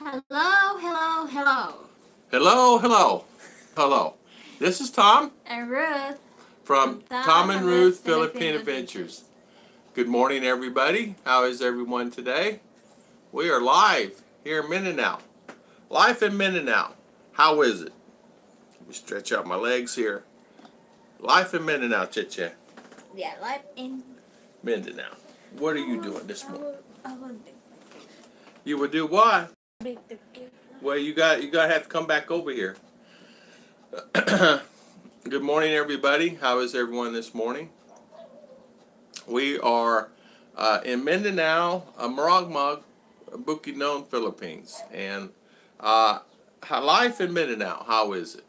Hello, hello, hello. Hello, hello, hello. This is Tom And Ruth from Tom and Ruth Philippine Adventures. Good morning, everybody. How is everyone today? We are live here in Mindanao. Life in Mindanao. How is it? Let me stretch out my legs here. Life in Mindanao, Chicha. Yeah, life in Mindanao. What are you doing this morning? You would do what? Well, you got to have to come back over here. Good morning, everybody. How is everyone this morning? We are in Mindinao, Maragmag, Bukidnon, Philippines, and life in Mindanao. How is it?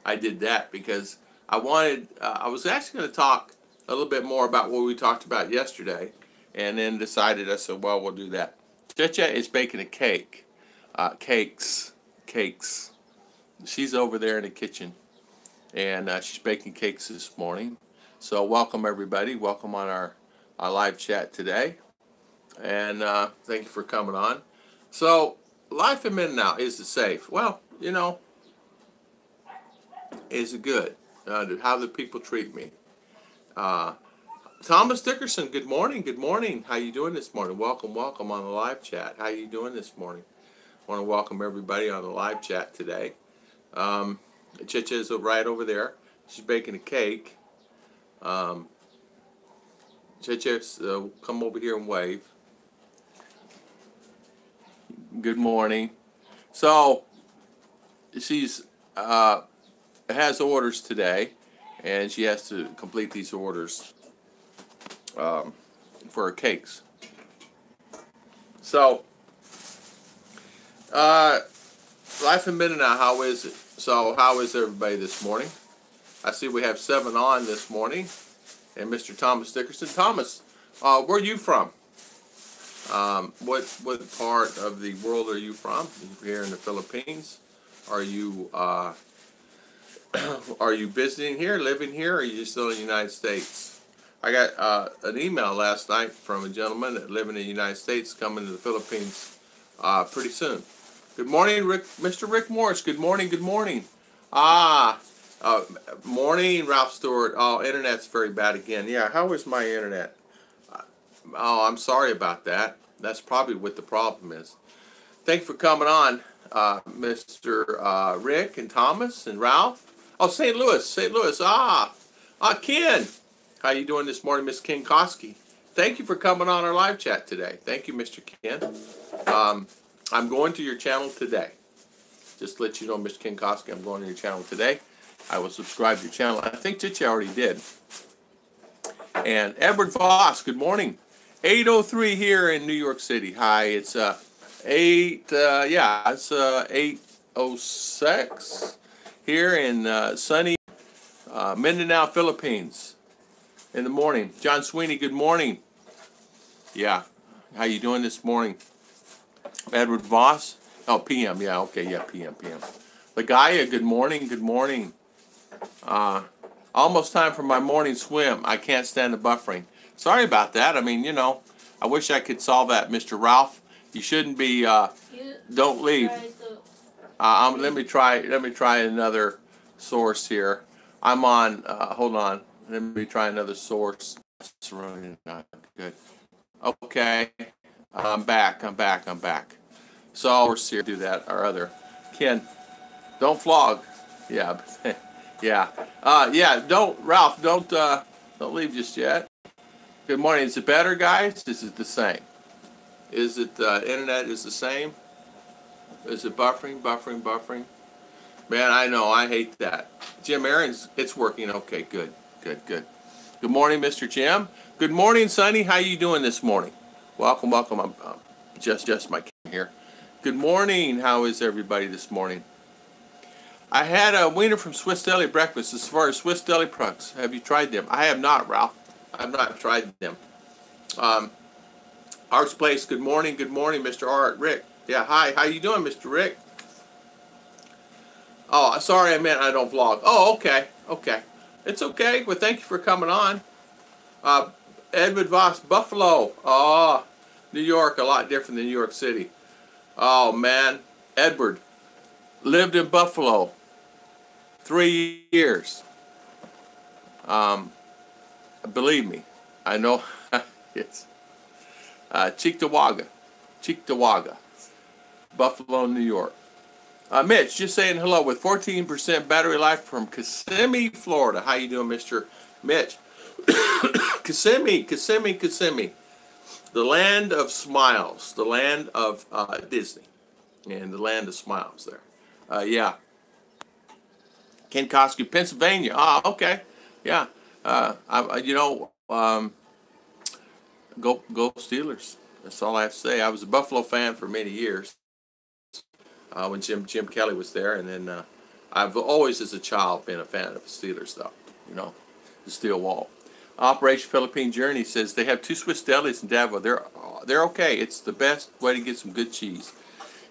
I did that because I wanted. I was actually going to talk a little bit more about what we talked about yesterday, and then decided. I said, "Well, we'll do that." Checha is baking a cake. Cakes. She's over there in the kitchen, and she's baking cakes this morning. So welcome everybody. Welcome on our live chat today, and thank you for coming on. So life in Mindanao, is it safe? Well, you know, is it good? How do people treat me? Thomas Dickerson, good morning. Good morning. How you doing this morning? Welcome on the live chat. How you doing this morning? I want to welcome everybody on the live chat today. Chicha is right over there. She's baking a cake. Chicha, come over here and wave. Good morning. So she's has orders today, and she has to complete these orders for her cakes. So life in Mindanao, how is it? So how is everybody this morning? I see we have 7 on this morning, and Mr. Thomas Dickerson. Thomas, where are you from? What part of the world are you from? Are you here in the Philippines? Are you are you visiting here, living here, or are you still in the United States? I got an email last night from a gentleman that lives in the United States, coming to the Philippines pretty soon. Good morning, Rick, Mr. Rick Morris. Good morning, good morning. Morning, Ralph Stewart. Oh, internet's very bad again. Yeah, how is my internet? Oh, I'm sorry about that. That's probably what the problem is. Thanks for coming on, Mr. Rick and Thomas and Ralph. Oh, St. Louis. Ken. How you doing this morning, Miss Ken Koski? Thank you for coming on our live chat today. Thank you, Mr. Ken. I'm going to your channel today. Just to let you know, Mr. Ken Koski, I'm going to your channel today. I will subscribe to your channel. I think Chicha already did. And Edward Voss, good morning. 8:03 here in New York City. Hi, it's 8:06 here in sunny Mindanao, Philippines. In the morning. John Sweeney, good morning. Yeah. How you doing this morning? Edward Voss? Oh, PM. Yeah, okay. Yeah, PM. Lagaya, good morning. Good morning. Almost time for my morning swim. I can't stand the buffering. Sorry about that. I mean, you know, I wish I could solve that, Mr. Ralph. You shouldn't be, don't leave. Let me try another source here. I'm on, hold on. Let me try another source. It's really not good. Okay. I'm back. So we're here to do that. Our other Ken, don't flog. Yeah. Ralph, don't leave just yet. Good morning. Is it better, guys? Is it the same? Is it internet is the same? Is it buffering? Man, I know. I hate that. Jim Aaron's, it's working. Okay, good. Good morning, Mr. Jim. Good morning, Sonny. How you doing this morning? Welcome. I'm just my here. Good morning. How is everybody this morning? I had a wiener from Swiss Deli breakfast. As far as Swiss Deli products, have you tried them? I have not, Ralph. I've not tried them. Art's Place. Good morning, Mr. Art. Rick. Yeah, hi. How you doing, Mr. Rick? Oh, sorry, I meant I don't vlog. Oh, okay. It's okay. Well, thank you for coming on. Edward Voss, Buffalo. Oh, New York, a lot different than New York City. Oh, man. Edward lived in Buffalo 3 years. Believe me, I know. It's Cheektowaga, Buffalo, New York. Mitch, just saying hello with 14% battery life from Kissimmee, Florida. How you doing, Mr. Mitch? Kissimmee. The land of smiles, the land of Disney, and the land of smiles there. Yeah. Ken Koski, Pennsylvania. Ah, okay. Yeah. Go Steelers. That's all I have to say. I was a Buffalo fan for many years when Jim Kelly was there, and then I've always, as a child, been a fan of the Steelers, though. You know, the steel wall. Operation Philippine Journey says they have 2 Swiss delis in Davao. They're okay. It's the best way to get some good cheese.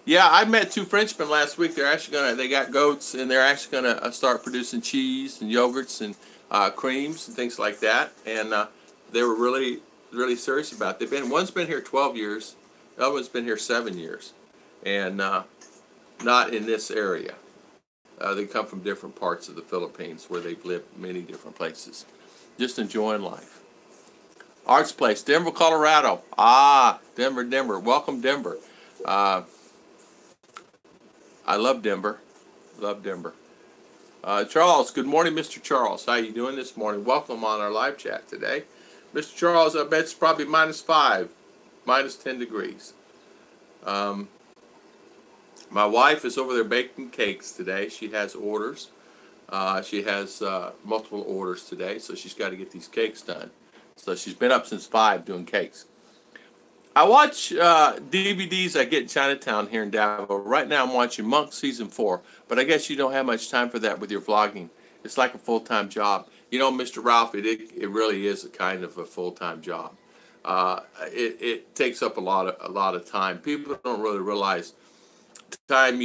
Yeah, I met 2 Frenchmen last week. They got goats, and they're actually gonna start producing cheese and yogurts and creams and things like that. And they were really serious about it. One's been here 12 years, the other one's been here 7 years, and not in this area. They come from different parts of the Philippines where they've lived many different places, just enjoying life. Arts Place, Denver, Colorado. Ah, Denver. Welcome, Denver. I love Denver. Charles, good morning, Mr. Charles. How you doing this morning? Welcome on our live chat today. Mr. Charles, I bet it's probably -5, -10 degrees. My wife is over there baking cakes today. She has orders. She has multiple orders today, so she's got to get these cakes done. So she's been up since 5 doing cakes. I watch DVDs I get in Chinatown here in Davao. Right now I'm watching Monk Season 4, but I guess you don't have much time for that with your vlogging. It's like a full-time job. You know, Mr. Ralph, it really is a kind of a full-time job. It takes up a lot of time. People don't really realize the time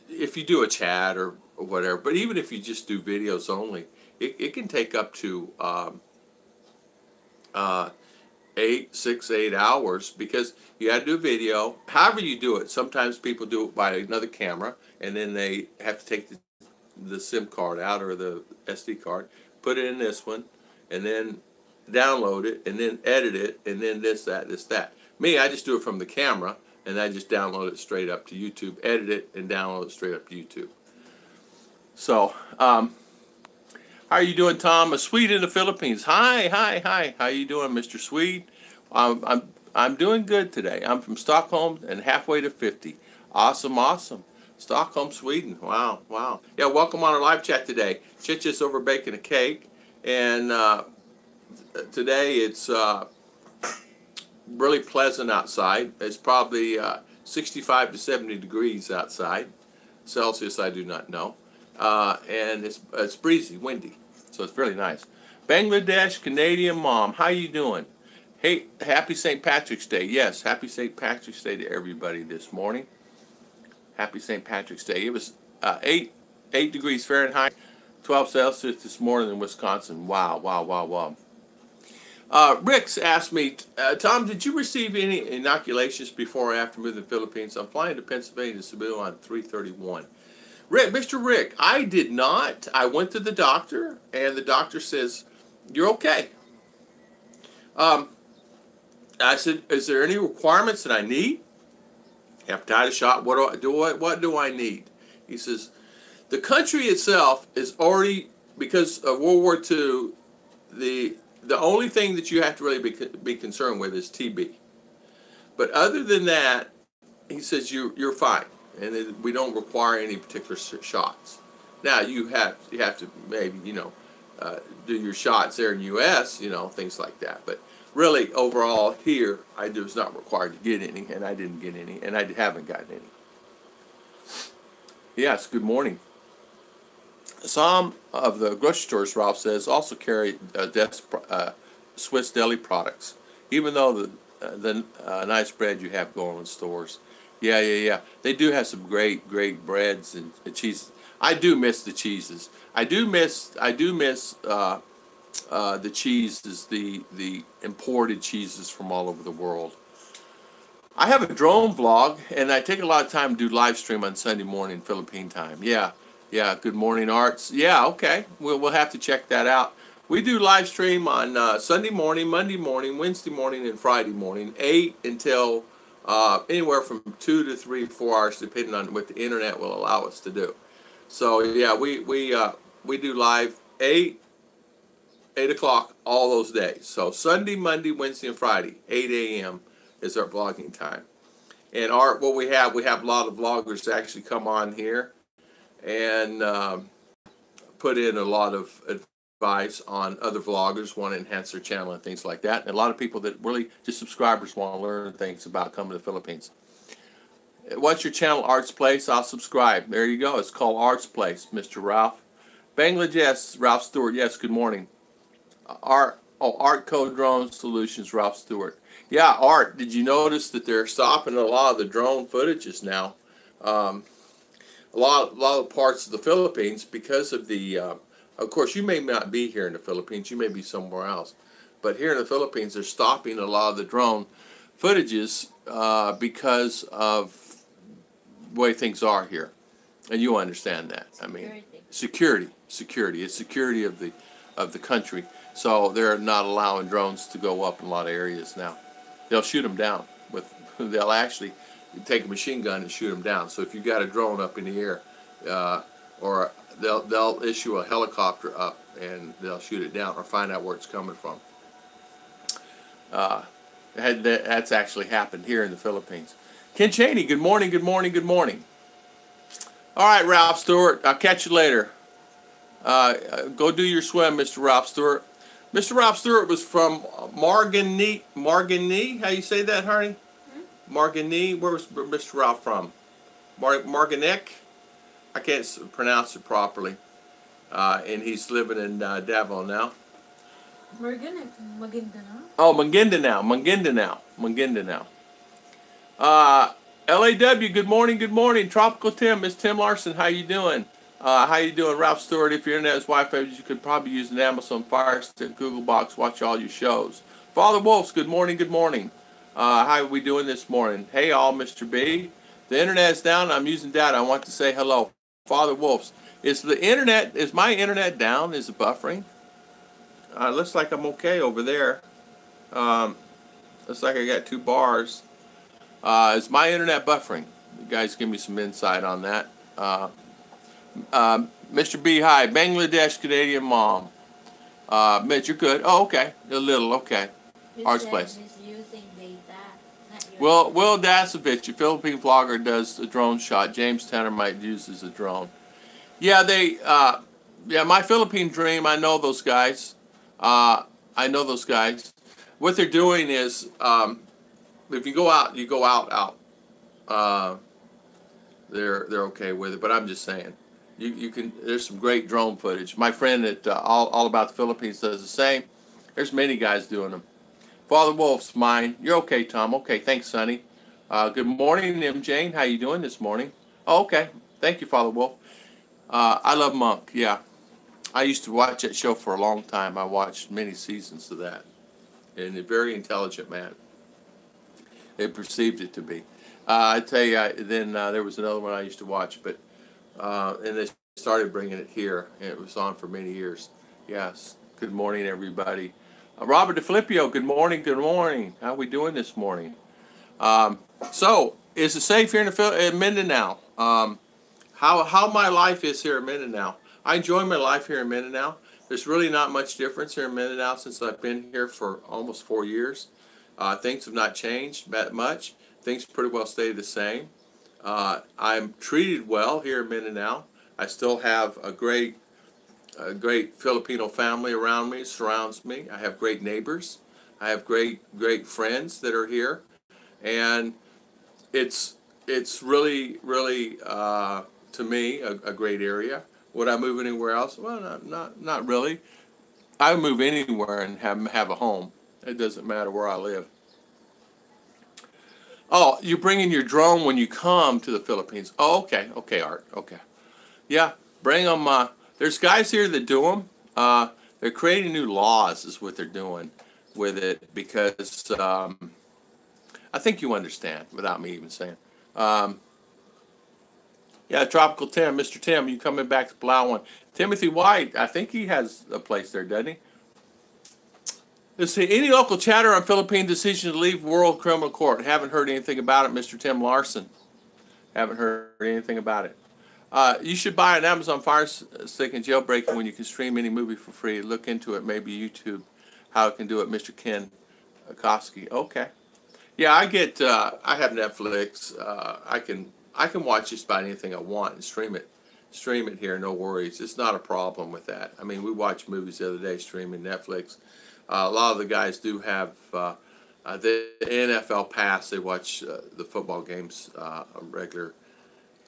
if you do a chat or whatever, but even if you just do videos only, it can take up to 8 hours, because you got to do a video. However you do it, sometimes people do it by another camera, and then they have to take the SIM card out, or the SD card, put it in this one, and then download it, and then edit it, and then this, that. Me, I just do it from the camera, and I just download it straight up to YouTube, edit it, and download it straight up to YouTube. So, how are you doing, Tom? A Swede in the Philippines. Hi. How you doing, Mr. Swede? I'm doing good today. I'm from Stockholm and halfway to 50. Awesome. Stockholm, Sweden. Wow. Yeah, welcome on our live chat today. Chicha's over baking a cake, and today it's really pleasant outside. It's probably 65 to 70 degrees outside. Celsius, I do not know. And it's breezy, windy, so it's really nice. Bangladesh Canadian mom, how you doing? Hey, happy St. Patrick's Day. Yes, happy St. Patrick's Day to everybody this morning. Happy St. Patrick's Day. It was 8 degrees Fahrenheit, 12 Celsius this morning in Wisconsin. Wow. Rick's asked me, Tom, did you receive any inoculations before or after moving to the Philippines? I'm flying to Pennsylvania to Cebu on 3/31. Mr. Rick, I did not. I went to the doctor, and the doctor says, you're okay. I said, is there any requirements that I need? Hepatitis shot, what do I need? He says, the country itself is already, because of World War II, the only thing that you have to really be concerned with is TB. But other than that, he says, you're fine. And we don't require any particular shots. Now you have to maybe do your shots there in the U.S. Things like that. But really overall here I was not required to get any, and I didn't get any, and I haven't gotten any. Yes, good morning. Some of the grocery stores, Ralph says, also carry Swiss deli products, even though the nice bread you have going in stores. Yeah. They do have some great breads and cheeses. I do miss the cheeses. I do miss the cheeses, the imported cheeses from all over the world. I have a drone vlog, and I take a lot of time to do live stream on Sunday morning Philippine time. Yeah, yeah. Good morning, Arts. Yeah, okay. We'll have to check that out. We do live stream on Sunday morning, Monday morning, Wednesday morning, and Friday morning, 8 until anywhere from 2 to 3, 4 hours, depending on what the internet will allow us to do. So yeah, we do live 8 o'clock all those days. So Sunday, Monday, Wednesday, and Friday, 8 a.m. is our vlogging time. And what we have a lot of vloggers that actually come on here and put in a lot of advice on other vloggers, want to enhance their channel and things like that. And a lot of people that really just subscribers want to learn things about coming to the Philippines. What's your channel, Arts Place? I'll subscribe. There you go. It's called Arts Place, Mr. Ralph. Bangladesh, Ralph Stewart. Yes, good morning. Art Code Drone Solutions, Ralph Stewart. Yeah, Art, did you notice that they're stopping a lot of the drone footages now? A lot of parts of the Philippines because of the, of course, you may not be here in the Philippines, you may be somewhere else, but here in the Philippines, they're stopping a lot of the drone footages because of the way things are here, and you understand that. I mean, security. It's security of the country. So they're not allowing drones to go up in a lot of areas now. They'll shoot them down they'll actually take a machine gun and shoot them down. So if you've got a drone up in the air, or they'll issue a helicopter up and they'll shoot it down or find out where it's coming from. That's actually happened here in the Philippines. Ken Chaney, good morning, good morning, good morning. All right, Ralph Stewart, I'll catch you later. Go do your swim, Mr. Ralph Stewart. Mr. Ralph Stewart was from Margany. How you say that, honey? Margany. Where was Mr. Ralph from? Marganek? I can't pronounce it properly. And he's living in Davao now. Mindanao. Oh, Mindinao. LAW, good morning, good morning. Tropical Tim, Miss Tim Larson, how you doing? How you doing, Ralph Stewart? If your internet is Wi-Fi, you could probably use an Amazon Fire Stick, Google Box, watch all your shows. Father Wolves, good morning, good morning. How are we doing this morning? Hey all, Mr. B. The internet is down, I'm using data. I want to say hello. Father Wolves, is my internet down? Is it buffering? Looks like I'm okay over there. Looks like I got 2 bars. Is my internet buffering? You guys give me some insight on that. Mr. B, hi. Bangladesh Canadian mom. Mitch, you're good. Oh, okay. A little, okay. Arts Place. Using data. Will Dasovich, a Philippine vlogger, does a drone shot. James Tanner might use as a drone. Yeah, my Philippine Dream, I know those guys. What they're doing is, if you go out, they're okay with it, but I'm just saying. You can. There's some great drone footage. My friend at All About the Philippines does the same. There's many guys doing them. Father Wolf's mine. You're okay, Tom. Okay, thanks, Sonny. Good morning, M. Jane. How you doing this morning? Oh, okay. Thank you, Father Wolf. I love Monk. Yeah, I used to watch that show for a long time. I watched many seasons of that, and a very intelligent man. They perceived it to be. I tell you, then there was another one I used to watch, but. And they started bringing it here, and it was on for many years. Yes. Good morning, everybody. Robert DeFilippio, good morning, good morning. How are we doing this morning? So, is it safe here in Mindanao? How my life is here in Mindanao? I enjoy my life here in Mindanao. There's really not much difference here in Mindanao since I've been here for almost 4 years. Things have not changed that much. Things pretty well stay the same. I'm treated well here in Mindanao. I still have a great Filipino family around me, surrounds me. I have great neighbors. I have great friends that are here, and it's really to me a great area. Would I move anywhere else? Well, not really. I would move anywhere and have a home. It doesn't matter where I live. Oh, you're bringing your drone when you come to the Philippines. Oh, okay, Art, okay. Yeah, bring them. There's guys here that do them. They're creating new laws is what they're doing with it because I think you understand without me even saying. Um, yeah, Tropical Tim, Mr. Tim, you coming back to Palawan. Timothy White, I think he has a place there, doesn't he? Let's see, any local chatter on Philippine decision to leave World Criminal Court? Haven't heard anything about it, Mr. Tim Larson. Haven't heard anything about it. You should buy an Amazon Fire Stick and jailbreak when you can stream any movie for free. Look into it, maybe YouTube, how it can do it, Mr. Ken Koski. Okay. Yeah, I have Netflix. I can watch just about anything I want and stream it here. No worries. It's not a problem with that. I mean, we watched movies the other day streaming Netflix. A lot of the guys do have the NFL Pass. They watch the football games regular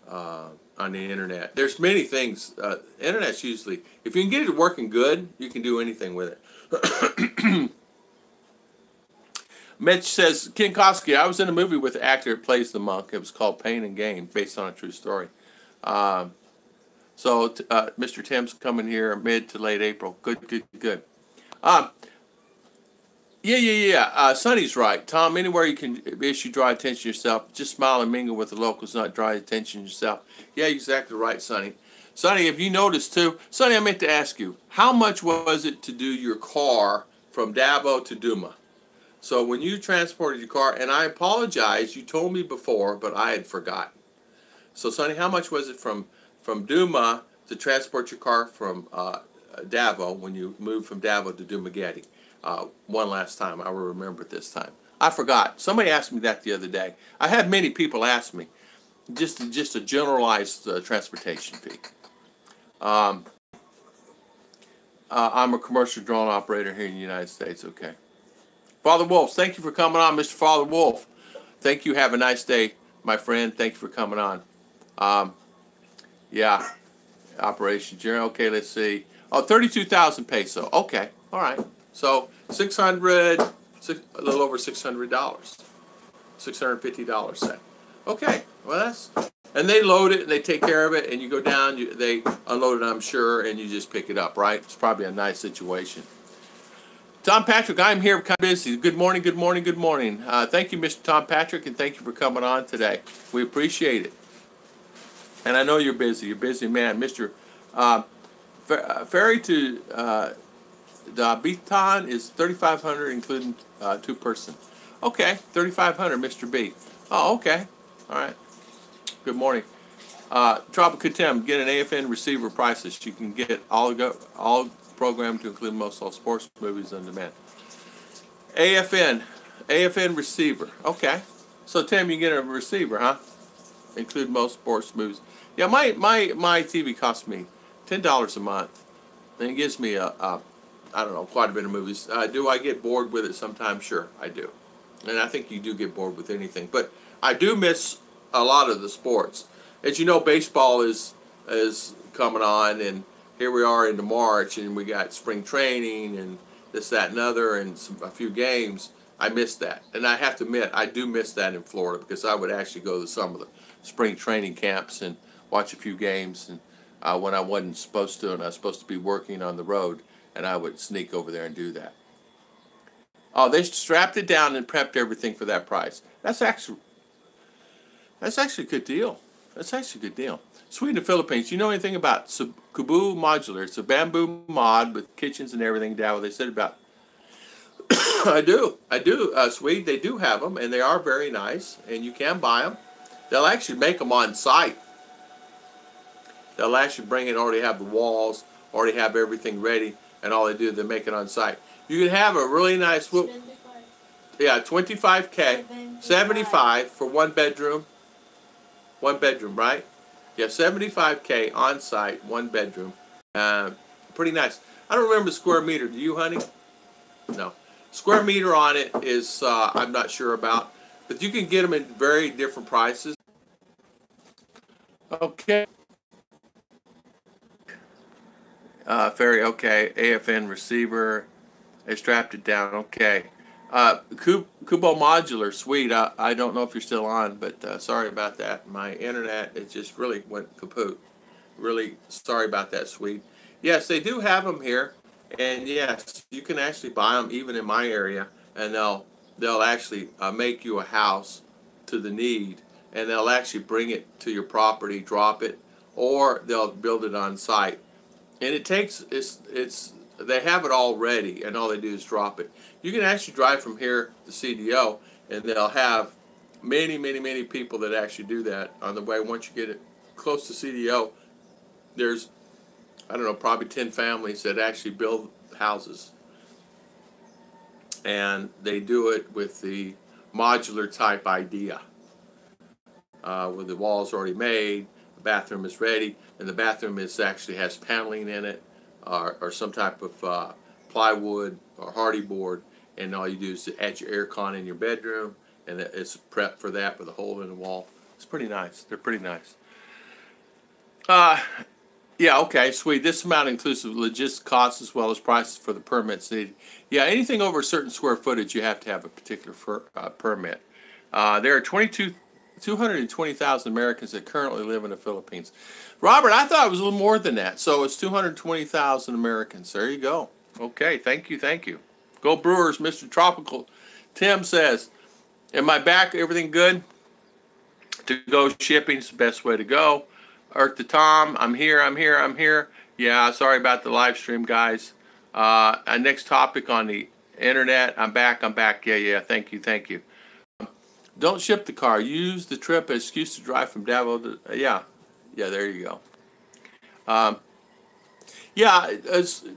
on the internet. There's many things. Internet's usually, if you can get it working good, you can do anything with it. Mitch says, Ken Koski, I was in a movie with the actor that plays the monk. It was called Pain and Gain, based on a true story. Mr. Tim's coming here mid to late April. Good. Sonny's right. Tom, anywhere you can issue draw attention to yourself, just smile and mingle with the locals, not draw attention to yourself. Yeah, exactly right, Sonny. Sonny, have you noticed too? Sonny, I meant to ask you, how much was it to do your car from Davao to Duma? So when you transported your car, and I apologize, you told me before, but I had forgotten. So Sonny, how much was it from Duma to transport your car from Davao when you moved from Davao to Dumaguete? One last time, I will remember it this time. I forgot. Somebody asked me that the other day. I had many people ask me, just a generalized transportation fee. I'm a commercial drone operator here in the United States. Okay. Father Wolf, thank you for coming on, Mr. Father Wolf. Thank you. Have a nice day, my friend. Thank you for coming on. Yeah, Operation Jerry. Okay, let's see. Oh, 32,000 peso. Okay, all right. So a little over $600, $650, say. Okay, well and they load it and they take care of it, and you go down, they unload it, I'm sure, and you just pick it up, right? It's probably a nice situation. Tom Patrick, I'm here, kind of busy. Good morning. Thank you, Mr. Tom Patrick, and thank you for coming on today. We appreciate it. And I know you're busy. You're a busy man. Mr. Ferry to the Bitan is 3,500, including two-person. Okay, 3,500, Mr. B. Oh, okay. All right. Good morning. Tropical Tim, get an AFN receiver prices. You can get all programmed to include most all sports movies on demand. AFN receiver. Okay. So Tim, you get a receiver, huh? Include most sports movies. Yeah, my TV costs me $10 a month, and it gives me I don't know, quite a bit of movies. Do I get bored with it sometimes? Sure, I do. And I think you do get bored with anything. But I do miss a lot of the sports. As you know, baseball is coming on, and here we are into March, and we got spring training and this, that, and other, and a few games. I miss that. And I have to admit, I do miss that in Florida, because I would actually go to some of the spring training camps and watch a few games, and when I wasn't supposed to, and I was supposed to be working on the road, and I would sneak over there and do that. Oh, they strapped it down and prepped everything for that price. That's actually a good deal. Sweden and Philippines. You know anything about Kubu Modular? It's a bamboo mod with kitchens and everything down. They said about. I do. Sweden, they do have them, and they are very nice, and you can buy them. They'll actually make them on site. They'll actually bring it, already have the walls, already have everything ready, and all they do is they make it on site. You can have a really nice, 25K, 75 for one bedroom, right? Yeah, 75K on site, one bedroom. Pretty nice. I don't remember the square meter. Do you, honey? No. Square meter on it is, I'm not sure about, but you can get them in very different prices. Okay. Ferry, okay. AFN receiver. They strapped it down. Okay. Kubo Modular, sweet. I don't know if you're still on, but sorry about that. My internet, it just really went kaput. Really sorry about that, sweet. Yes, they do have them here. And yes, you can actually buy them even in my area. And they'll they'll actually make you a house to the need, and they'll actually bring it to your property, drop it, or they'll build it on site. And it takes, they have it all ready, and all they do is drop it. You can actually drive from here to CDO, and they'll have many people that actually do that on the way. Once you get it close to CDO, there's, I don't know, probably 10 families that actually build houses. And they do it with the modular type idea, where the walls already made, the bathroom is ready, and the bathroom is actually has paneling in it, or some type of plywood or hardy board, and all you do is add your air con in your bedroom, and it's prepped for that with a hole in the wall. It's pretty nice. They're pretty nice. Yeah, okay, sweet. This amount includes logistic costs as well as prices for the permits needed. Yeah, anything over a certain square footage, you have to have a particular permit. There are 220,000 Americans that currently live in the Philippines. Robert, I thought it was a little more than that. So it's 220,000 Americans. There you go. Okay, thank you, thank you. Go Brewers, Mr. Tropical. Tim says, am I back? Everything good? To go shipping is the best way to go. Earth to Tom, I'm here. Yeah, sorry about the live stream, guys. Next topic on the internet. I'm back. Yeah, thank you. Don't ship the car. Use the trip as excuse to drive from Davao to, yeah, there you go. Yeah,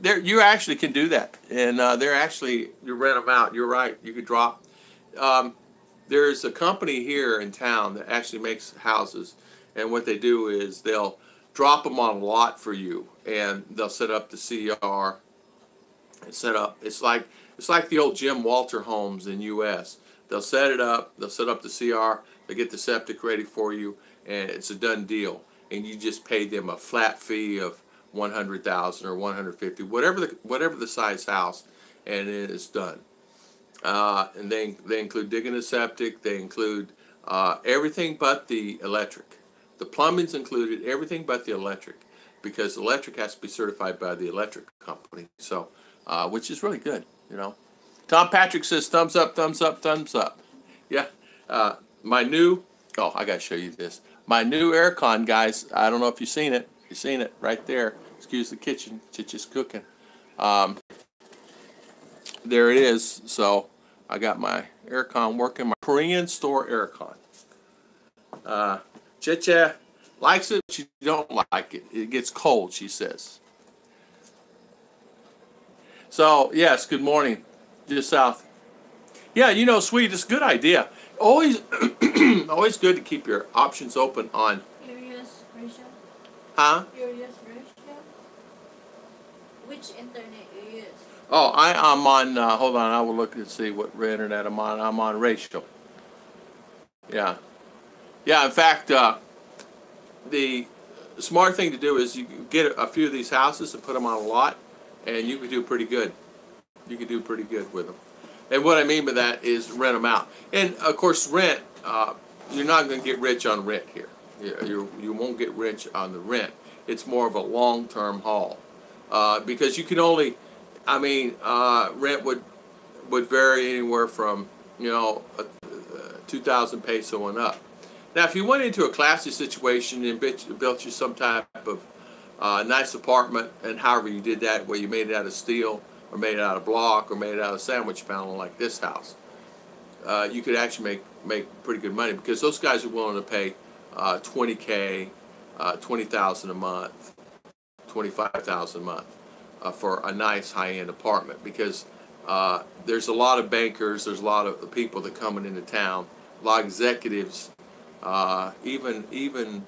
you actually can do that. And they're actually, you rent them out. You're right. You could drop. There's a company here in town that actually makes houses. And what they do is they'll drop them on a lot for you, and they'll set up the CR and set up. It's like the old Jim Walter homes in U.S. They'll set it up. They'll set up the CR. They get the septic ready for you, and it's a done deal. And you just pay them a flat fee of 100,000 or 150, whatever the size house, and it is done. And they include digging the septic. They include everything but the electric. The plumbing's included, everything but the electric, because the electric has to be certified by the electric company. So, which is really good, you know. Tom Patrick says thumbs up. Yeah, my new, oh, I gotta show you this. My new aircon, guys. I don't know if you've seen it. You've seen it right there. Excuse the kitchen. Chichi's cooking. There it is. So I got my aircon working. My Korean store aircon. Chicha likes it, but she don't like it. It gets cold, she says. So, yes, good morning. Just south. Yeah, you know, sweet, it's a good idea. Always always good to keep your options open on. Curious ratio? Huh? Curious ratio? Which internet you use? Oh, I'm on, hold on, I will look and see what internet I'm on. I'm on Ratio. Yeah. Yeah, in fact, the smart thing to do is you get a few of these houses and put them on a lot, and you can do pretty good. You can do pretty good with them. And what I mean by that is rent them out. And, of course, rent, you're not going to get rich on rent here. You won't get rich on the rent. It's more of a long-term haul. Because you can only, I mean, rent would vary anywhere from, you know, 2,000 peso and up. Now, if you went into a classy situation and built you some type of nice apartment, and however you did that, where you made it out of steel, or made it out of block, or made it out of sandwich panel like this house, you could actually make pretty good money, because those guys are willing to pay $20K, $20,000 a month, $25,000 a month for a nice high-end apartment, because there's a lot of bankers, there's a lot of people that coming into town, a lot of executives. Even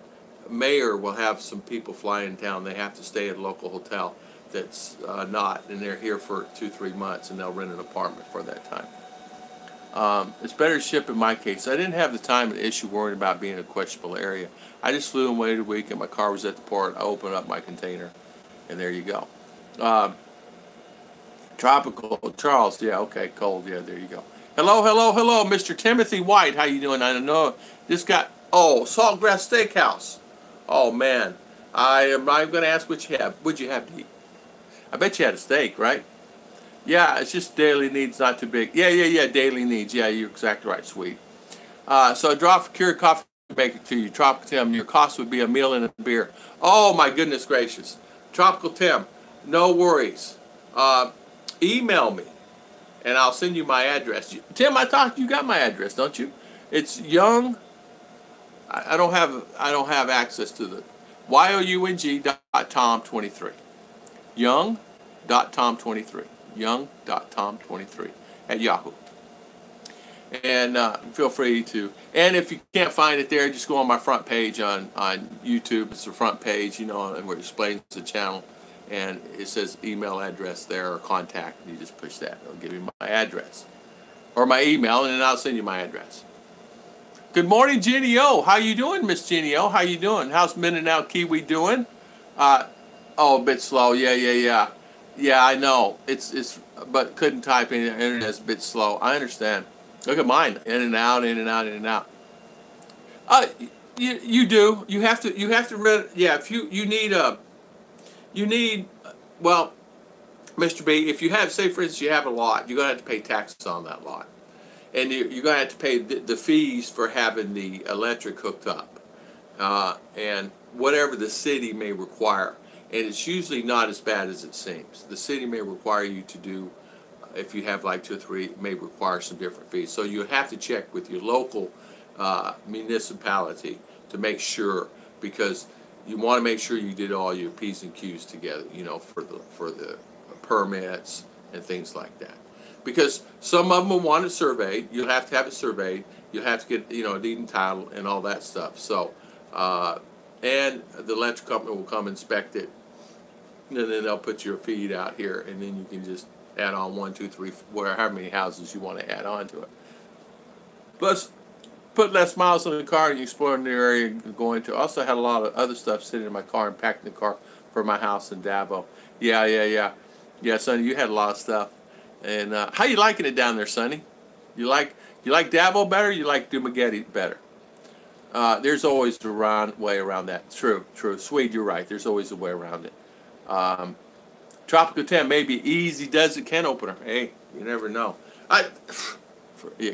mayor will have some people fly in town. They have to stay at a local hotel that's not, and they're here for 2-3 months, and they'll rent an apartment for that time. It's better to ship in my case. I didn't have the time and issue worrying about being in a questionable area. I just flew and waited a week, and my car was at the port. I opened up my container, and there you go. Tropical Charles, yeah, okay, cold, yeah, there you go. Hello, Mr. Timothy White. How you doing? I don't know. This guy, oh, Saltgrass Steakhouse. Oh, man. I'm going to ask what you have. What'd you have to eat? I bet you had a steak, right? Yeah, it's just daily needs, not too big. Yeah, daily needs. Yeah, you're exactly right, sweet. So a draw for Keurig coffee maker to you, Tropical Tim. Your cost would be a meal and a beer. Oh my goodness gracious, Tropical Tim, no worries. Uh, Email me, and I'll send you my address. Tim, I thought you got my address, don't you? It's Young. I don't have access to the young.tom23. Young.tom23. Young.tom23 at Yahoo. And feel free to. And if you can't find it there, just go on my front page on YouTube. It's the front page, where it explains the channel, and it says email address there or contact. And you just push that. It'll give you my address or my email, and then I'll send you my address. Good morning, Jenny O. How you doing, Miss Jenny O? How you doing? How's Mindanao Kiwi doing? A bit slow. Yeah. Yeah, I know. It's but couldn't type in. The internet's a bit slow. I understand. Look at mine. In and out, in and out, in and out. You do. You have to rent. Yeah, if you need well, Mr. B, if you have, say for instance, you have a lot, you're gonna have to pay taxes on that lot, and you're gonna have to pay the fees for having the electric hooked up, and whatever the city may require. And it's usually not as bad as it seems. The city may require you to do, if you have like 2 or 3, it may require some different fees. So you have to check with your local municipality to make sure, because you want to make sure you did all your P's and Q's together, for the permits and things like that. Because some of them will want it surveyed. You'll have to have it surveyed. You'll have to get, a deed and title and all that stuff. So, and the electric company will come inspect it, and then they'll put your feed out here, and then you can just add on 1, 2, 3, however many houses you want to add on to it. Plus, put less miles on the car and you explore the area you're going to. Also had a lot of other stuff sitting in my car and packed in the car for my house in Davao. Yeah, Sonny, you had a lot of stuff. And how you liking it down there, Sonny? You like Davao better? Or you like Dumaguete better? There's always a way around that. True. Swede, you're right. There's always a way around it. Tropical 10, maybe easy does it can opener. Hey, you never know.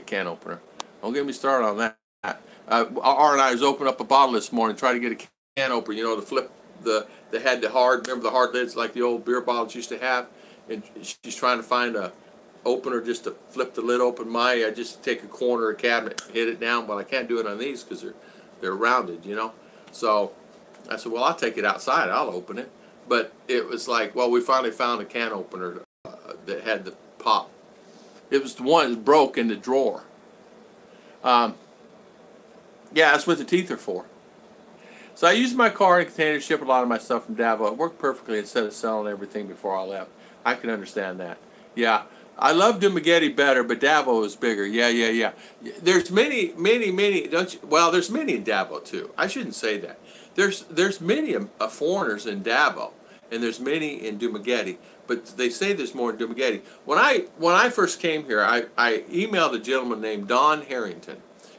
Can opener. Don't get me started on that. R and I was opening up a bottle this morning, trying to get a can opener. To flip they had the hard. Remember the hard lids like the old beer bottles used to have, and she's trying to find a opener just to flip the lid open. I just take a corner of a cabinet, hit it down, but I can't do it on these because they're rounded. So I said, well, I'll take it outside. I'll open it. But it was like, well, we finally found a can opener that had the pop. It was the one that broke in the drawer. Yeah, that's what the teeth are for. So I used my car and container to ship a lot of my stuff from Davao. It worked perfectly instead of selling everything before I left. I can understand that. Yeah, I love Dumaguete better, but Davao is bigger. Yeah. There's many. Don't you? Well, there's many in Davao too. I shouldn't say that. There's many foreigners in Davao, and there's many in Dumaguete. But they say there's more in Dumaguete. When I first came here, I emailed a gentleman named Don Harrington.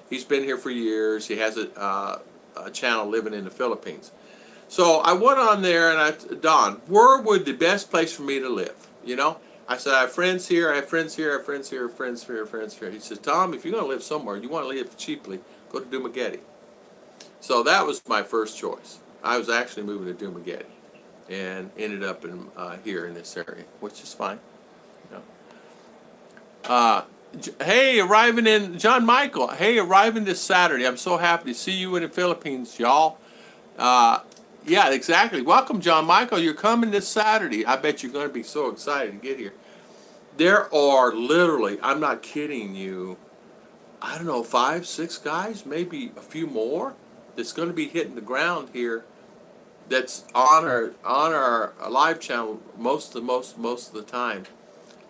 He's been here for years. He has a channel living in the Philippines. So I went on there and Don, where would the best place for me to live? I said, I have friends here, I have friends here, I have friends here, friends here. He says, Tom, if you're going to live somewhere, you want to live cheaply, go to Dumaguete. So that was my first choice. I was actually moving to Dumaguete and ended up in here in this area, which is fine. Hey, arriving in John Michael. Hey, arriving this Saturday. I'm so happy to see you in the Philippines, y'all. Yeah, exactly. Welcome, John Michael. You're coming this Saturday. I bet you're going to be so excited to get here. There are literally, I'm not kidding you, I don't know, 5, 6 guys, maybe a few more, that's going to be hitting the ground here. That's on our live channel most of the time,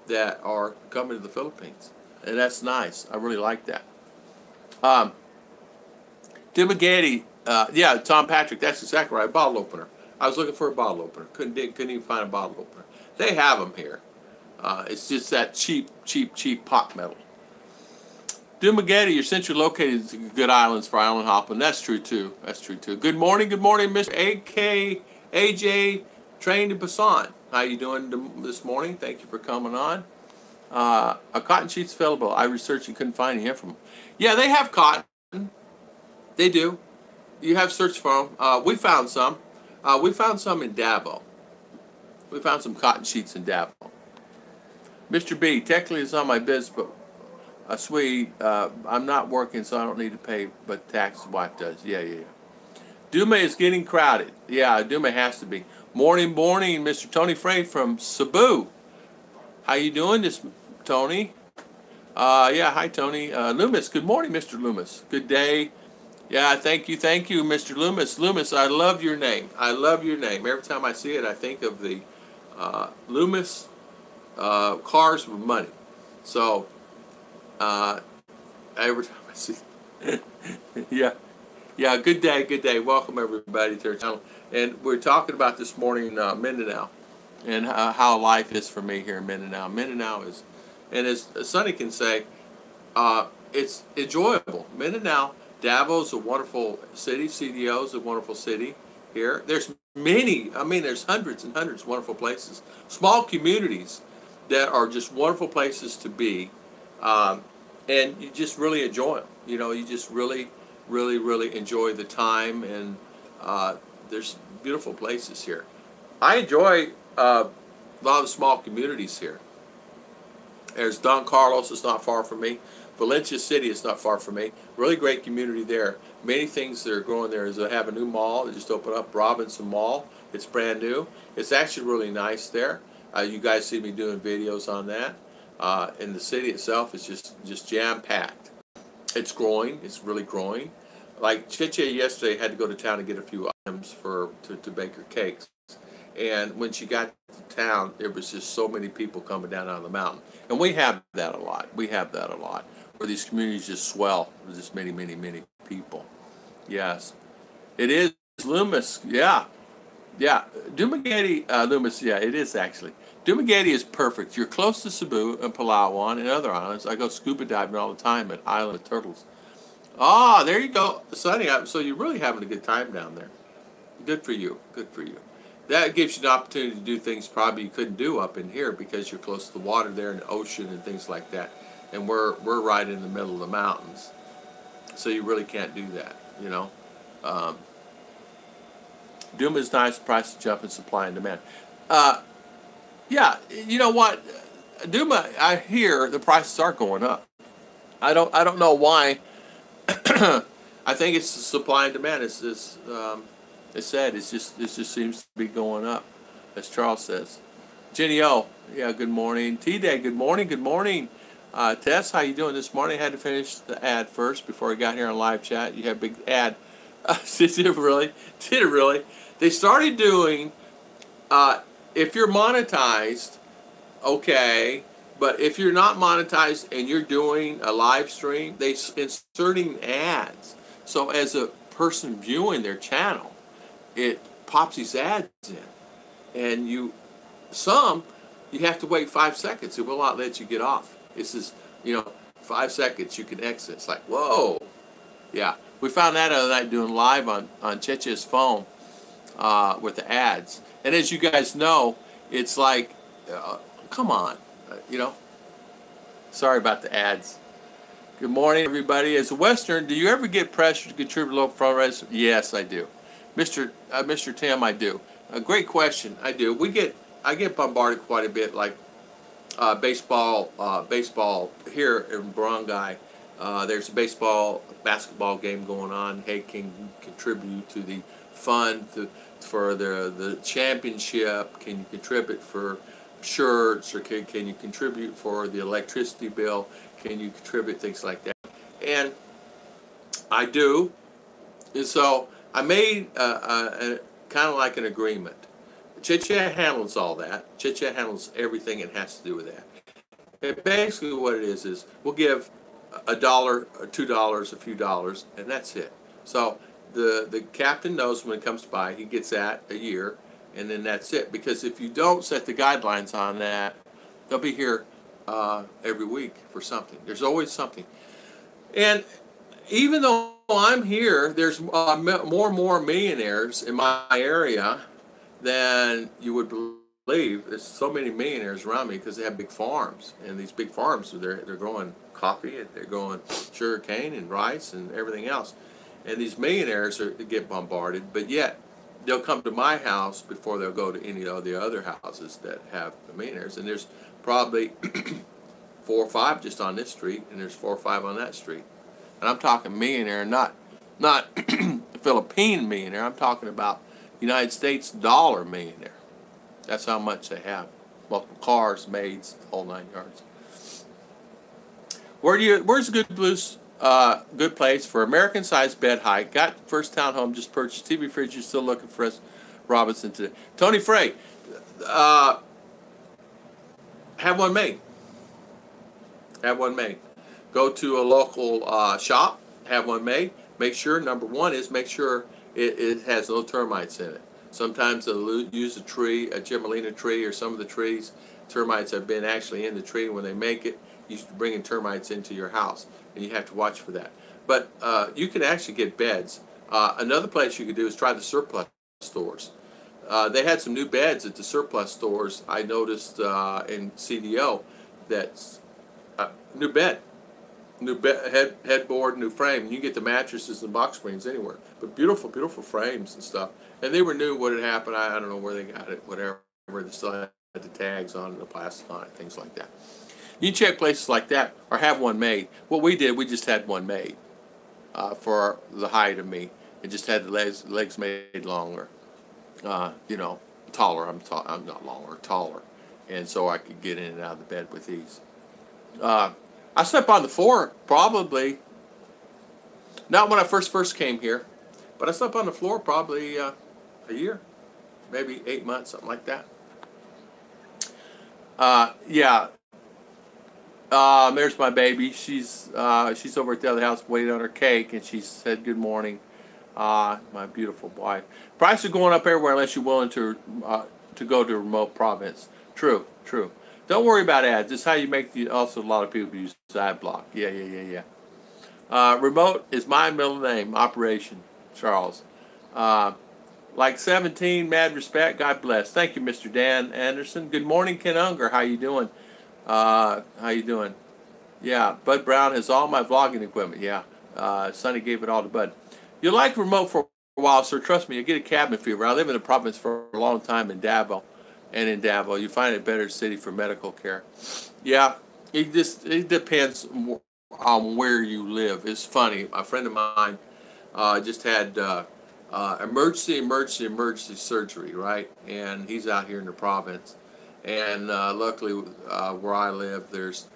that are coming to the Philippines, and that's nice. I really like that. Dumaguete, yeah, Tom Patrick, that's exactly right. Bottle opener. I was looking for a bottle opener. Couldn't even find a bottle opener. They have them here. It's just that cheap pot metal. Dumaguete, you're centrally located to good islands for island hopping. That's true too. Good morning, Mr. AJ, trained in Busan. How you doing this morning? Thank you for coming on. A cotton sheet's available. I researched and couldn't find any from them. Yeah, they have cotton. They do. You have searched for them. We found some. We found some in Davao. We found some cotton sheets in Davao. Mr. B, technically it's on my biz, but sweetie, I'm not working, so I don't need to pay, but tax's wife does. Yeah. Duma is getting crowded. Yeah, Duma has to be. Morning, Mr. Tony Frey from Cebu. How you doing this, Tony? Yeah, hi, Tony. Loomis, good morning, Mr. Loomis. Good day. Yeah, thank you, Mr. Loomis. Loomis, I love your name. I love your name. Every time I see it, I think of the Loomis cars with money. So, every time I see yeah, good day. Welcome, everybody, to our channel. And we're talking about this morning Mindanao and how life is for me here in Mindanao. Mindanao is, and as Sonny can say, it's enjoyable. Mindanao, Davo's a wonderful city. CDO's a wonderful city here. There's many, there's hundreds and hundreds of wonderful places. Small communities that are just wonderful places to be. And you just really enjoy them. You know, you just really enjoy the time, and there's beautiful places here. I enjoy a lot of small communities here. There's Don Carlos, it's not far from me. Valencia City is not far from me. Really great community there. Many things that are growing there is they have a new mall. They just opened up, Robinson Mall. It's brand new. It's actually really nice there. You guys see me doing videos on that. And the city itself is just jam-packed. It's growing. It's really growing. Like Chiche yesterday had to go to town to get a few items to bake her cakes. And when she got to town, there was just so many people coming down out of the mountain. And we have that a lot. Where these communities just swell with just many people. Yes. It is Loomis. Yeah. Dumaguete, Loomis, yeah, it is actually. Dumaguete is perfect. You're close to Cebu and Palawan and other islands. I go scuba diving all the time at Island of Turtles. Ah, there you go, Sonny. So you're really having a good time down there. Good for you. That gives you an opportunity to do things probably you couldn't do up in here because you're close to the water there and the ocean and things like that. And we're right in the middle of the mountains, so you really can't do that. You know. Duma is nice. Price of jump in supply and demand. Yeah, you know what, Duma, I hear the prices are going up. I don't know why. I think it's the supply and demand. It's sad. It just seems to be going up, as Charles says. Jenny O, yeah, good morning. T-Day, good morning. Tess, how you doing this morning? I had to finish the ad first before I got here on live chat. You had a big ad. Did it really? They started doing. If you're monetized, okay, but if you're not monetized and you're doing a live stream, they're inserting ads. So as a person viewing their channel, it pops these ads in. And you have to wait 5 seconds. It will not let you get off. It says, 5 seconds, you can exit. It's like, whoa. Yeah, we found that other night doing live on Cheche's phone with the ads. And as you guys know, it's like, come on, Sorry about the ads. Good morning, everybody. As a Western, do you ever get pressure to contribute local fundraisers? Yes, I do. Mr. Tim, I do. A great question. I do. I get bombarded quite a bit, like baseball here in Barangay. There's a basketball game going on. Hey, can you contribute to the fund for the championship? Can you contribute for shirts, or can you contribute for the electricity bill? Can you contribute things like that? And I do. And so I made kind of like an agreement. Chicha handles all that. Chicha handles everything it has to do with that. And basically what it is we'll give $1 or $2, a few dollars, and that's it. So the captain knows when it comes by, he gets that a year, and then that's it. Because if you don't set the guidelines on that, they'll be here every week for something. There's always something. And even though I'm here, there's more and more millionaires in my area than you would believe there's so many millionaires around me because they have big farms, and these big farms they're growing coffee and they're growing sugar cane and rice and everything else, and these millionaires get bombarded, but yet they'll come to my house before they'll go to any of the other houses that have the millionaires, and there's probably 4 or 5 just on this street, and there's 4 or 5 on that street, and I'm talking millionaire, not Philippine millionaire. I'm talking about United States dollar millionaire. That's how much they have. Multiple cars, maids, the whole 9 yards. Where's a good place for American-sized bed height? Got first townhome just purchased. TV fridge. You're still looking for us, Robinson today. Tony Frey, have one made. Have one made. Go to a local shop. Have one made. Make sure, number one is make sure it has no termites in it. Sometimes they'll use a tree, a Gemelina tree, or some of the trees. Termites have been actually in the tree when they make it. You should bring in termites into your house, and you have to watch for that. But you can actually get beds. Another place you could do is try the surplus stores. They had some new beds at the surplus stores. I noticed in CDO that's new bed. New headboard, new frame. You can get the mattresses and box springs anywhere. But beautiful, beautiful frames and stuff. And they were new. What had happened, I don't know where they got it, whatever. They still had the tags on it, the plastic on it, things like that. You can check places like that or have one made. What we did, we just had one made for the height of me. It just had the legs made longer. You know, taller. I'm not longer, taller. And so I could get in and out of the bed with ease. I slept on the floor probably, not when I first came here, but I slept on the floor probably a year, maybe 8 months, something like that. Yeah. There's my baby. She's over at the other house waiting on her cake, and she said good morning. My beautiful wife. Prices are going up everywhere unless you're willing to go to a remote province. True. Don't worry about ads. It's how you make also a lot of people use ad block. Yeah. Remote is my middle name. Operation Charles. Like 17, mad respect. God bless. Thank you, Mr. Dan Anderson. Good morning, Ken Unger. How you doing? Yeah, Bud Brown has all my vlogging equipment. Yeah, Sonny gave it all to Bud. You like remote for a while, sir. Trust me, you get a cabin fever. I live in the province for a long time in Davao. And in Davao, you find it a better city for medical care. Yeah, it depends on where you live. It's funny. A friend of mine just had emergency surgery, right? And he's out here in the province. And luckily, where I live, there's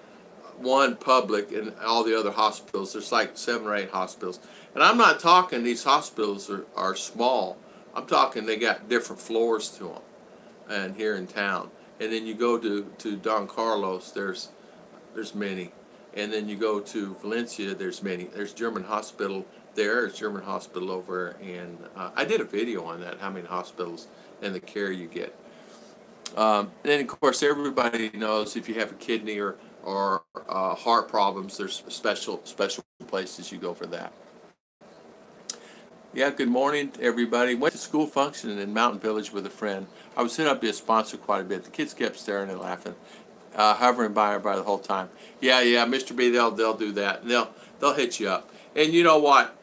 one public, and all the other hospitals. There's like 7 or 8 hospitals. And I'm not talking these hospitals are small. I'm talking they got different floors to them. And here in town, and then you go to Don Carlos, there's many, and then you go to Valencia, there's many. There's German hospital there's German hospital over, and I did a video on that, how many hospitals and the care you get. And of course, everybody knows if you have a kidney or heart problems, there's special places you go for that. Yeah, good morning, everybody. Went to school function in Mountain Village with a friend. I was set up to be a sponsor quite a bit. The kids kept staring and laughing, hovering by the whole time. Yeah, Mr. B, they'll do that. And they'll hit you up. And you know what?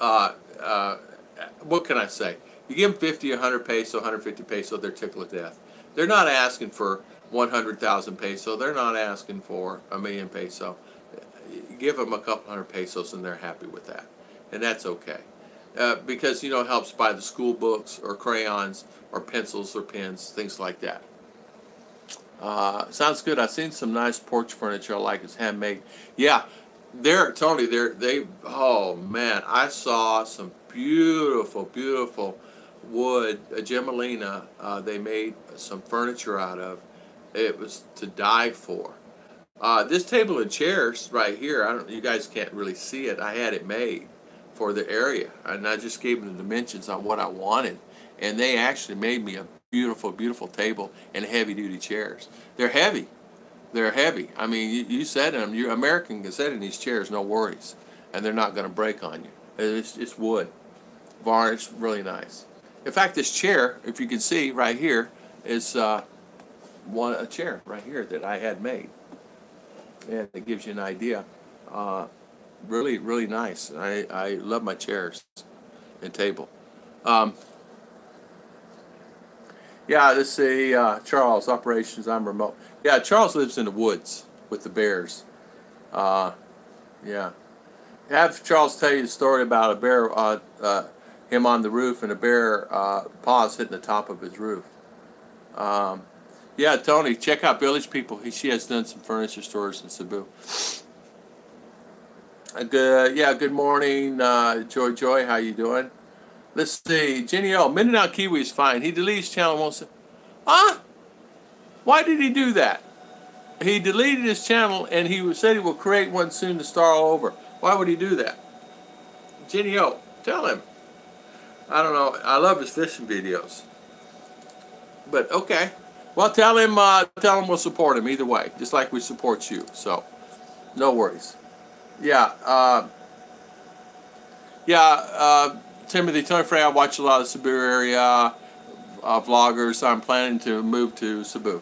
What can I say? You give them 50, 100 peso, 150 peso, they're tickled to death. They're not asking for 100,000 peso. They're not asking for 1,000,000 peso. You give them a couple hundred pesos, and they're happy with that, and that's okay. Because, it helps buy the school books or crayons or pencils or pens, things like that. Sounds good. I've seen some nice porch furniture I like. It's handmade. Yeah, oh man, I saw some beautiful wood, a Gemelina, they made some furniture out of. It was to die for. This table and chairs right here, you guys can't really see it. I had it made for the area, and I just gave them the dimensions on what I wanted, and they actually made me a beautiful table and heavy-duty chairs. They're heavy. I mean, you sit in them. You American can sit in these chairs, no worries, and they're not going to break on you. It's wood, varnished, really nice. In fact, this chair, if you can see right here, is a chair right here that I had made, and it gives you an idea. Really, really nice. I love my chairs and table. Um, yeah, let's see. Charles, operations. I'm remote. Yeah, Charles lives in the woods with the bears. Uh, yeah. Have Charles tell you the story about a bear, him on the roof, and a bear paws hitting the top of his roof. Um, yeah, Tony, check out Village People. She has done some furniture stores in Cebu. Good morning, Joy. How you doing? Let's see, Jenny O. Mindanao Kiwi is fine. He deleted his channel once. Huh? Why did he do that? He deleted his channel and he said he will create one soon to start all over. Why would he do that? Jenny O, tell him. I don't know. I love his fishing videos. But okay. Well, tell him we'll support him either way, just like we support you. So, no worries. Yeah. Timothy, Tony Frey, I watch a lot of Cebu area vloggers. I'm planning to move to Cebu.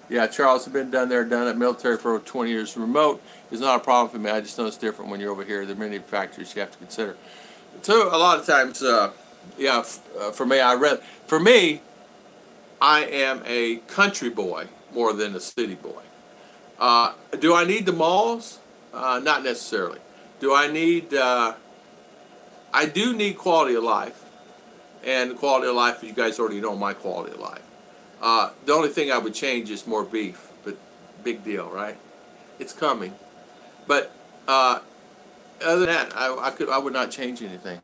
Yeah, Charles, I've been done it. Military for over 20 years. Remote is not a problem for me. I just know it's different when you're over here. There are many factors you have to consider. So a lot of times, for me, I am a country boy more than a city boy. Do I need the malls? Not necessarily. Do I need? I do need quality of life, and the quality of life, you guys already know my quality of life. The only thing I would change is more beef, but big deal, right? It's coming. But other than that, I would not change anything.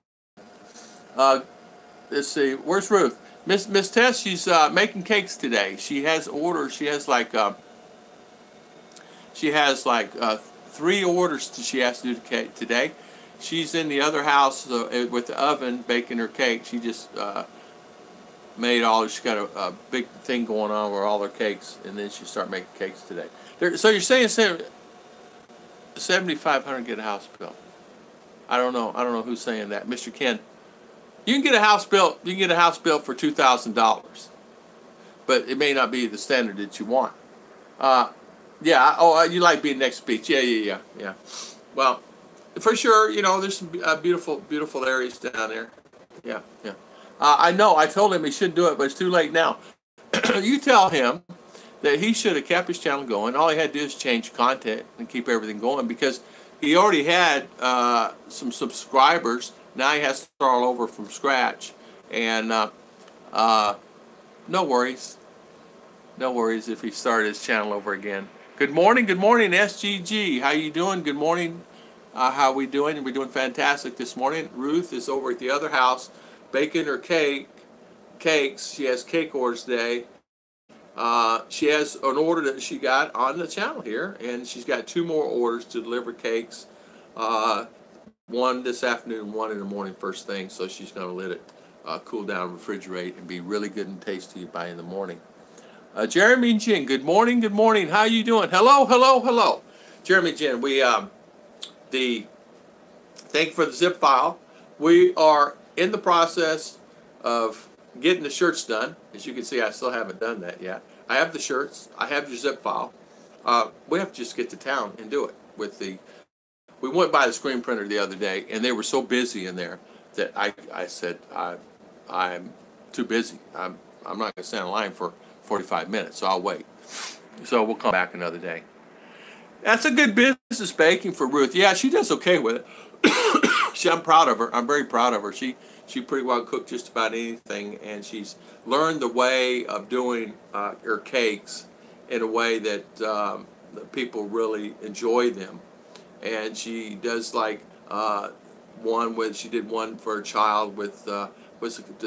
Let's see, where's Ruth? Miss Tess, she's making cakes today. She has orders. She has like 3 orders she has to do today. She's in the other house with the oven baking her cake. She just she's got a big thing going on with all her cakes, and then she start making cakes today. So you're saying $7,500 get a house built? I don't know who's saying that. Mr. Ken, you can get a house built. You can get a house built for $2,000, but it may not be the standard that you want. You like being next to the beach? Yeah. Well, for sure, there's some beautiful areas down there. Yeah. I know. I told him he should do it, but it's too late now. You tell him that he should have kept his channel going. All he had to do is change content and keep everything going, because he already had some subscribers. Now he has to start all over from scratch. And no worries. No worries if he started his channel over again. Good morning, SGG. How you doing? Good morning. How we doing? We're doing fantastic this morning. Ruth is over at the other house baking her cakes. She has cake orders today. She has an order that she got on the channel here, and she's got 2 more orders to deliver cakes. One this afternoon, 1 in the morning first thing. So she's going to let it cool down, refrigerate, and be really good and tasty by in the morning. Jeremy and Jen, good morning. How you doing? Hello. Jeremy and Jen, thank you for the zip file. We are in the process of getting the shirts done. As you can see, I still haven't done that yet. I have the shirts. I have your zip file. We have to just get to town and do it. We went by the screen printer the other day, and they were so busy in there that I said, I'm too busy. I'm not going to stand in line for 45 minutes, so I'll wait. So we'll come back another day. That's a good business baking for Ruth. Yeah, she does okay with it. I'm proud of her. I'm very proud of her. She pretty well cooked just about anything, and she's learned the way of doing her cakes in a way that people really enjoy them. And she does like she did one for a child with the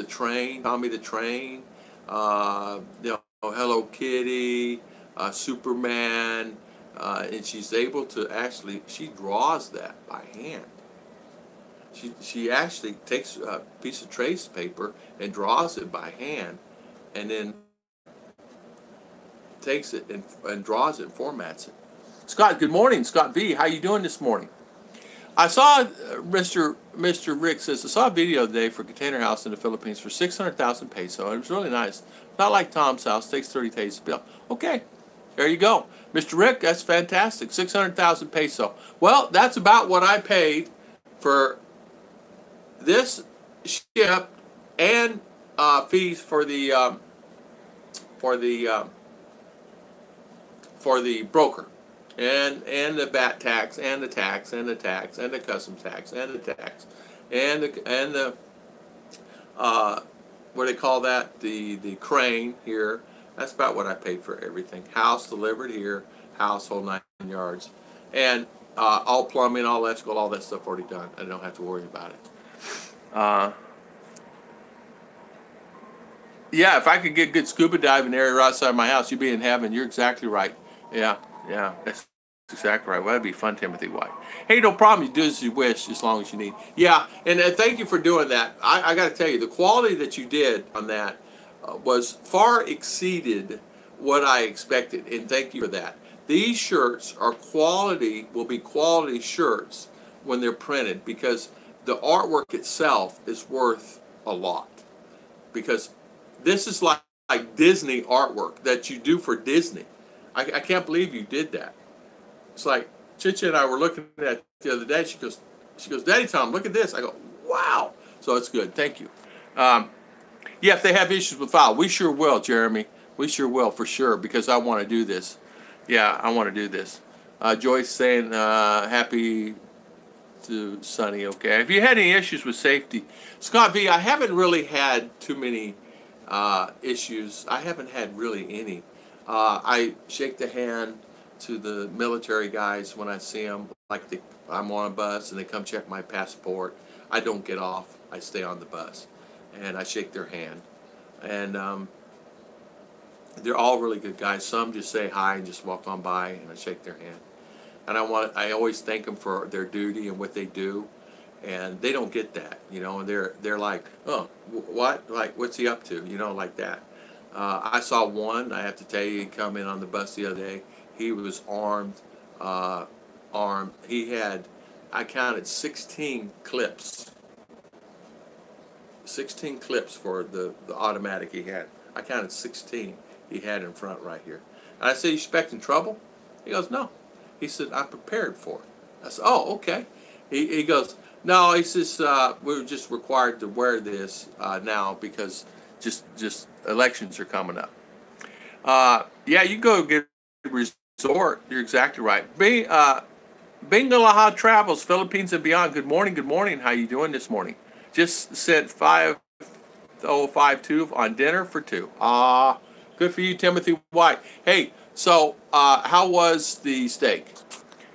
train, Tommy the Train, Hello Kitty, Superman. And she's able to she draws that by hand. She actually takes a piece of trace paper and draws it by hand, and then takes it and draws it and formats it. Scott, good morning. Scott V, how you doing this morning? I saw Mr. Rick says I saw a video today for a container house in the Philippines for 600,000 peso. It was really nice. Not like Tom's house, takes 30 days to build. Okay, there you go, Mr. Rick. That's fantastic. 600,000 peso. Well, that's about what I paid for this ship and fees for the broker. And the VAT tax and the tax and the tax and the customs tax and the tax and the what do they call that, the crane here. That's about what I paid for everything. House delivered here, household 9 yards, and all plumbing, all electrical, all that stuff already done. I don't have to worry about it. Yeah, if I could get good scuba diving area right outside my house, you'd be in heaven. You're exactly right. Yeah, that's exactly right. Well, that'd be fun, Timothy White. Hey, no problem. You do as you wish, as long as you need. Yeah, and thank you for doing that. I got to tell you, the quality that you did on that was far exceeded what I expected, and thank you for that. These shirts are quality, will be quality shirts when they're printed, because the artwork itself is worth a lot. Because this is like Disney artwork that you do for Disney. I can't believe you did that. It's like Chicha and I were looking at it the other day. She goes, Daddy Tom, look at this. I go, wow. So it's good. Thank you. Yeah, if they have issues with file, we sure will, Jeremy. We sure will, for sure, because I want to do this. Yeah, I want to do this. Joyce saying happy to Sunny. Okay. If you had any issues with safety, Scott V, I haven't really had too many issues. I haven't had really any. I shake the hand to the military guys when I see them. Like I'm on a bus and they come check my passport. I don't get off. I stay on the bus and I shake their hand. And they're all really good guys. Some just say hi and just walk on by, and I shake their hand. And I always thank them for their duty and what they do. And they don't get that, you know. And they're like, oh, what? Like, what's he up to? You know, like that. I saw one, I have to tell you, he come in on the bus the other day. He was armed. He had, I counted 16 clips. 16 clips for the automatic he had. I counted 16 he had in front right here. And I said, you expecting trouble? He goes, no. He said, I'm prepared for it. I said, oh, okay. He goes, no, he says, we're just required to wear this now because just elections are coming up. Yeah, you go get a resort. You're exactly right. Bingalaha Travels, Philippines and beyond. Good morning. Good morning. How you doing this morning? Just sent 5052 on dinner for 2. Good for you, Timothy White. Hey, so how was the steak?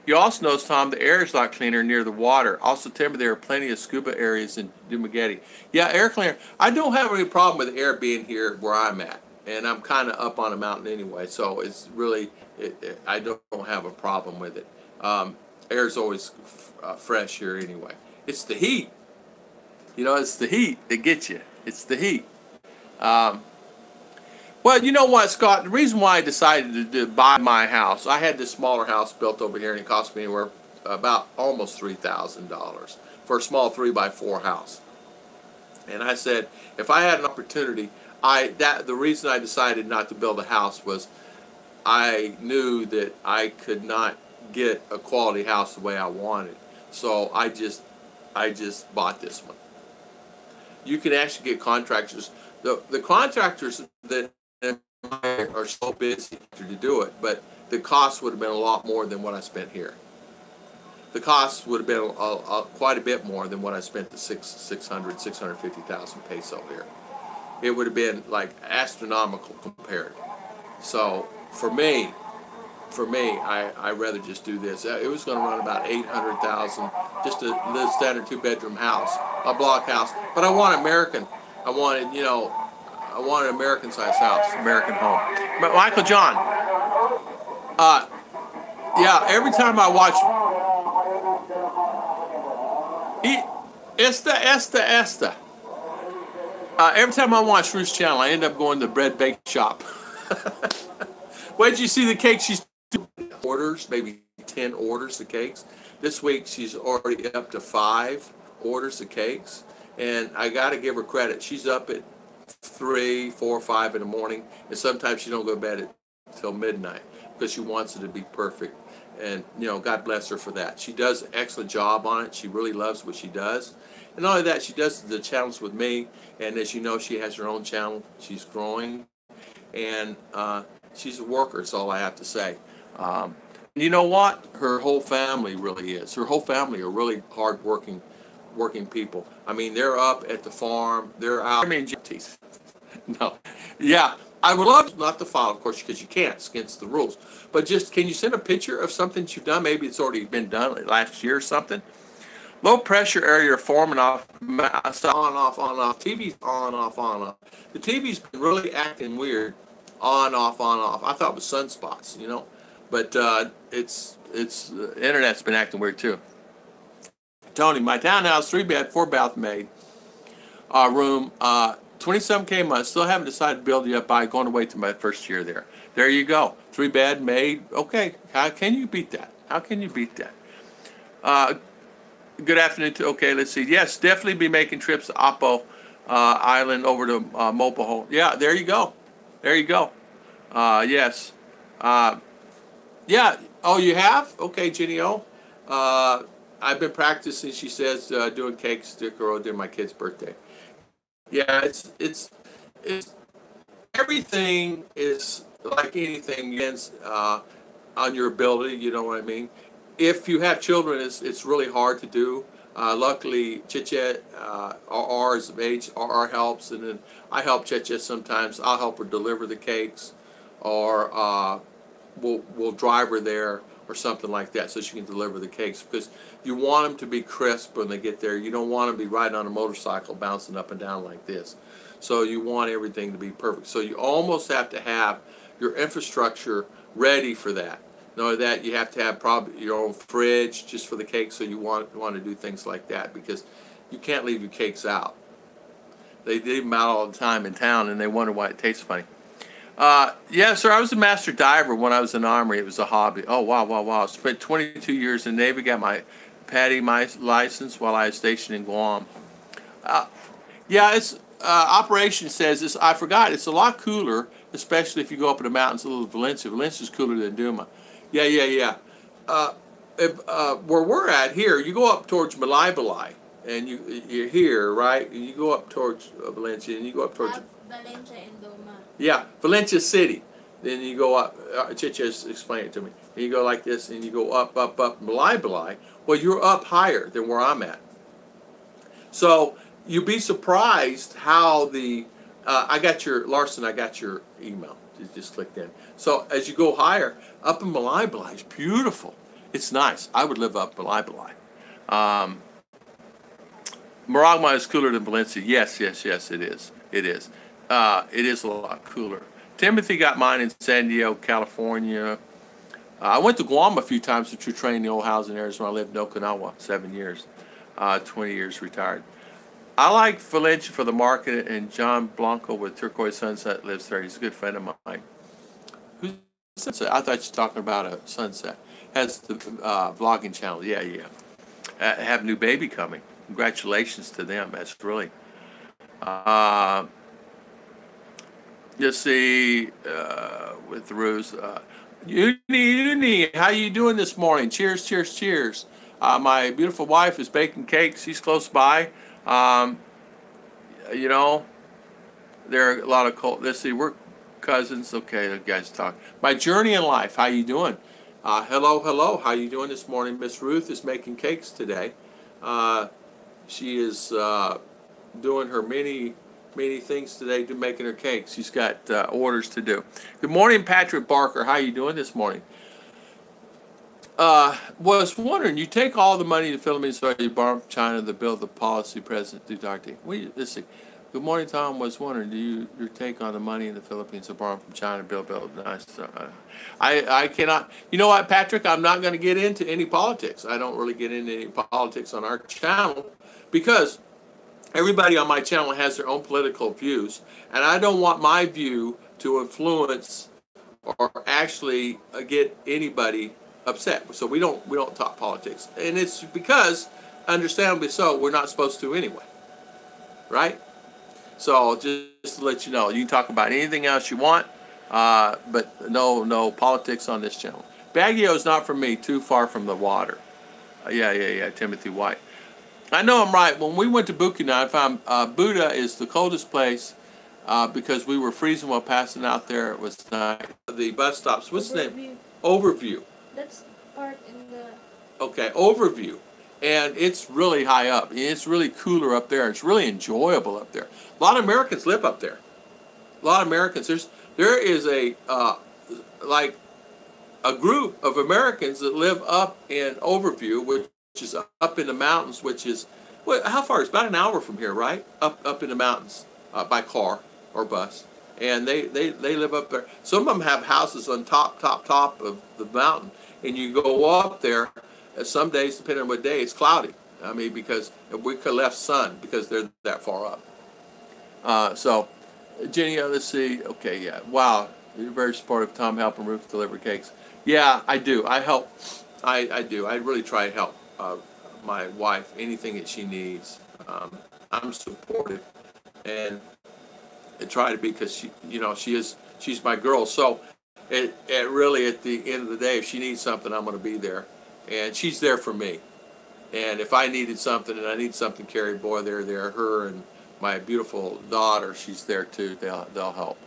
You also notice, Tom, the air is a lot cleaner near the water. Also, Timothy, there are plenty of scuba areas in Dumaguete. Yeah, air cleaner. I don't have any problem with air being here where I'm at. And I'm kind of up on a mountain anyway, so it's really, I don't have a problem with it. Air's always fresh here anyway. It's the heat. You know, it's the heat that gets you. It's the heat. Well, you know what, Scott? The reason why I decided to buy my house, I had this smaller house built over here, and it cost me anywhere about almost $3,000 for a small 3x4 house. And I said, if I had an opportunity, the reason I decided not to build a house was I knew that I could not get a quality house the way I wanted. So I just bought this one. You can actually get contractors. The contractors that are so busy to do it, but the cost would have been a lot more than what I spent here. The cost would have been quite a bit more than what I spent the 650,000 peso here. It would have been like astronomical compared. So for me, I rather just do this. It was going to run about 800,000, just a little standard 2-bedroom house, a block house. But I want American. I wanted, you know, I want an American-sized house, American home. But Michael John, yeah, every time I watch, esta. Every time I watch Ruth's channel, I end up going to the bread bake shop. Wait, did you see the cakes? She's orders, maybe 10 orders of cakes. This week she's already up to 5 orders of cakes, and I got to give her credit. She's up at 3, 4, 5 in the morning, and sometimes she don't go to bed until midnight because she wants it to be perfect. And God bless her for that. She does an excellent job on it. She really loves what she does. And not only that, she does the channels with me, and as you know, she has her own channel. She's growing, and she's a worker. That's all I have to say. You know what? Her whole family really is. Her whole family are really hard-working people. I mean, they're up at the farm. They're out. I mean, no. Yeah, I would love not to file, of course, because you can't. It's against the rules. But just, can you send a picture of something that you've done? Maybe it's already been done like last year or something. Low pressure area forming off, on, off, on, off. TV's on, off, on, off. The TV's been really acting weird. On, off, on, off. I thought it was sunspots, But it's the internet's been acting weird too. Tony, my townhouse, 3-bed, 4-bath made room, 27K a month. Still haven't decided to build it up by going away to my first year there. There you go. 3-bed made. Okay. How can you beat that? How can you beat that? Good afternoon. Okay, let's see. Yes, definitely be making trips to Apo Island over to Mopaho. Yeah, there you go. There you go. Yes. Yeah. Oh, you have? Okay, Jenny O. I've been practicing, she says, doing cakes, decor during my kid's birthday. Yeah, it's everything is like anything against on your ability. You know what I mean? If you have children, it's really hard to do. Luckily, Chiche, RR is of age. RR helps, and then I help Chiche sometimes. I'll help her deliver the cakes, or we'll drive her there or something like that so she can deliver the cakes, because you want them to be crisp when they get there. You don't want them to be riding on a motorcycle bouncing up and down like this. So you want everything to be perfect. So you almost have to have your infrastructure ready for that. Not only that, you have to have probably your own fridge just for the cakes, so you want to do things like that, because you can't leave your cakes out. They leave them out all the time in town, and they wonder why it tastes funny. Yeah, sir, I was a master diver when I was in the Army. It was a hobby. Oh, wow, wow, wow. Spent 22 years in the Navy, got my PADI license while I was stationed in Guam. Yeah, it's operation says this. I forgot. It's a lot cooler, especially if you go up in the mountains a little Valencia. Valencia's cooler than Duma. Yeah, yeah, yeah. Where we're at here, you go up towards Malay, and you're here, right? And you go up towards Valencia, and you go up towards Valencia and Doma. Yeah, Valencia City. Then you go up. Chiches explained it to me. And you go like this, and you go up, up, up, Malay. Well, you're up higher than where I'm at. So you'd be surprised how the. I got your Larson. I got your email. Just click in. So as you go higher, up in Malay is beautiful. It's nice. I would live up Malay. Maragma is cooler than Valencia. Yes, yes, yes, it is. It is. It is a lot cooler. Timothy got mine in San Diego, California. I went to Guam a few times to train the old housing areas when I lived in Okinawa, 7 years, 20 years retired. I like Valencia for the market, and John Blanco with Turquoise Sunset lives there. He's a good friend of mine. Who's Sunset? I thought you were talking about a Sunset. Has the vlogging channel. Yeah, yeah. Have a new baby coming. Congratulations to them. That's really... you see, with Ruse, Uni, how you doing this morning? Cheers, cheers, cheers. My beautiful wife is baking cakes. She's close by. You know, there are a lot of let's see, we're cousins. Okay, the guys talk. My journey in life. How you doing? Hello, hello. How you doing this morning? Miss Ruth is making cakes today. She is doing her many things today to making her cakes. She's got orders to do. Good morning, Patrick Barker. How you doing this morning? Was wondering, you take all the money the Philippines or you borrow from China to build the policy President Duterte. Let's see. Good morning, Tom. Was wondering, your take on the money in the Philippines to borrow from China to build nice? I cannot. You know what, Patrick? I'm not going to get into any politics. I don't really get into any politics on our channel because everybody on my channel has their own political views, and I don't want my view to influence or actually get anybody upset. So we don't talk politics, and it's because, understandably so, we're not supposed to anyway, right? So just to let you know, you can talk about anything else you want, but no politics on this channel. Baguio is not for me. Too far from the water. Yeah. Timothy White. I know I'm right. When we went to Bukina, I found Buddha is the coldest place because we were freezing while passing out there. It was nice. The bus stops. What's the name? Overview. That's part in the... Okay, Overview. And it's really high up. It's really cooler up there. It's really enjoyable up there. A lot of Americans live up there. A lot of Americans. There is a like a group of Americans that live up in Overview, which is up in the mountains, which is, well, how far? It's about an hour from here, right? Up in the mountains by car or bus. And they live up there. Some of them have houses on top of the mountain. And you go up there, some days, depending on what day, it's cloudy. I mean, because we could have left sun because they're that far up. So, Jenny, let's see. Okay, yeah. Wow, you're very supportive. Tom helping Ruth deliver cakes. Yeah, I do. I help. I do. I really try to help my wife, anything that she needs. I'm supportive, and I try to be, because she's my girl. So it really, at the end of the day, if she needs something, I'm going to be there, and she's there for me. And if I needed something and I need something carried, boy, they're there. Her and my beautiful daughter, she's there too. They'll help.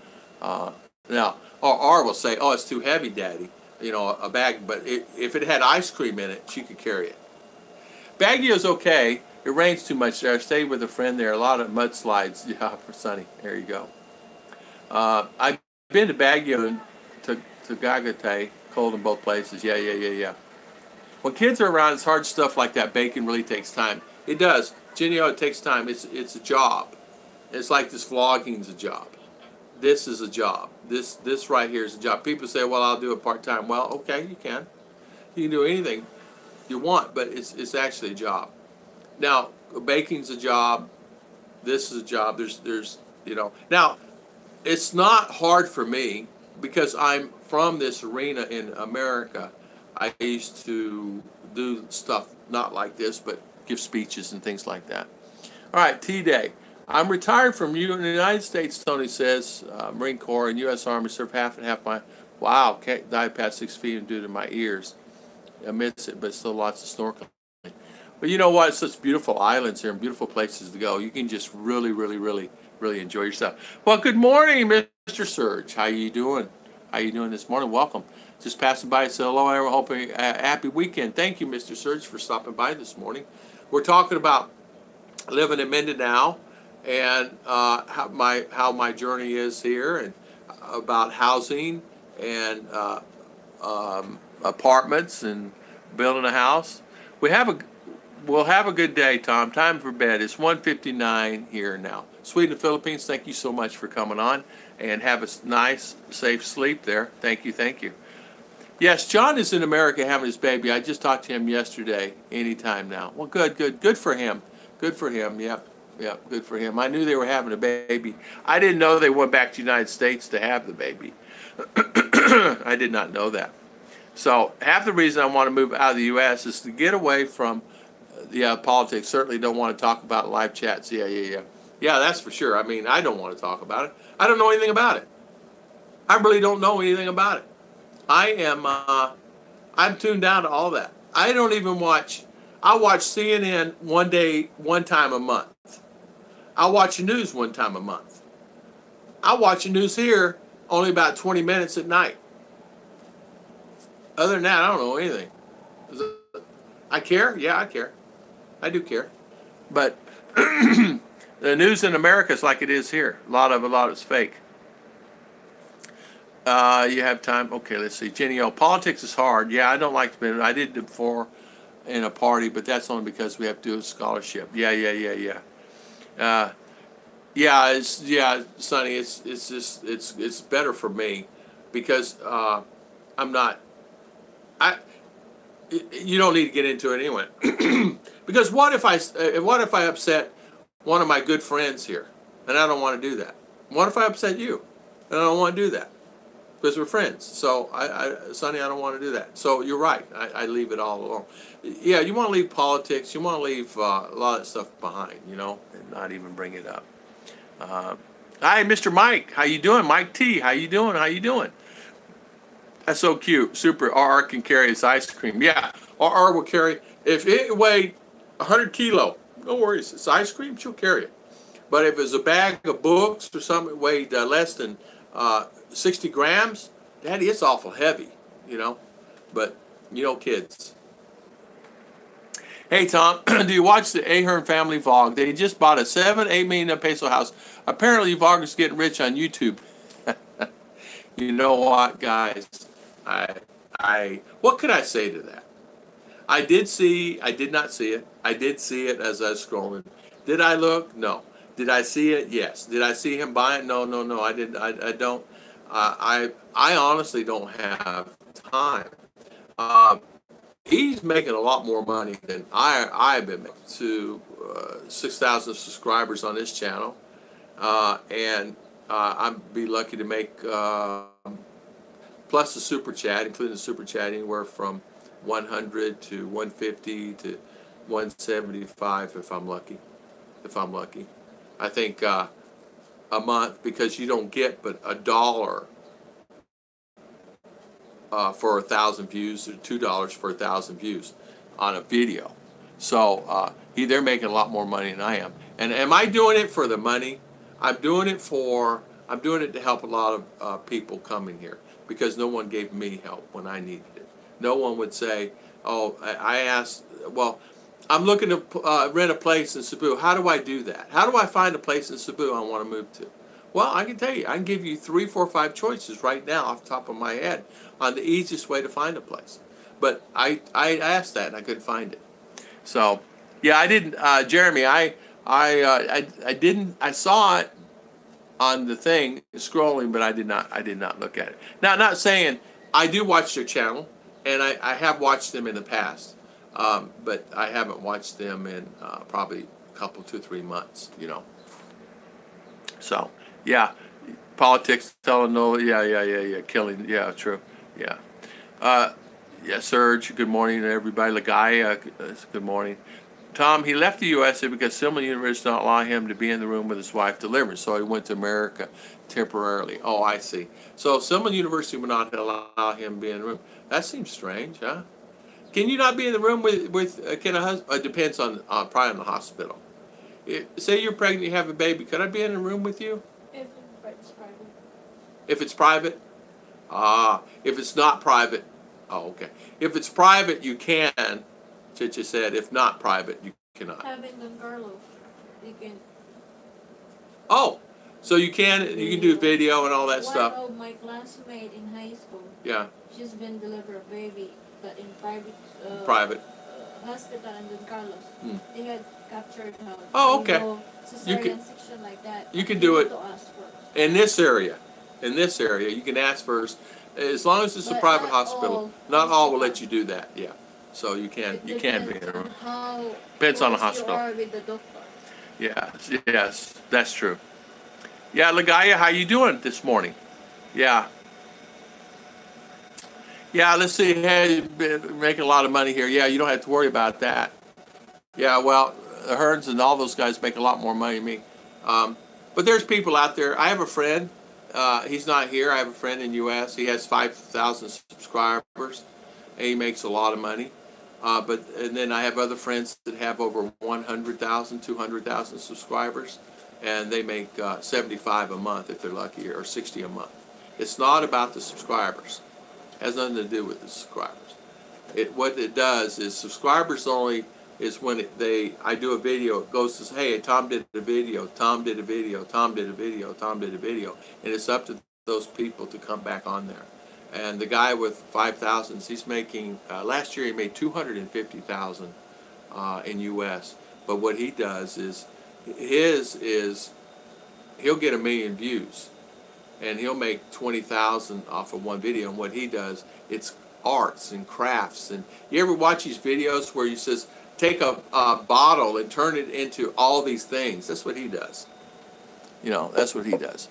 Now, R will say, "Oh, it's too heavy, Daddy." A bag, but if it had ice cream in it, she could carry it. Baguio's okay. It rains too much there. I stayed with a friend there. A lot of mudslides. Yeah, for sunny. There you go. I've been to Baguio and to Tagaytay. Cold in both places. Yeah. When kids are around, it's hard stuff like that. Baking really takes time. It does. Genio, it takes time. It's a job. It's like this vlogging's a job. This is a job. This right here is a job. People say, well, I'll do it part-time. Well, okay, you can. You can do anything you want, but it's actually a job. Now, baking's a job. This is a job. There's Now, it's not hard for me because I'm from this arena in America. I used to do stuff not like this, but give speeches and things like that. All right, T-Day. I'm retired from the United States, Tony says. Marine Corps and U.S. Army, served half and half my... Wow, can't dive past 6 feet due to my ears. I miss it, but still lots of snorkeling. But you know what? It's such beautiful islands here and beautiful places to go. You can just really enjoy yourself. Well, good morning, Mr. Serge. How you doing? How you doing this morning? Welcome. Just passing by, say hello. I hope a happy weekend. Thank you, Mr. Serge, for stopping by this morning. We're talking about living in Mindanao and how my journey is here, and about housing and apartments and building a house. We'll have a good day, Tom. Time for bed. It's 1:59 here now. Sweden and Philippines, thank you so much for coming on, and have a nice, safe sleep there. Thank you. Yes, John is in America having his baby. I just talked to him yesterday. Anytime now. Well, good for him. Good for him. Yep, good for him. I knew they were having a baby. I didn't know they went back to the United States to have the baby. I did not know that. So half the reason I want to move out of the U.S. is to get away from politics. Certainly don't want to talk about live chats. Yeah, that's for sure. I mean, I don't want to talk about it. I don't know anything about it. I really don't know anything about it. I'm tuned down to all that. I don't even watch. I watch CNN one time a month. I watch the news one time a month. I watch the news here only about 20 minutes at night. Other than that, I don't know anything. I care? Yeah, I care. I do care. But the news in America is like it is here. A lot of it's fake. You have time? Okay, let's see. Jenny, politics is hard. Yeah, I don't like to be. I did it before in a party, but that's only because we have to do a scholarship. Yeah. Sonny, it's better for me because I'm not. You don't need to get into it anyway. Because what if I upset one of my good friends here, and I don't want to do that? What if I upset you, and I don't want to do that? because we're friends. So Sonny, I don't want to do that. So you're right. I leave it all alone. Yeah, you want to leave politics. You want to leave a lot of stuff behind, you know, and not even bring it up. Hi, Mr. Mike. How you doing? Mike T. How you doing? How you doing? That's so cute. Super. RR can carry his ice cream. Yeah, RR will carry. If it weighed 100 kilo, no worries. It's ice cream. She'll carry it. But if it's a bag of books or something that weighed less than 60 grams, Daddy, it's awful heavy, you know. But, you know, kids. Hey, Tom, do you watch the Ahern family vlog? They just bought a 8 million peso house. Apparently, vloggers getting rich on YouTube. You know what, guys? What could I say to that? I did not see it. I did see it as I was scrolling. Did I look? No. Did I see it? Yes. Did I see him buy it? No. I didn't. I don't. I honestly don't have time. He's making a lot more money than I've been making. To 6,000 subscribers on this channel, and I'd be lucky to make plus the super chat, including the super chat, anywhere from 100 to 150 to 175 if I'm lucky. I think a month, because you don't get but $1 for 1,000 views, or $2 for 1,000 views on a video. So they're making a lot more money than I am. And am I doing it for the money? I'm doing it to help a lot of people coming here, because no one gave me help when I needed it. No one would say, oh, I asked, well, I'm looking to rent a place in Cebu. How do I do that? How do I find a place in Cebu I want to move to? Well, I can tell you. I can give you 3, 4, 5 choices right now off the top of my head on the easiest way to find a place. But I asked that and I couldn't find it. So, yeah, I didn't, Jeremy, I didn't, I saw it on the thing scrolling, but I did not look at it. Now, not saying I do watch their channel, and I have watched them in the past, but I haven't watched them in probably a couple, 2, 3 months, you know. So, yeah, politics, telenovelas, yeah, killing, yeah, true, yeah. Yeah, Serge, good morning to everybody. Lagaya, good morning. Tom, he left the U.S. because Silman University did not allow him to be in the room with his wife delivering, so he went to America temporarily. Oh, I see. So Silman University would not allow him to be in the room. That seems strange, huh? Can you not be in the room with can a husband? It depends on probably on the hospital. Say you're pregnant, you have a baby. Could I be in the room with you? If it's private. If it's private? If it's not private, oh, okay. If it's private, you can. Chicha said, if not private, you cannot. Having Don Carlos, you can. Oh, so you can do video and all that stuff. One of my classmates in high school. Yeah. She's been delivered a baby, but in private hospital in Don Carlos. They had captured her. Oh, okay. Cesarean section like that. You can do it to ask first. in this area. In this area, you can ask first, as long as it's a private hospital. Not all will let you do that. Yeah. So you can be in the room. Depends on the hospital. You are with the doctor. Yes, that's true. Yeah, Lagaya, how you doing this morning? Yeah. Yeah, let's see. Hey, you've been making a lot of money here. Yeah, you don't have to worry about that. Yeah, well, the Hearns and all those guys make a lot more money than me. But there's people out there. I have a friend. He's not here. I have a friend in the U.S. He has 5,000 subscribers, and he makes a lot of money. And then I have other friends that have over 100,000, 200,000 subscribers, and they make 75 a month if they're lucky, or 60 a month. It's not about the subscribers. It has nothing to do with the subscribers. What it does is subscribers only is when I do a video. It goes to say, hey, Tom did a video, Tom did a video, Tom did a video, Tom did a video, and it's up to those people to come back on there. And the guy with 5,000, he's making, last year he made 250,000 in U.S. But what he does is, he'll get 1 million views, and he'll make 20,000 off of one video. And what he does, it's arts and crafts. And you ever watch these videos where he says, take a bottle and turn it into all these things? That's what he does. You know, that's what he does.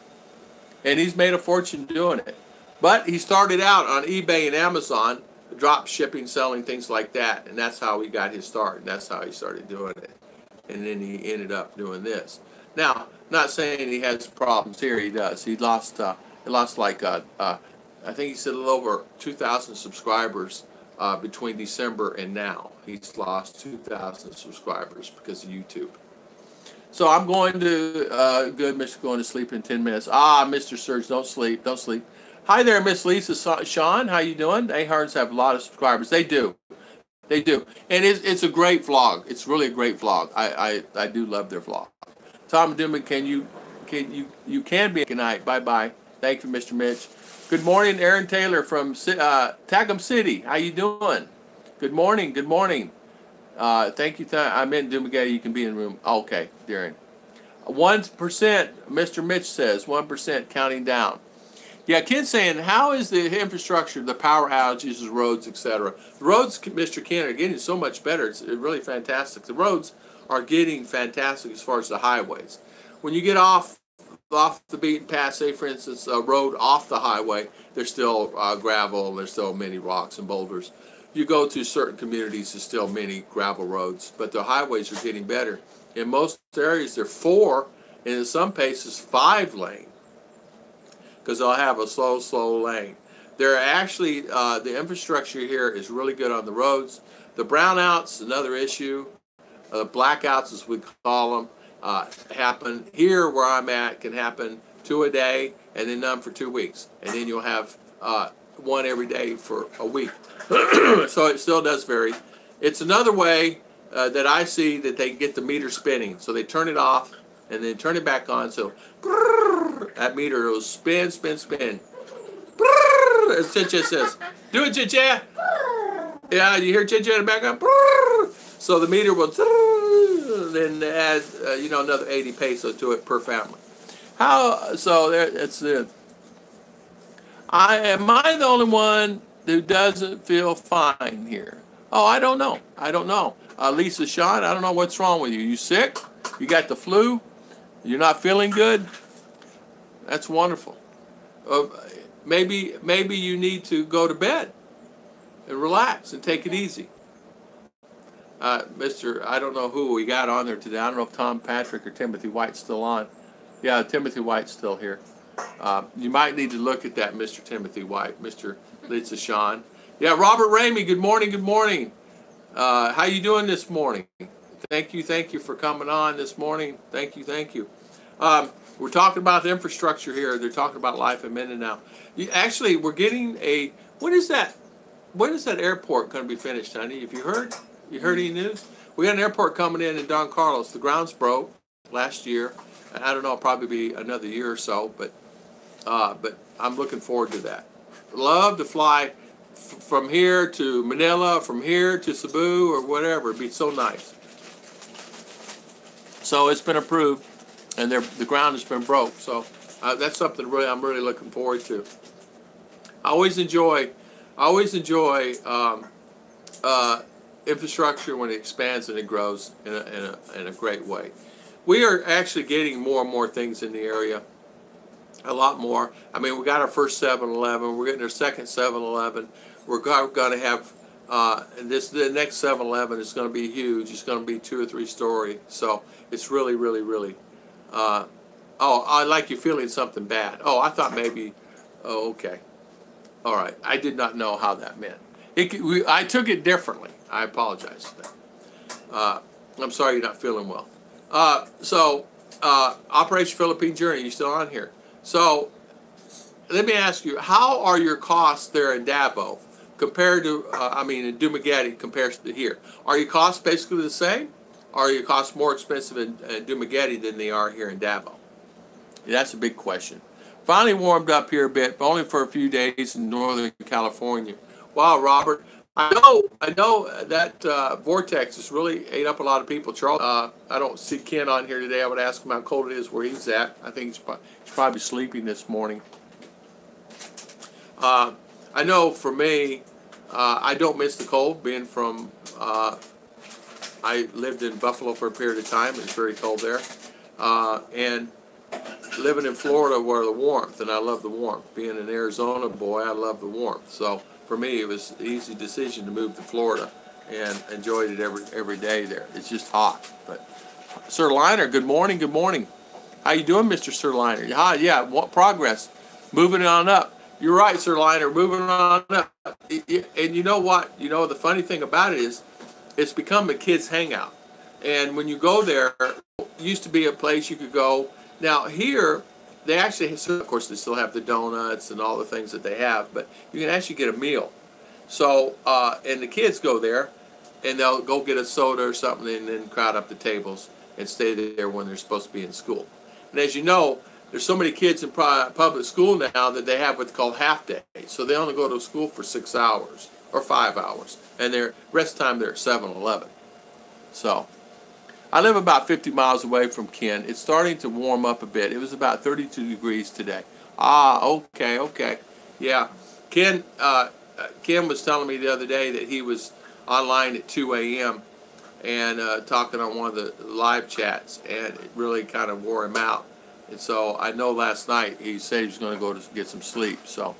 And he's made a fortune doing it. But he started out on eBay and Amazon, drop shipping, selling, things like that. And that's how he got his start. And that's how he started doing it. And then he ended up doing this. Now, not saying he has problems here. He does. He lost like, I think he said a little over 2,000 subscribers between December and now. He's lost 2,000 subscribers because of YouTube. So I'm going to, good, Mr. Going to sleep in 10 minutes. Mr. Surge, don't sleep, don't sleep. Hi there, Miss Lisa Sean. How you doing? Aharns have a lot of subscribers. They do. They do. And it's a great vlog. It's really a great vlog. I do love their vlog. Tom Duman, you can be. Good night. Bye-bye. Thank you, Mr. Mitch. Good morning, Aaron Taylor from Tagum City. How you doing? Good morning. Good morning. Thank you. I'm in Dumagetti. You can be in the room. Okay, Darren. 1%, Mr. Mitch says. 1% counting down. Yeah, Ken's saying, how is the infrastructure, the power outages, the roads, etc.? The roads, Mr. Ken, are getting so much better. It's really fantastic. The roads are getting fantastic as far as the highways. When you get off the beaten path, say, for instance, a road off the highway, there's still gravel, and there's still many rocks and boulders. You go to certain communities, there's still many gravel roads, but the highways are getting better. In most areas, they're 4, and in some places, 5 lane. Because they'll have a slow lane. They're actually, the infrastructure here is really good on the roads. The brownouts, another issue. Blackouts, as we call them, happen here where I'm at, can happen 2 a day, and then none for 2 weeks. And then you'll have 1 every day for a week. So it still does vary. It's another way that I see that they get the meter spinning. So they turn it off and then turn it back on. So that meter will spin. As Chicha says, do it, Chicha. Yeah, you hear Chicha in the background. So the meter will then add, another 80 pesos to it per family. So there, that's it. Am I the only one who doesn't feel fine here? Oh, I don't know. Lisa Sean, I don't know what's wrong with you. You sick? You got the flu? You're not feeling good? That's wonderful. Maybe you need to go to bed and relax and take it easy. I don't know who we got on there today. I don't know if Tom Patrick or Timothy White's still on. Yeah, Timothy White's still here. You might need to look at that, Mr. Timothy White, Mr. Lisa Sean. Yeah, Robert Ramey, good morning, good morning. How you doing this morning? Thank you for coming on this morning. Thank you. We're talking about the infrastructure here. They're talking about life in Mindanao. Actually, we're getting when is that airport going to be finished, honey? Have you heard? You heard any news? We got an airport coming in Don Carlos. The grounds broke last year. I don't know, it'll probably be another year or so, but I'm looking forward to that. Love to fly from here to Manila, from here to Cebu or whatever. It'd be so nice. So it's been approved, and the ground has been broke. So that's something I'm really looking forward to. I always enjoy infrastructure when it expands and it grows in a great way. We are actually getting more and more things in the area. A lot more. I mean, we got our first 7-Eleven. We're getting our second 7-Eleven. We're going to have the next 7-Eleven is going to be huge. It's going to be 2 or 3 story. So it's really, really, really. I like you feeling something bad. Oh, I thought maybe. Oh, okay. All right. I did not know how that meant. I took it differently. I apologize for that. I'm sorry you're not feeling well. Operation Philippine Journey, you still on here? So, let me ask you, how are your costs there in Davao compared to, in Dumagetti compared to here? Are your costs basically the same? Or are your costs more expensive in Dumagetti than they are here in Davao? Yeah, that's a big question. Finally warmed up here a bit, but only for a few days in Northern California. Wow, Robert. I know that vortex has really ate up a lot of people. Charles, I don't see Ken on here today. I would ask him how cold it is where he's at. I think he's probably sleeping this morning. I know for me, I don't miss the cold. Being from, I lived in Buffalo for a period of time. It's very cold there, and living in Florida where the warmth, and I love the warmth. Being an Arizona boy, I love the warmth. So for me, it was an easy decision to move to Florida, and enjoyed it every day there. It's just hot. But Sir Liner, good morning. Good morning. How you doing, Mr. Sir Liner? Yeah, what progress? Moving on up. You're right, Sir Liner. Moving on up. And you know what? You know the funny thing about it is, it's become a kids' hangout. And when you go there, it used to be a place you could go. Now here, they actually, of course, they still have the donuts and all the things that they have, but you can actually get a meal. So, and the kids go there, and they'll go get a soda or something, and then crowd up the tables and stay there when they're supposed to be in school. And as you know, there's so many kids in public school now that they have what's called half day. So they only go to school for 6 hours or 5 hours, and the rest of the time they're at 7-Eleven. So I live about 50 miles away from Ken. It's starting to warm up a bit. It was about 32 degrees today. Okay. Yeah. Ken was telling me the other day that he was online at 2 a.m. and talking on one of the live chats, and it really kind of wore him out. And so I know last night he said he was going to go to get some sleep. So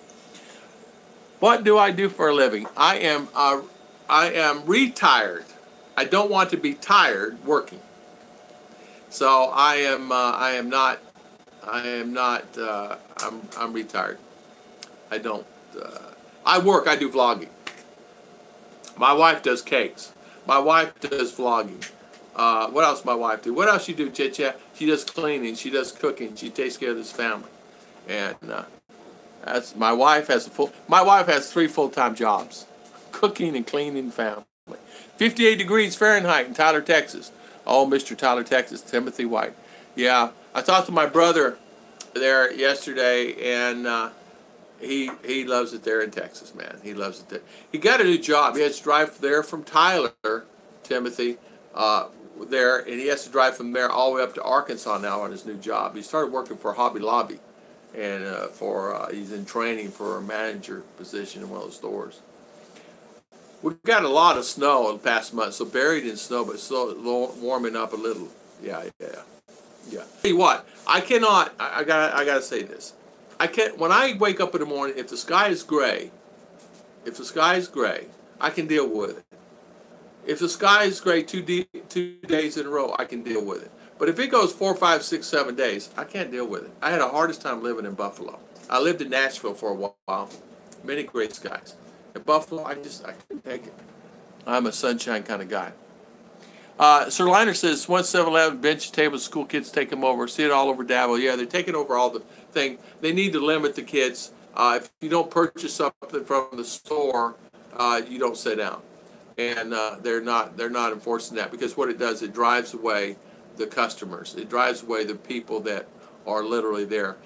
what do I do for a living? I am retired. I don't want to be tired working. So I'm retired. I don't, I work, I do vlogging. My wife does cakes. My wife does vlogging. What else my wife do? What else she do, Chit-Chat? She does cleaning, she does cooking, she takes care of this family. And that's, my wife has 3 full-time jobs. Cooking and cleaning family. 58 degrees Fahrenheit in Tyler, Texas. Oh, Mr. Tyler, Texas, Timothy White. Yeah, I talked to my brother there yesterday, and he loves it there in Texas, man. He loves it there. He got a new job. He has to drive there from Tyler, Timothy, there, and he has to drive from there all the way up to Arkansas now on his new job. He started working for Hobby Lobby, and he's in training for a manager position in one of those stores. We've got a lot of snow in the past month, so buried in snow, but still warming up a little. Yeah. Tell you what, I gotta say this. When I wake up in the morning, if the sky is gray, I can deal with it. If the sky is gray 2 days in a row, I can deal with it. But if it goes 4, 5, 6, 7 days, I can't deal with it. I had the hardest time living in Buffalo. I lived in Nashville for a while. Many great skies. In Buffalo, I couldn't take it. I'm a sunshine kind of guy. Sir Liner says, once 7-Eleven bench tables, school kids take them over. See it all over Davil. Yeah, they're taking over all the thing. They need to limit the kids. If you don't purchase something from the store, you don't sit down. And they're not enforcing that, because what it does, it drives away the customers. It drives away the people that are literally there.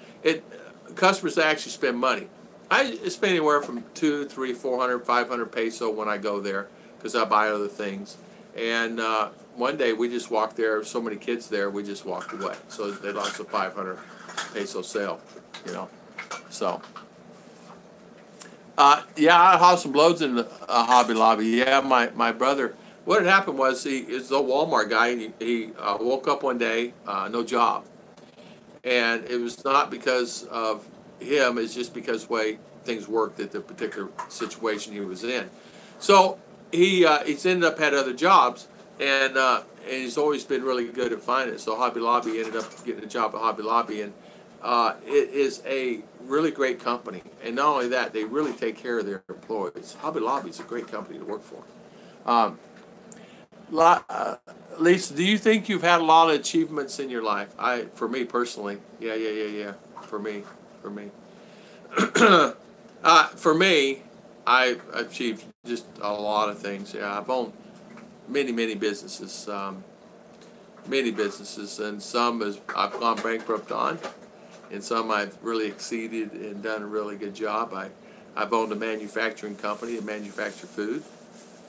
Customers actually spend money. I spend anywhere from 200, 300, 400, 500 peso when I go there, because I buy other things. And one day we just walked there. So many kids there, we just walked away. So they lost a 500 peso sale, So yeah, I have some loads in the Hobby Lobby. Yeah, my brother. What had happened was he is a Walmart guy, and he woke up one day, no job, and it was not because of him. It's just because the way things worked at the particular situation he was in. So he's ended up had other jobs, and he's always been really good at finding it. So Hobby Lobby ended up getting a job at Hobby Lobby, and it is a really great company. And not only that, they really take care of their employees. Hobby Lobby is a great company to work for. Lisa, do you think you've had a lot of achievements in your life? For me personally, yeah. For me. For me, I've achieved just a lot of things. Yeah, I've owned many businesses, and some I've gone bankrupt on, and some I've really exceeded and done a really good job. I've owned a manufacturing company that manufactured food,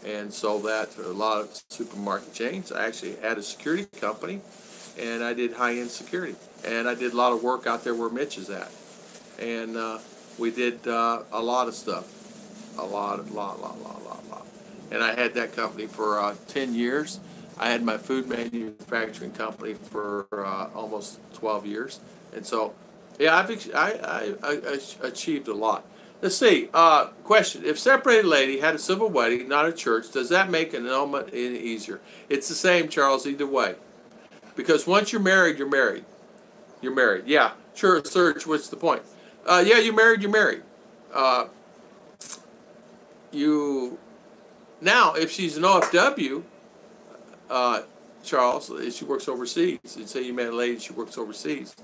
and sold that to a lot of supermarket chains. I actually had a security company, and I did high-end security, and I did a lot of work out there where Mitch is at, and we did a lot of stuff, a lot. And I had that company for 10 years. I had my food manufacturing company for almost 12 years. And so, yeah, I achieved a lot. Let's see. Question: if separated lady had a civil wedding, not a church, does that make an annulment any easier? It's the same, Charles, either way. Because once you're married, you're married. You're married. Yeah. Sure, Serge, what's the point? Yeah, you're married, you're married. Now, if she's an OFW, Charles, if she works overseas, and say you met a lady, she works overseas,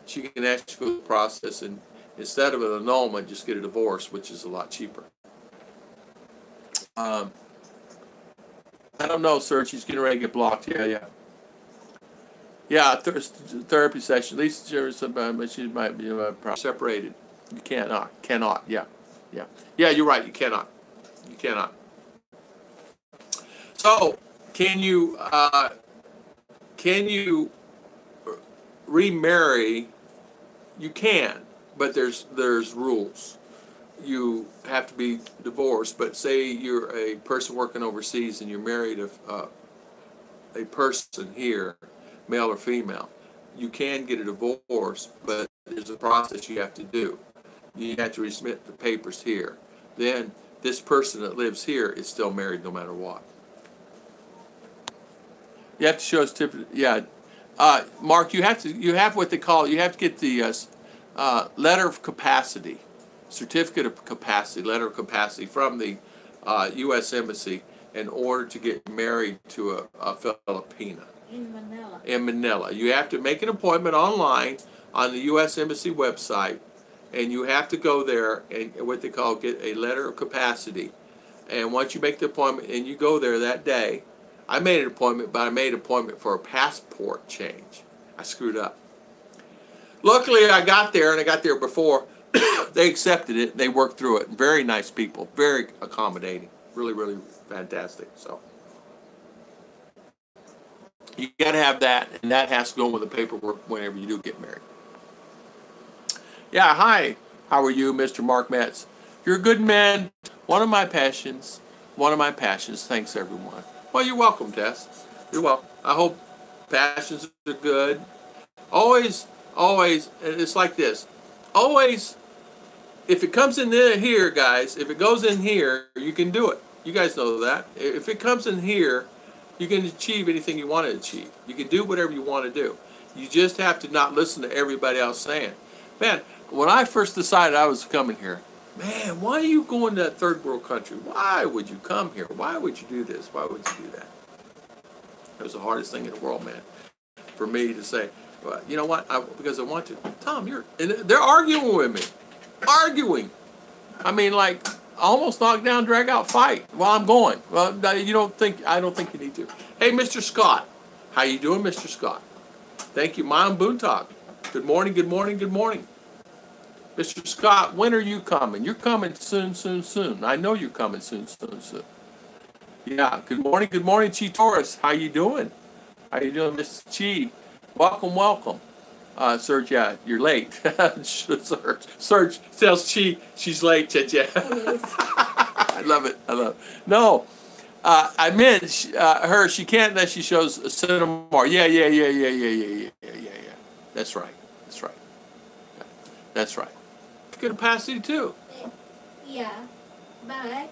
she can actually go through the process and instead of an annulment, just get a divorce, which is a lot cheaper. I don't know, sir. She's getting ready to get blocked. Yeah. Yeah, therapy session. At least but she might be separated. You cannot. Yeah. You're right. You cannot. So, can you remarry? You can, but there's rules. You have to be divorced. But say you're a person working overseas and you're married a person here, male or female, you can get a divorce, but there's a process you have to do. You have to resubmit the papers here. Then this person that lives here is still married no matter what. You have to show a certificate. Yeah, Mark, you have what they call. You have to get the letter of capacity, certificate of capacity, letter of capacity from the U.S. Embassy in order to get married to a Filipina. In Manila. You have to make an appointment online on the U.S. Embassy website, and you have to go there and what they call get a letter of capacity. And once you make the appointment and you go there that day, I made an appointment, but I made an appointment for a passport change. I screwed up. Luckily, I got there, and I got there before they accepted it. They worked through it. Very nice people, very accommodating, really, really fantastic. So you got to have that, and that has to go with the paperwork whenever you do get married. Yeah, hi. How are you, Mr. Mark Metz? You're a good man. One of my passions. Thanks, everyone. Well, you're welcome, Tess. You're welcome. I hope passions are good. Always, it's like this. Always, if it comes in here, guys, if it goes in here, you can do it. You guys know that. If it comes in here, you can achieve anything you want to achieve. You can do whatever you want to do. You just have to not listen to everybody else saying. Man, when I first decided I was coming here, man, why are you going to that third world country? Why would you come here? Why would you do this? Why would you do that? It was the hardest thing in the world, man, for me to say, well, you know what? Because I want to. Tom, and they're arguing with me. Arguing. I mean, like, almost knockdown, drag out fight while I'm going. Well, I don't think you need to. Hey, Mr. Scott. How you doing, Mr. Scott? Thank you. Mom Boontalk. Good morning. Mr. Scott, when are you coming? You're coming soon. I know you're coming soon. Yeah, good morning, Chi Torres. How you doing? Mr. Chi? Welcome. Serge, yeah, you're late. Serge tells Chi she's late, yeah. I love it. No, I meant her. She can't unless she shows cinema. Yeah. That's right. Good capacity too. Yeah, but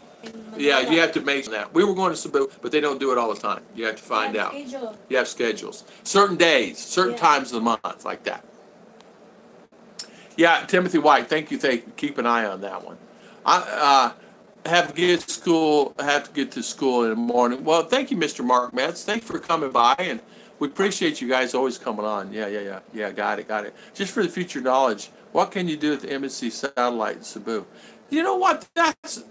yeah, you have to make that. We were going to Cebu, but they don't do it all the time. You have to find out. You have schedules, certain days, certain times of the month, like that. Yeah, Timothy White. Thank you. Keep an eye on that one. I have to get to school in the morning. Well, thank you, Mr. Mark Metz. Thanks for coming by, and we appreciate you guys always coming on. Yeah. Got it. Just for the future knowledge, what can you do at the embassy satellite in Cebu? You know what? That's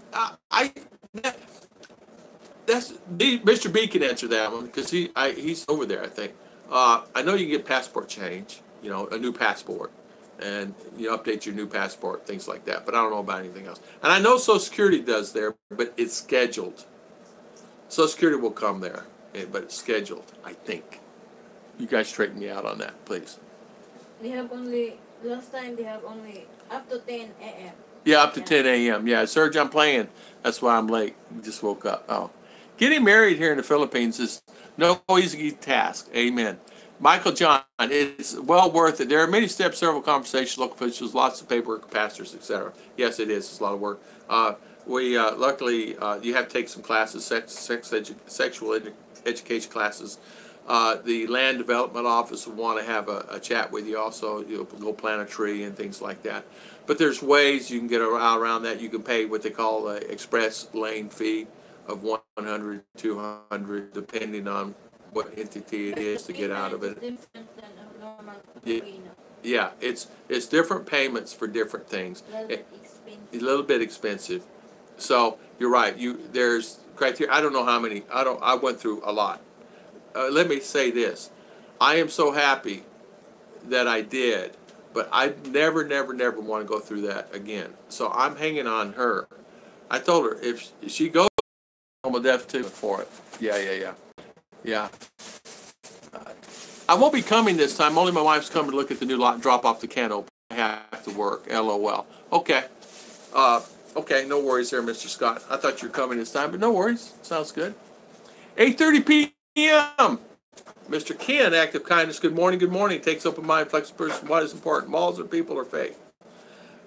Mr. B can answer that one because he's over there. I think. I know you can get passport change. A new passport, and update your new passport, things like that. But I don't know about anything else. And I know Social Security does there, but it's scheduled. Social Security will come there, but it's scheduled. I think. You guys straighten me out on that, please. Last time they have only up to 10 a.m. Yeah, up to 10 a.m. Yeah, Serge, I'm playing. That's why I'm late. Just woke up. Oh. Getting married here in the Philippines is no easy task. Amen. Michael John, it's well worth it. There are many steps, several conversations, local officials, lots of paperwork, capacitors, etc. Yes, it is. It's a lot of work. We luckily you have to take some classes, sexual education classes. The land development office will want to have a chat with you. Also, you'll go plant a tree and things like that. But there's ways you can get around that. You can pay what they call an express lane fee of $100, $200, depending on what entity it is to get out of it. Different than a normal Yeah, Filipino. yeah, it's different payments for different things. A little bit expensive. So you're right. There's criteria. I don't know how many. I went through a lot. Let me say this. I am so happy that I did, but I never want to go through that again. So I'm hanging on her. I told her if she goes, I'm a deaf too for it. Yeah. I won't be coming this time. Only my wife's coming to look at the new lot, drop off the can open. I have to work. LOL. Okay. Okay, no worries there, Mr. Scott. I thought you were coming this time, but no worries. Sounds good. 8:30 p.m. Mr. Ken, act of kindness. Good morning. Takes open mind, flexible person. What is important? Malls or people or faith?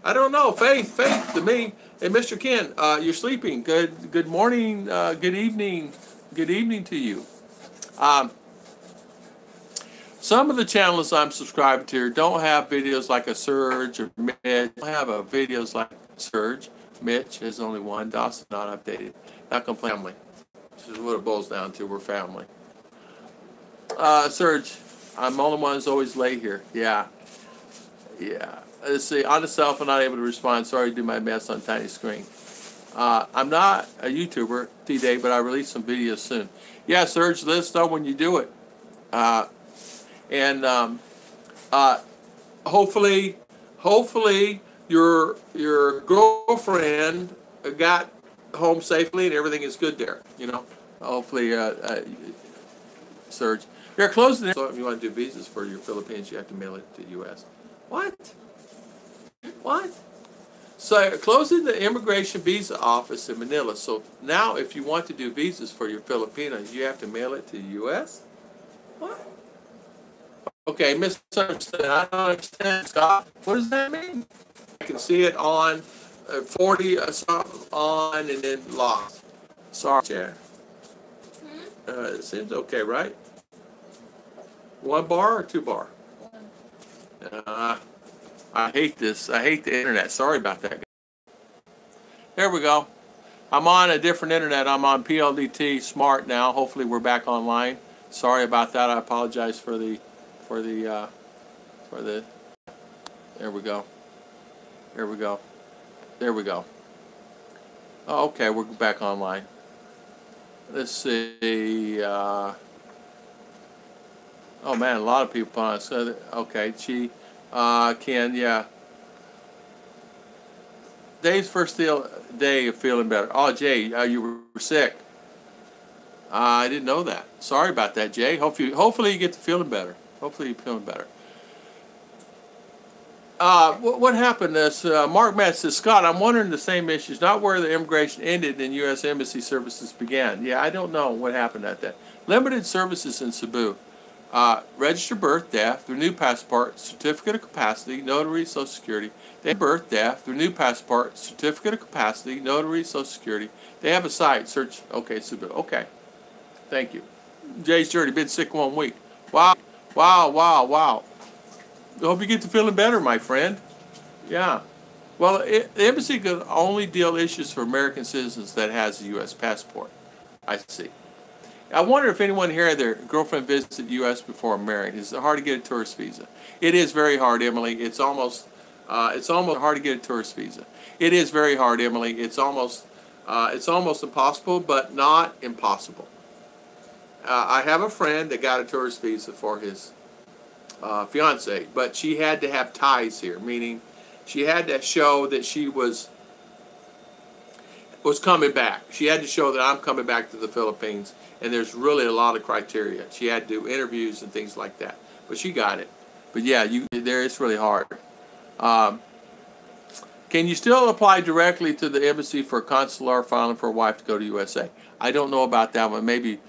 I don't know. Faith to me. Hey, Mr. Ken, you're sleeping. Good morning. Good evening. Good evening to you. Some of the channels I'm subscribed to don't have videos like a Surge or Mitch. Don't have videos like Surge. Mitch is only one. Dawson not updated. Not gonna family. This is what it boils down to. We're family. Surge, I'm the only one who's always late here. Yeah. Let's see. On the cell phone, not able to respond. Sorry to do my best on tiny screen. I'm not a YouTuber today, but I release some videos soon. Yeah, Surge, let us know when you do it. Hopefully your girlfriend got home safely and everything is good there. You know, hopefully, Serge, you're closing. So if you want to do visas for your Philippines, you have to mail it to the U.S. What? So closing the immigration visa office in Manila. So now, if you want to do visas for your Filipinos, you have to mail it to the U.S. What? Okay, misunderstood. I don't understand, Scott. What does that mean? I can see it on 40 on and then lost. Sorry, Chad. It seems okay, right? 1 bar or 2 bar? I hate this. I hate the internet. Sorry about that. There we go. I'm on a different internet. I'm on PLDT Smart now. Hopefully we're back online. Sorry about that. I apologize for the there we go. Oh, okay, we're back online. Let's see. Oh man, a lot of people on. So okay, Ken, yeah. Dave's first day of feeling better. Oh, Jay, you were sick. I didn't know that. Sorry about that, Jay. Hopefully you get to feeling better. Hopefully you're feeling better. What happened is Mark Matt says, Scott, I'm wondering the same issues, not where the immigration ended and U.S. Embassy services began. Yeah, I don't know what happened at that. Limited services in Cebu. Registered birth, death, renew passport, certificate of capacity, notary, Social Security. They have birth, death, renew passport, certificate of capacity, notary, Social Security. They have a site, search, okay, Cebu. Okay, thank you. Jay's already been sick 1 week. Wow. I hope you get to feeling better, my friend. Yeah. Well, the embassy could only deal issues for American citizens that has a U.S. passport. I see. I wonder if anyone here had their girlfriend visit the U.S. before married. Is it hard to get a tourist visa? It is very hard, Emily. It's almost hard to get a tourist visa. It is very hard, Emily. It's almost impossible, but not impossible. I have a friend that got a tourist visa for his fiance, but she had to have ties here, meaning she had to show that she was coming back. She had to show that I'm coming back to the Philippines, and there's really a lot of criteria. She had to do interviews and things like that, but she got it. But yeah, it's really hard. Can you still apply directly to the embassy for consular filing for a wife to go to USA? I don't know about that one. Maybe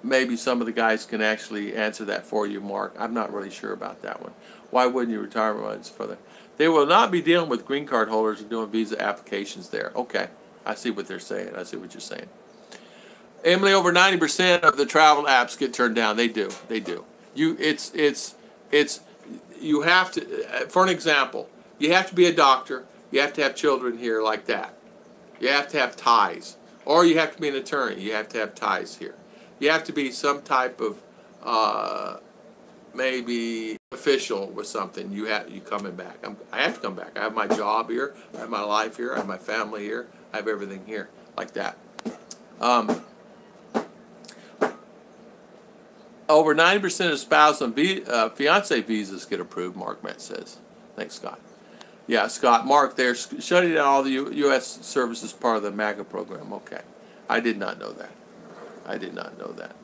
maybe some of the guys can actually answer that for you, Mark. I'm not really sure about that one. Why wouldn't you retirement funds for the? They will not be dealing with green card holders and doing visa applications there. Okay, I see what they're saying. I see what you're saying. Emily, over 90% of the travel apps get turned down. They do. They do. You have to, for an example, you have to be a doctor. You have to have children here like that. You have to have ties. Or you have to be an attorney. You have to have ties here. You have to be some type of maybe official with something. You coming back. I have to come back. I have my job here. I have my life here. I have my family here. I have everything here like that. Over 90% of spouse and fiance visas get approved, Mark Metz says. Thanks, Scott. Yeah, Scott. Mark, they're shutting down all the U.S. services part of the MAGA program. Okay. I did not know that. I did not know that.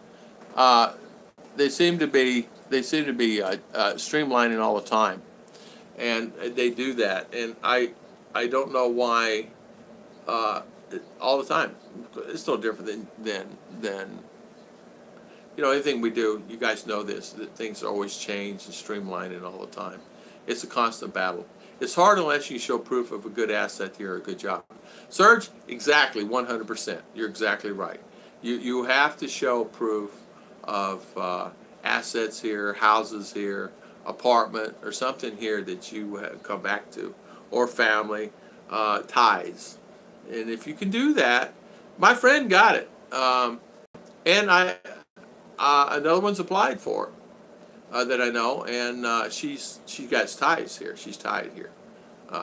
They seem to be streamlining all the time, and they do that. And I don't know why all the time. It's no different than anything we do. You guys know this, that things always change and streamlining all the time. It's a constant battle. It's hard unless you show proof of a good asset here or a good job. Serge, exactly, 100%. You're exactly right. You have to show proof of assets here, houses here, apartment, or something here that you come back to, or family, ties. And if you can do that, my friend got it. And another one's applied for that I know, and she got ties here. She's tied here.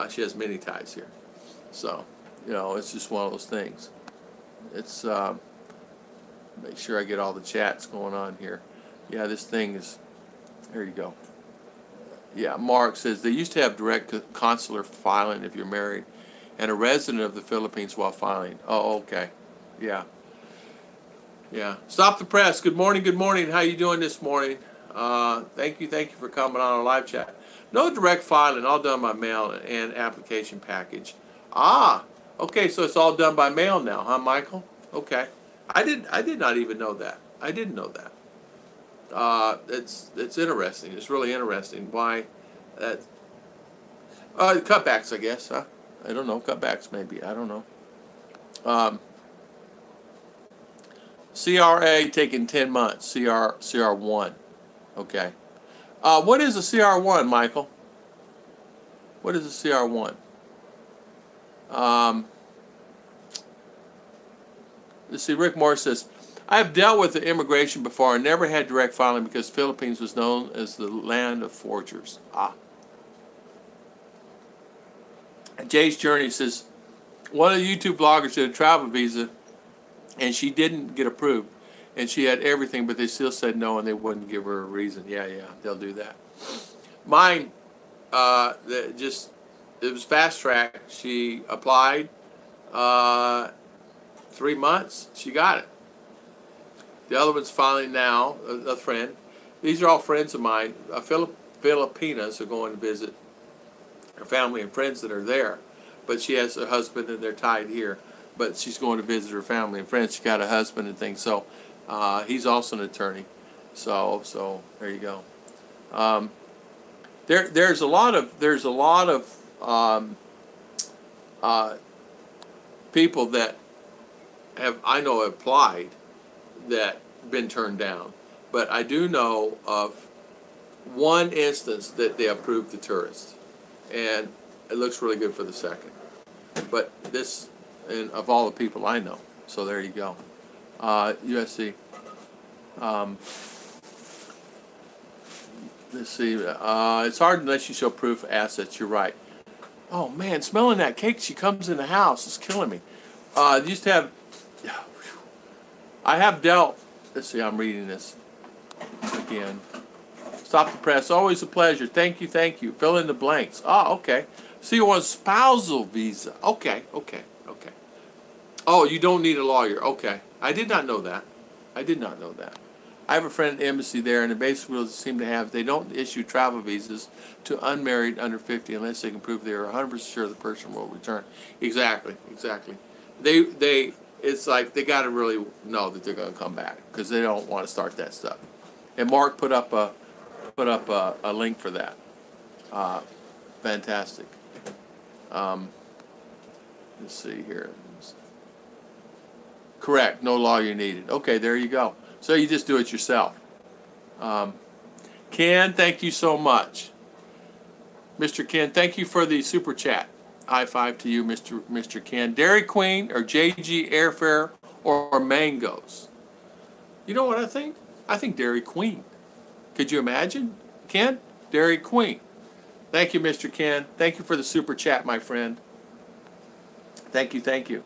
She has many ties here. So, it's just one of those things. It's make sure I get all the chats going on here. Yeah, this thing is. Here you go. Yeah, Mark says they used to have direct consular filing if you're married and a resident of the Philippines while filing. Oh, okay. Yeah. Yeah. Stop the press. Good morning. Good morning. How you doing this morning? Thank you for coming on our live chat. No direct filing, all done by mail and application package. Okay, so it's all done by mail now, huh, Michael? Okay. I did not even know that. I didn't know that. It's interesting. It's really interesting. Why that? Cutbacks, I guess. Huh? I don't know. Cutbacks, maybe. I don't know. CRA taking 10 months. CR1. Okay. What is a CR1, Michael? What is a CR1? Let's see. Rick Moore says, I have dealt with the immigration before and never had direct filing because Philippines was known as the land of forgers. Jay's Journey says, one of the YouTube vloggers did a travel visa and she didn't get approved. And she had everything, but they still said no, and they wouldn't give her a reason. Yeah, they'll do that. Mine, it was fast track. She applied, 3 months, she got it. The other one's filing now, a friend. These are all friends of mine. Filipinas are going to visit her family and friends that are there. But she has a husband, and they're tied here. But she's going to visit her family and friends. She got a husband and things. So he's also an attorney. So there you go. There's a lot of people that I know applied that been turned down. But I do know of one instance that they approved the tourist, and it looks really good for the second. But this, and of all the people I know, so there you go. USC. Let's see. It's hard unless you show proof of assets. You're right. Oh man, smelling that cake. She comes in the house. It's killing me. Used to have. I have dealt. Let's see. I'm reading this again. Stop the press. Always a pleasure. Thank you. Fill in the blanks. Okay. So you want a spousal visa? Okay. Oh, you don't need a lawyer. Okay. I did not know that. I have a friend at the embassy there, and the basic rules seem to have, they don't issue travel visas to unmarried under 50 unless they can prove they are 100% sure the person will return. Exactly. it's like they got to really know that they're going to come back because they don't want to start that stuff. And Mark put up a link for that. Fantastic. Let's see here. Correct. No lawyer needed. Okay, there you go. So you just do it yourself. Ken, thank you so much. Mr. Ken, thank you for the super chat. High five to you, Mr. Ken. Dairy Queen or JG Airfare or mangoes? You know what I think? I think Dairy Queen. Could you imagine? Ken? Dairy Queen. Thank you, Mr. Ken. Thank you for the super chat, my friend. Thank you, thank you.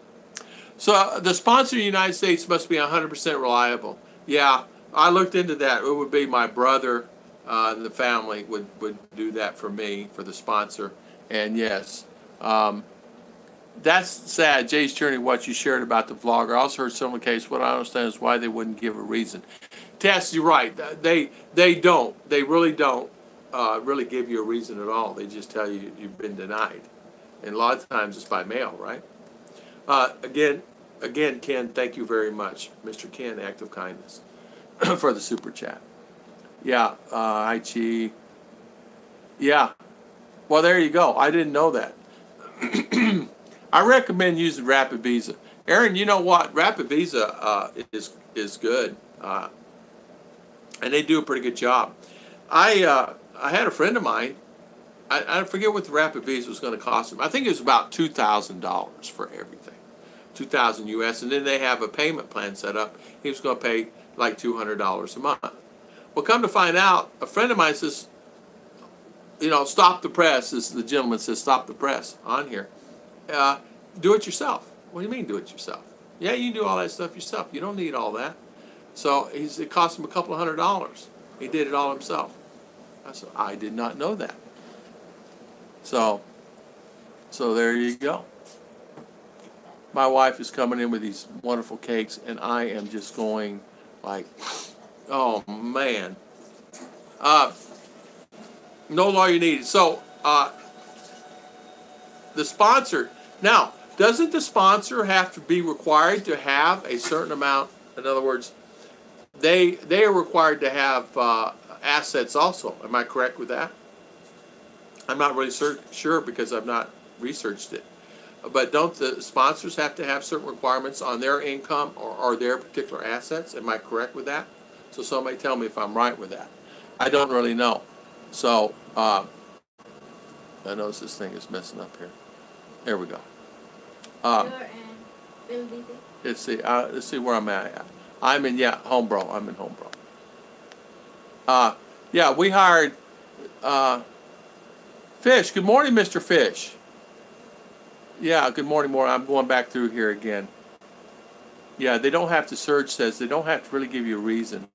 So the sponsor in the United States must be 100% reliable. Yeah, I looked into that. It would be my brother, the family would do that for me, for the sponsor. And yes, that's sad. Jay's Journey, what you shared about the vlogger. I also heard someone case. What I don't understand is why they wouldn't give a reason. Tess, you're right. They don't. They really don't really give you a reason at all. They just tell you you've been denied. And a lot of times it's by mail, right? Again, Ken, thank you very much. Mr. Ken, act of kindness for the super chat. Yeah, Chi. Yeah. Well, there you go. I didn't know that. I recommend using Rapid Visa. Aaron, you know what? Rapid Visa is good, and they do a pretty good job. I had a friend of mine. I forget what the Rapid Visa was going to cost him. I think it was about $2,000 for everything, $2,000 US, and then they have a payment plan set up. He was going to pay like $200 a month. Well, come to find out, a friend of mine says, you know, stop the press. This, the gentleman says, stop the press on here. Do it yourself. What do you mean do it yourself? Yeah, you can do all that stuff yourself. You don't need all that. So it cost him a couple of $100. He did it all himself. I said, I did not know that. So there you go. My wife is coming in with these wonderful cakes, and I am just going like, oh man. No lawyer needed. So the sponsor, now, doesn't the sponsor have to be required to have a certain amount? In other words, they are required to have assets also. Am I correct with that? I'm not really sure because I've not researched it. But don't the sponsors have to have certain requirements on their income or their particular assets? Am I correct with that? So somebody tell me if I'm right with that. I don't really know. So I notice this thing is messing up here. There we go. Let's see where I'm at. I'm in Homebro. I'm in Homebro. Yeah, we hired Fish. Good morning, Mr. Fish. Yeah, good morning, more. I'm going back through here again. Yeah, they don't have to search, says they don't have to really give you a reason.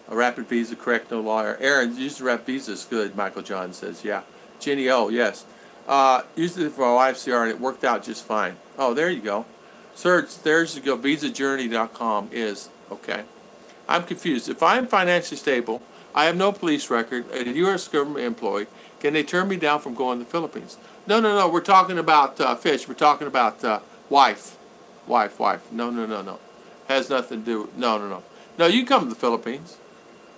A Rapid Visa, correct, no lawyer. Aaron, use the Rapid Visa is good, Michael John says, yeah. Jenny, oh, yes. Used it for my wife's CR and it worked out just fine. Oh, there you go. Search, there's you go, visajourney.com is, okay. I'm confused. If I'm financially stable, I have no police record, a U.S. government employee, can they turn me down from going to the Philippines? No, we're talking about Fish. We're talking about wife. No. Has nothing to do, no. No, you come to the Philippines.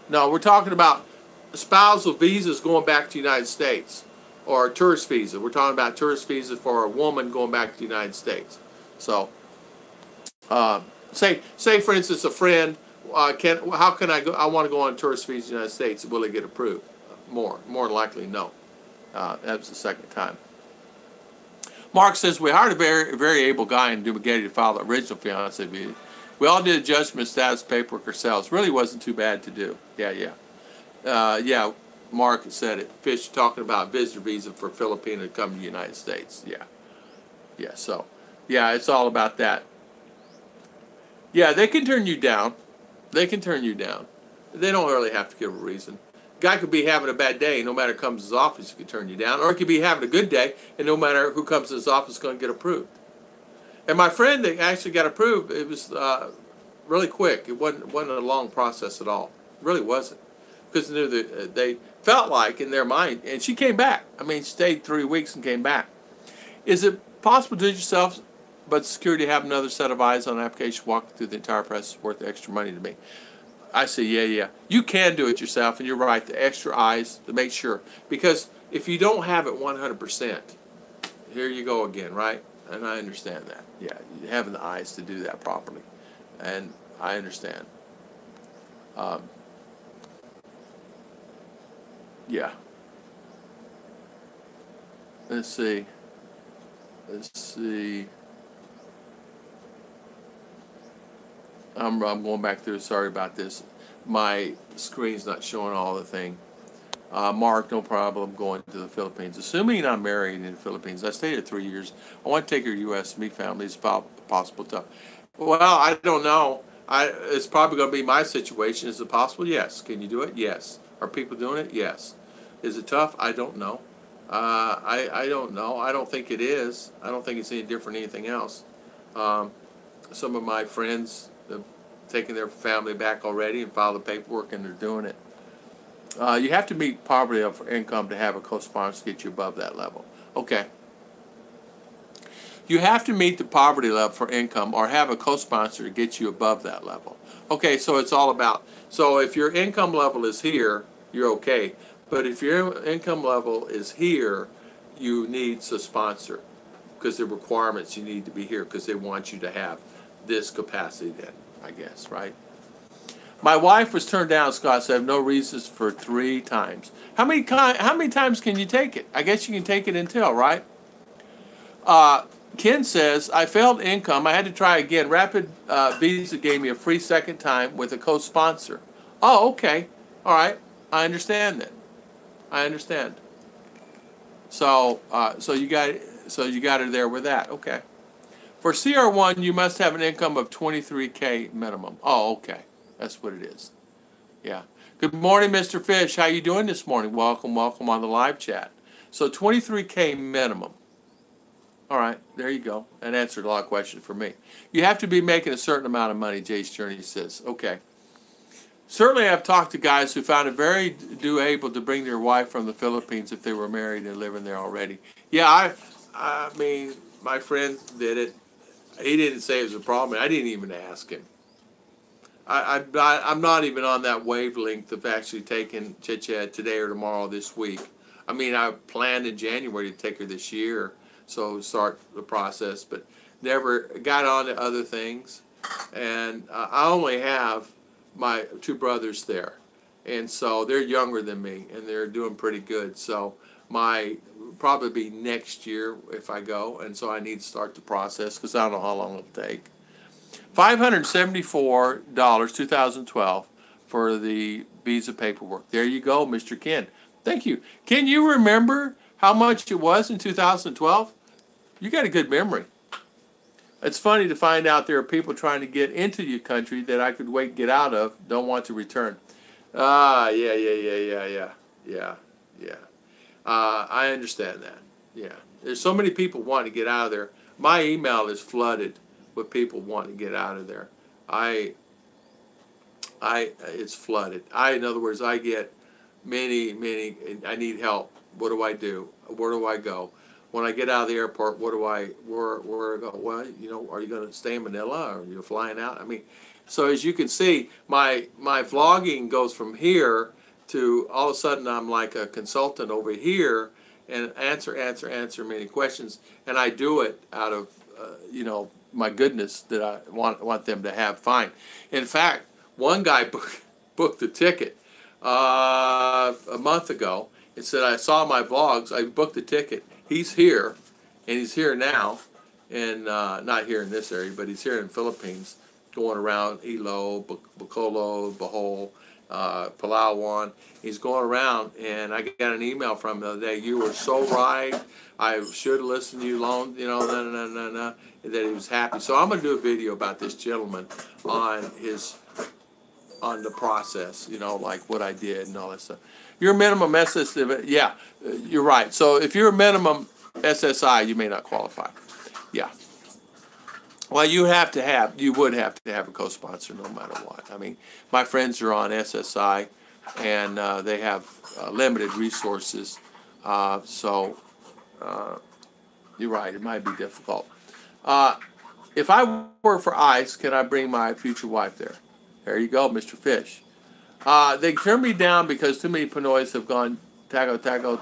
No, we're talking about spousal visas going back to the United States or tourist visa. We're talking about tourist visa for a woman going back to the United States. So, say for instance, a friend, how can I go? I want to go on a tourist visa to the United States. Will it get approved? More likely, no. That was the second time. Mark says, we hired a very able guy in Dumaguete to file the original fiancé visa. We all did adjustment status paperwork ourselves. Really wasn't too bad to do. Yeah, Mark said it. Fish talking about visitor visa for Filipina to come to the United States. Yeah, so, yeah, it's all about that. Yeah, they can turn you down. They don't really have to give a reason. Guy could be having a bad day, no matter who comes to his office, he could turn you down. Or he could be having a good day, and no matter who comes to his office is going to get approved. And my friend that actually got approved, it was really quick. It wasn't a long process at all. It really wasn't. Because they felt like in their mind, and she came back. I mean, she stayed 3 weeks and came back. Is it possible to do it yourself? but security have another set of eyes on an application walking through the entire process is worth the extra money to me. I say, yeah. You can do it yourself, and you're right, the extra eyes to make sure. Because if you don't have it 100%, here you go again, right? And I understand that. Yeah, having the eyes to do that properly. And I understand. Yeah. Let's see. I'm going back through. Sorry about this. My screen's not showing all the thing. Mark, no problem going to the Philippines. Assuming I'm married in the Philippines, I stayed here 3 years. I want to take her to U.S. meet family as possible. Well, I don't know. It's probably going to be my situation. Is it possible? Yes. Can you do it? Yes. Are people doing it? Yes. Is it tough? I don't know. I don't know. I don't think it is. I don't think it's any different than anything else. Some of my friends have taken their family back already and filed the paperwork, and they're doing it. You have to meet poverty of income to have a co-sponsor to get you above that level. Okay. You have to meet the poverty level for income or have a co-sponsor to get you above that level. Okay, so it's all about, so if your income level is here, you're okay. But if your income level is here, you need a sponsor because the requirements, you need to be here because they want you to have this capacity then, I guess, right? My wife was turned down, Scott said, no reasons for 3 times. How many times can you take it? I guess you can take it until, right? Ken says, I failed income. I had to try again. Rapid Visa gave me a free second time with a co-sponsor. Oh, okay. All right. I understand that. I understand. So you got her there with that. Okay. For CR1, you must have an income of $23K minimum. Oh, okay. That's what it is. Yeah. Good morning, Mr. Fish. How you doing this morning? Welcome on the live chat. So $23K minimum. All right, there you go. That answered a lot of questions for me. You have to be making a certain amount of money, Jay's Journey says. Okay. Certainly I've talked to guys who found it very doable to bring their wife from the Philippines if they were married and living there already. Yeah, I mean, my friend did it. He didn't say it was a problem. I didn't even ask him. I'm not even on that wavelength of actually taking chit-chat today or tomorrow this week. I mean, I planned in January to take her this year, so start the process, but never got on to other things. And I only have my 2 brothers there, and so they're younger than me, and they're doing pretty good. So probably be next year if I go, and so I need to start the process because I don't know how long it'll take. $574, 2012, for the visa paperwork. There you go, Mr. Ken. Thank you. Can you remember how much it was in 2012? You got a good memory. It's funny to find out there are people trying to get into your country that I could wait and get out of, don't want to return. Yeah. I understand that. Yeah. There's so many people wanting to get out of there. My email is flooded with people wanting to get out of there. It's flooded. In other words, I get many, I need help. What do I do? Where do I go? When I get out of the airport, where do I go? Well, you know, are you going to stay in Manila or are you flying out? I mean, so as you can see, my vlogging goes from here to all of a sudden I'm like a consultant over here and answer many questions, and I do it out of you know, my goodness that I want them to have fine. In fact, one guy booked the ticket a month ago and said, I saw my vlogs, I booked the ticket. He's here, and he's here now, and not here in this area, but he's here in the Philippines, going around Ilo, Bacolod, Bohol, Palawan. He's going around, and I got an email from him the other day. You were so right. I should have listened to you long, you know, that he was happy. So I'm going to do a video about this gentleman on the process, you know, like what I did and all that stuff. Your minimum SSI, yeah, you're right. So if you're a minimum SSI, you may not qualify. Yeah. Well, you would have to have a co-sponsor no matter what. I mean, my friends are on SSI, and they have limited resources. So you're right, it might be difficult. if I work for ICE, can I bring my future wife there? There you go, Mr. Fish. They turned me down because too many Pinoys have gone taco,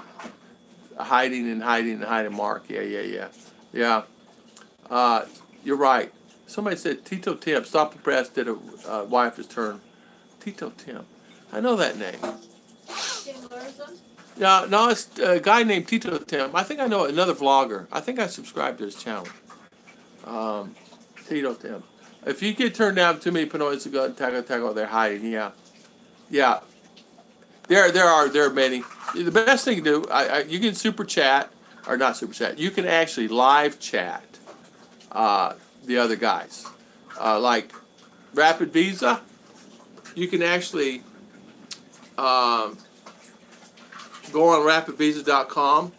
hiding and hiding and hiding. Mark, yeah. You're right. Somebody said Tito Tim. Stop the Press did a wife's turn. Tito Tim. I know that name. Yeah, no, it's a guy named Tito Tim. I think I know another vlogger. I think I subscribed to his channel. Tito Tim. If you get turned down too many Pinoys to go taco, they're hiding. Yeah. There are many. The best thing to do, you can super chat or not super chat. You can actually live chat the other guys, like Rapid Visa. You can actually go on rapidvisa.com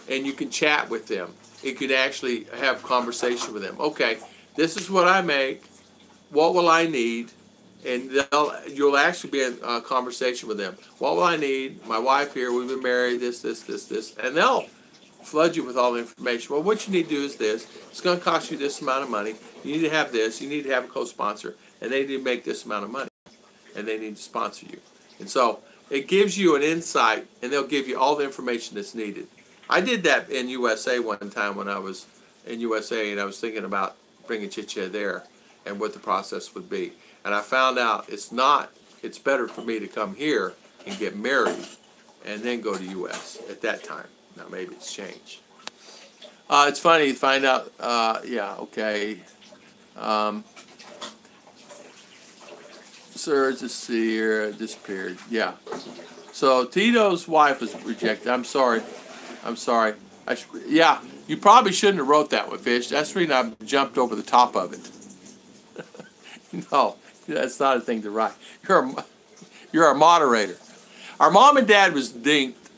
and you can chat with them. You can actually have conversation with them. Okay, this is what I make. What will I need? And you'll actually be in conversation with them. What will I need? My wife here, we've been married, this. And they'll flood you with all the information. Well, what you need to do is this. It's going to cost you this amount of money. You need to have this. You need to have a co-sponsor. And they need to make this amount of money. And they need to sponsor you. And so it gives you an insight, and they'll give you all the information that's needed. I did that in USA one time when I was in USA, and I was thinking about bringing Chicha there and what the process would be. And I found out it's better for me to come here and get married and then go to U.S. at that time. Now, maybe it's changed. It's funny to find out, okay. Sir, just see here, disappeared. Yeah. So Tito's wife was rejected. I'm sorry. Yeah, you probably shouldn't have wrote that one, Fish. That's the reason I jumped over the top of it. No. That's not a thing to write. You're a moderator. Our mom and dad was dinked.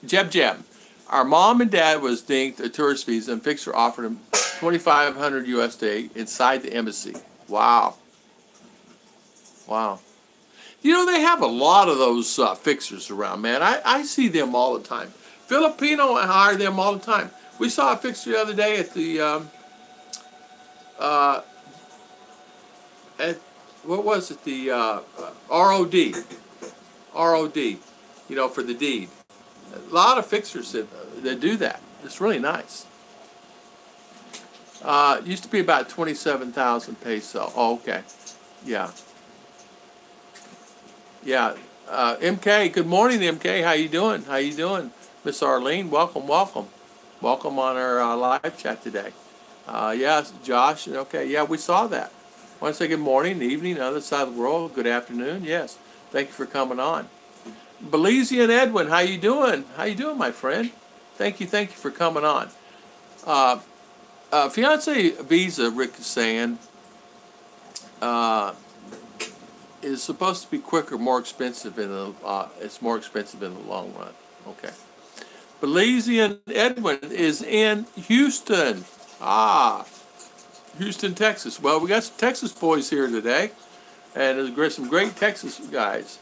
Jeb. Our mom and dad was dinked a tourist visa, and Fixer offered him $2,500 USD inside the embassy. Wow. You know, they have a lot of those fixers around, man. I see them all the time. Filipino hire them all the time. We saw a fixer the other day at the what was it? The ROD, you know, for the deed. A lot of fixers that do that. It's really nice. It used to be about 27,000 peso. Oh, okay. Yeah. MK, good morning, MK. How you doing? Miss Arlene, welcome on our live chat today. Yes, Josh. Okay, yeah, we saw that. I want to say good morning, evening, other side of the world. Good afternoon. Yes, thank you for coming on. Belizean Edwin, how you doing? My friend? Thank you for coming on. Fiance visa, Rick is saying, is supposed to be quicker, more expensive it's more expensive in the long run. Okay. Belizean Edwin is in Houston. Houston, Texas. Well, we got some Texas boys here today, and there's some great Texas guys.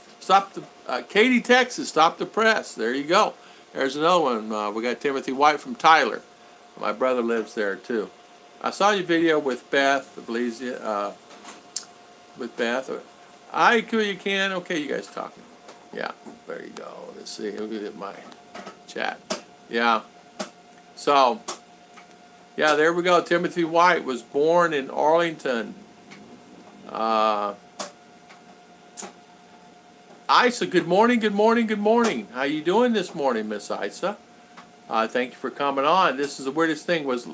Katy, Texas. Stop the Press. There you go. There's another one. We got Timothy White from Tyler. My brother lives there too. I saw your video with Beth, with Beth. Hi, you can. Okay, you guys talking. Yeah, there you go. Let's see. Let me get my chat. Yeah. So, yeah, there we go. Timothy White was born in Arlington. Isa, good morning. How you doing this morning, Miss Isa? Thank you for coming on. This is the weirdest thing, was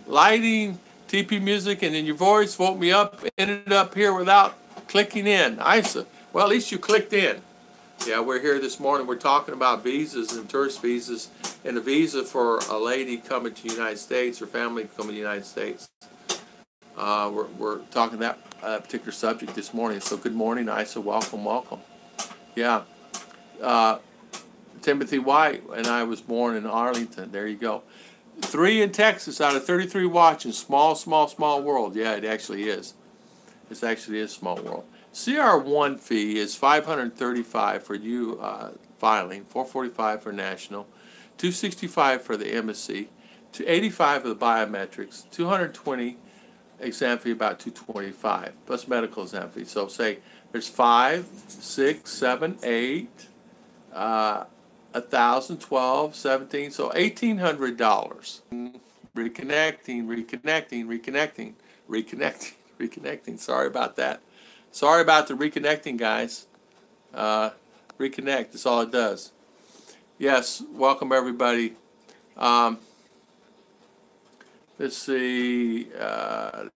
lighting, TP music, and then your voice woke me up, ended up here without clicking in. Isa, well, at least you clicked in. Yeah, we're here this morning. We're talking about visas and tourist visas, and a visa for a lady coming to the United States or family coming to the United States. We're talking that particular subject this morning. So good morning, Isa. Welcome. Yeah. Timothy White and I was born in Arlington. There you go. 3 in Texas out of 33 watching. Small world. Yeah, it actually is. It actually is small world. CR1 fee is $535 for you filing, $445 for national, $265 for the embassy, $285 for the biometrics, $220 exam fee about $225 plus medical exam fee. So say there's 5, 6, 7, 8, 1,000, 12, 17, so $1,800. Reconnecting. Sorry about that. Sorry about the reconnecting, guys. Reconnect. That's all it does. Yes, welcome everybody. Let's see. Yeah,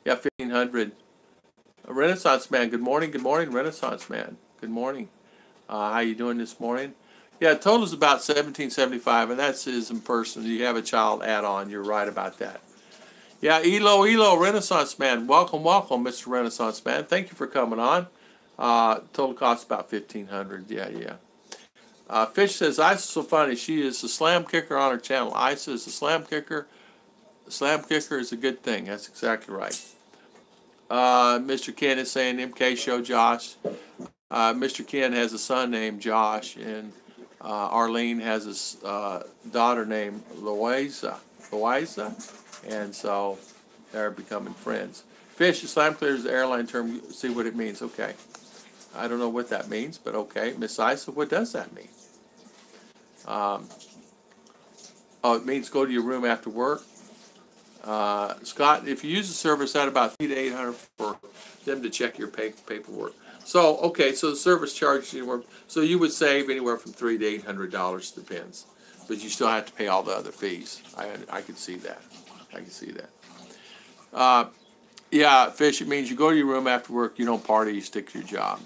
1,500. Renaissance man. Good morning. Good morning, Renaissance man. Good morning. How you doing this morning? Yeah, total's about $1,775, and that's his in person. You have a child add-on. You're right about that. Yeah, Elo, Renaissance man. Welcome, Mr. Renaissance man. Thank you for coming on. Total cost about $1,500. Yeah. Fish says, Isa is so funny. She is a slam kicker on her channel. Isa is a slam kicker. Slam kicker is a good thing. That's exactly right. Mr. Ken is saying, MK show Josh. Mr. Ken has a son named Josh, and Arlene has a daughter named Louisa, and so they're becoming friends. Fish, slam clear is the airline term. See what it means. Okay. I don't know what that means, but okay. Miss Isa, what does that mean? Oh, it means go to your room after work. Scott, if you use the service, at about $300 to $800 for them to check your paperwork. So, okay, so the service charges anywhere. So you would save anywhere from $300 to $800, depends. But you still have to pay all the other fees. I could see that. Yeah, Fish, it means you go to your room after work, you don't party, you stick to your job.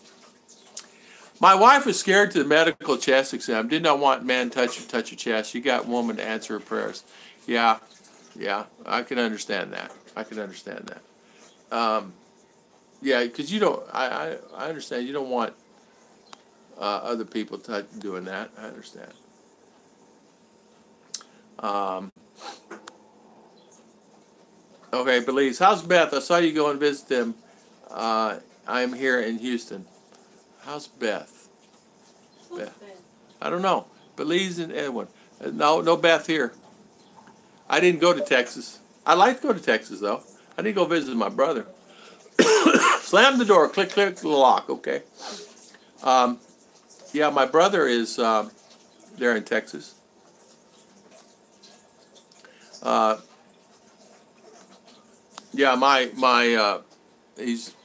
My wife was scared to the medical chest exam. Did not want man touch your chest. She got woman to answer her prayers. Yeah, I can understand that. Yeah, because you don't. I understand. You don't want other people doing that. I understand. Okay, Belize. How's Beth? I saw you go and visit them. I'm here in Houston. How's Beth? Beth. I don't know. Belize and Edwin. No Beth here. I didn't go to Texas. I'd like to go to Texas, though. I didn't go visit my brother. Slam the door. Click the lock. Okay. Yeah, my brother is there in Texas. Yeah, he's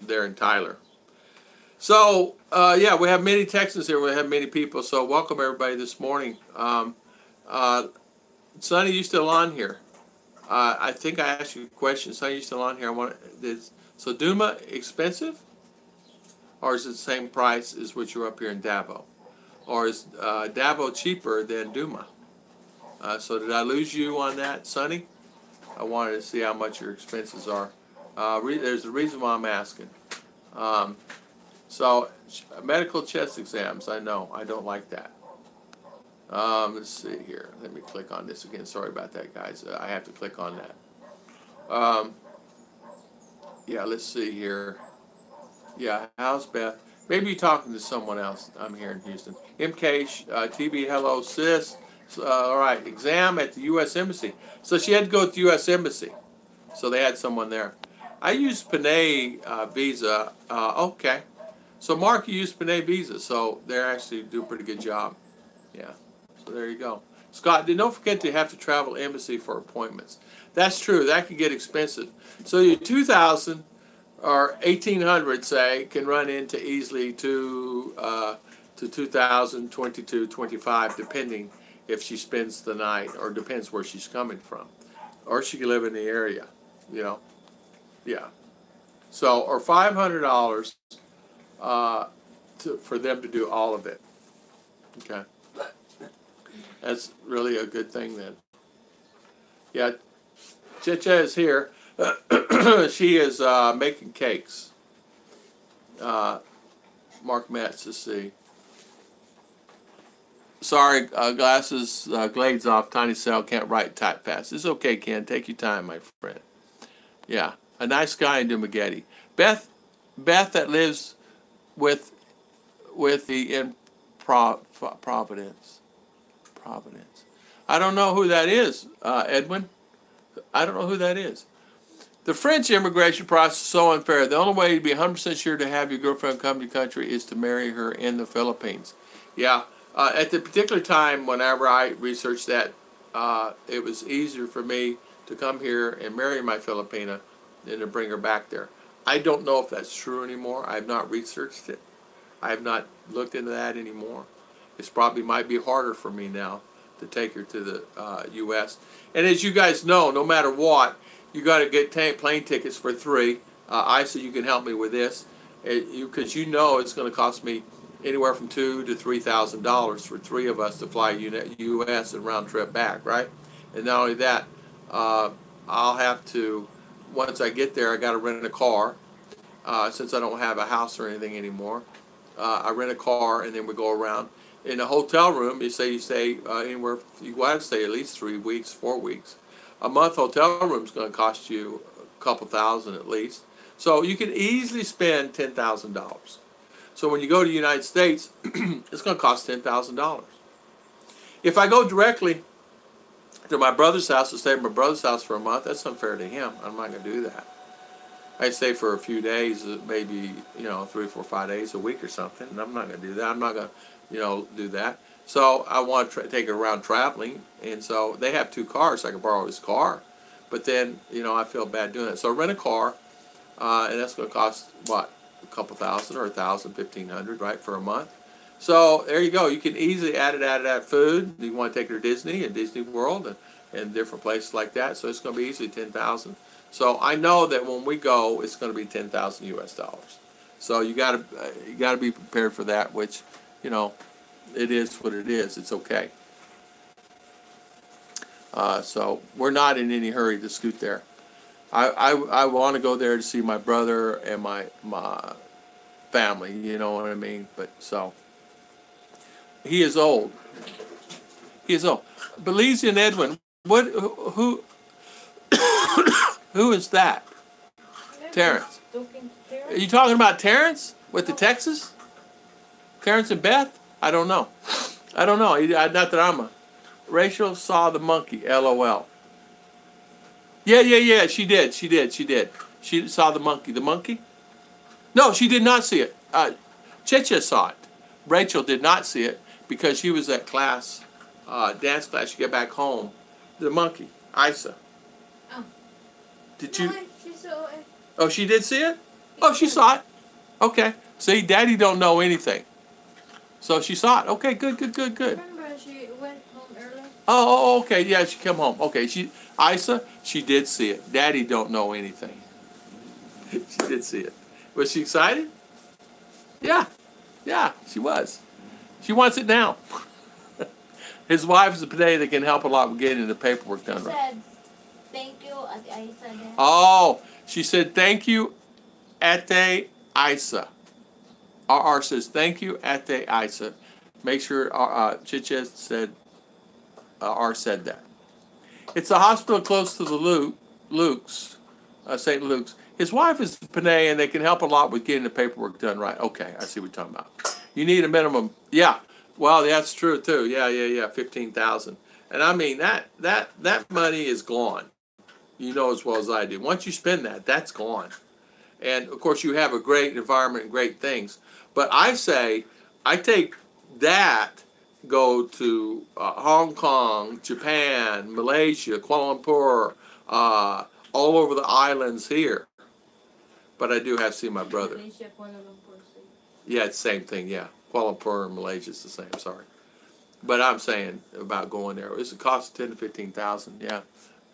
there in Tyler. So, yeah, we have many Texans here. We have many people. So, welcome everybody this morning. Sonny, you still on here? I think I asked you a question. Sonny, you still on here? So, Duma expensive, or is it the same price as what you're up here in Davao, or is Davao cheaper than Duma? So, did I lose you on that, Sonny? I wanted to see how much your expenses are. There's a reason why I'm asking. So, medical chest exams, I know. I don't like that. Let's see here. Let me click on this again. Sorry about that, guys. I have to click on that. Yeah, let's see here. Yeah, how's Beth? Maybe you're talking to someone else. I'm here in Houston. MK TV, hello, sis. All right, exam at the U.S. Embassy. So she had to go to the U.S. Embassy. So they had someone there. I used Panay Visa. Okay. So Mark, you used Panay Visa. So they actually do a pretty good job. Yeah. So there you go. Scott, don't forget to have to travel embassy for appointments. That's true. That can get expensive. So your 2,000 or 1,800, say, can run into easily to 2,000, 22, 25, depending if she spends the night, or depends where she's coming from, or she can live in the area. You know, yeah. So, or $500 for them to do all of it. Okay. That's really a good thing then. Yeah, Chicha is here. She is making cakes. Mark Metz, let's see. Sorry, glasses, glades off, tiny cell, can't write, type fast. It's okay, Ken. Take your time, my friend. Yeah, a nice guy in Dumagetti. Beth that lives with in Providence. I don't know who that is, Edwin. I don't know who that is. The French immigration process is so unfair. The only way to be 100% sure to have your girlfriend come to your country is to marry her in the Philippines. Yeah, at the particular time, whenever I researched that, it was easier for me to come here and marry my Filipina than to bring her back there. I don't know if that's true anymore. I have not researched it. I have not looked into that anymore. It's probably might be harder for me now to take her to the U.S. And as you guys know, no matter what, you got to get plane tickets for 3. Isa, you can help me with this, because you know it's going to cost me anywhere from $2,000 to $3,000 for 3 of us to fly U.S. and round trip back, right? And not only that, I'll have to, once I get there, I got to rent a car, since I don't have a house or anything anymore. I rent a car, and then we go around. In a hotel room, you stay anywhere, you got to stay at least 3 weeks, 4 weeks. A month hotel room is going to cost you a couple thousand at least. So you can easily spend $10,000. So when you go to the United States, it's going to cost $10,000. If I go directly to my brother's house to stay at my brother's house for a month, that's unfair to him. I'm not going to do that. I stay for a few days, maybe 3, 4, 5 days a week or something, and I'm not going to do that. I'm not going to do that. So I want to take her around traveling, and so they have 2 cars. So I can borrow his car, but then I feel bad doing it. So I rent a car, and that's going to cost what, a couple thousand or $1,000, $1,500, right, for a month. So there you go. You can easily add food. You want to take her to Disney and Disney World and different places like that. So it's going to be easily $10,000. So I know that when we go, it's going to be $10,000 US. So you got to be prepared for that, which it is what it is. It's okay. So we're not in any hurry to scoot there. I want to go there to see my brother and my family. You know what I mean? But so he is old. He is old. Belize and Edwin. Who who is that? Terrence. Are you talking about Terrence with the Texas? Terrence and Beth? I don't know. Not that I'm a... Rachel saw the monkey. LOL. Yeah. She did. She saw the monkey. The monkey? No, she did not see it. Chicha saw it. Rachel did not see it because she was at class, dance class. She got back home. The monkey. Isa. Oh. Did you... She saw it. Oh, she did see it? Oh, she saw it. Okay. See, Daddy don't know anything. So she saw it. Okay, good. Remember she went home early? Oh, okay. Yeah, she came home. Okay, Isa, she did see it. Daddy don't know anything. She did see it. Was she excited? Yeah, she was. She wants it now. His wife is a today that can help a lot with getting the paperwork done right. Said, thank you, Ate Isa. Oh, she said, thank you, Ate Isa. RR says, thank you, Ate Isa. Make sure Chicha said, R said that. It's a hospital close to the Luke's, St. Luke's. His wife is Panay, and they can help a lot with getting the paperwork done right. Okay, I see what you're talking about. You need a minimum. Yeah, well, that's true, too. Yeah, $15,000. And I mean, that money is gone. You know as well as I do. Once you spend that, that's gone. And, of course, you have a great environment and great things. But I say, I take that, go to Hong Kong, Japan, Malaysia, Kuala Lumpur, all over the islands here. But I do have to see my brother. Malaysia, Kuala Lumpur. Yeah, it's the same thing, yeah. Kuala Lumpur and Malaysia is the same, sorry. But I'm saying about going there. It's a cost of $10,000 to $15,000, yeah.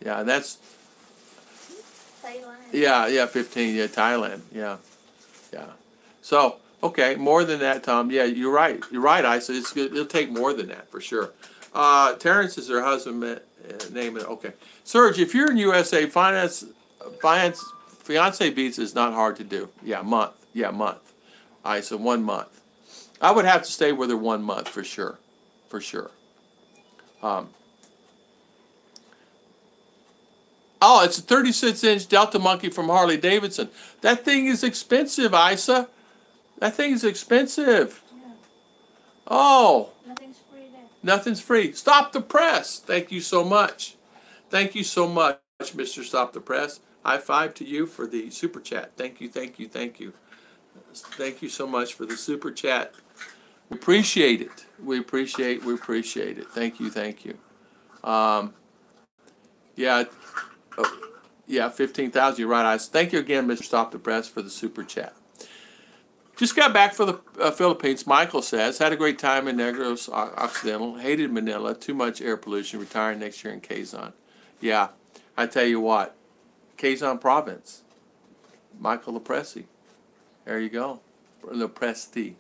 Yeah, and that's... Thailand. Yeah, 15, Thailand, yeah. So, okay, more than that, Tom. Yeah, you're right, Isa. It'll take more than that, for sure. Terrence is her husband, name it, okay. Serge, if you're in USA, fiance visa is not hard to do. Month. Isa, 1 month. I would have to stay with her 1 month, for sure. Oh, it's a 36-inch Delta Monkey from Harley Davidson. That thing is expensive, Isa. That thing is expensive. Yeah. Oh. Nothing's free there. Nothing's free. Stop the Press. Thank you so much. Thank you so much, Mr. Stop the Press. High five to you for the super chat. Thank you, thank you, thank you. Thank you so much for the super chat. We appreciate it. We appreciate it. Thank you, thank you. Yeah, yeah, 15,000. You're right, Ice. Thank you again, Mr. Stop the Press, for the super chat. Just got back from the Philippines. Michael says, had a great time in Negros Occidental. Hated Manila. Too much air pollution. Retiring next year in Quezon. Yeah, I tell you what, Quezon Province. Michael Lepresti. There you go. Lepresti.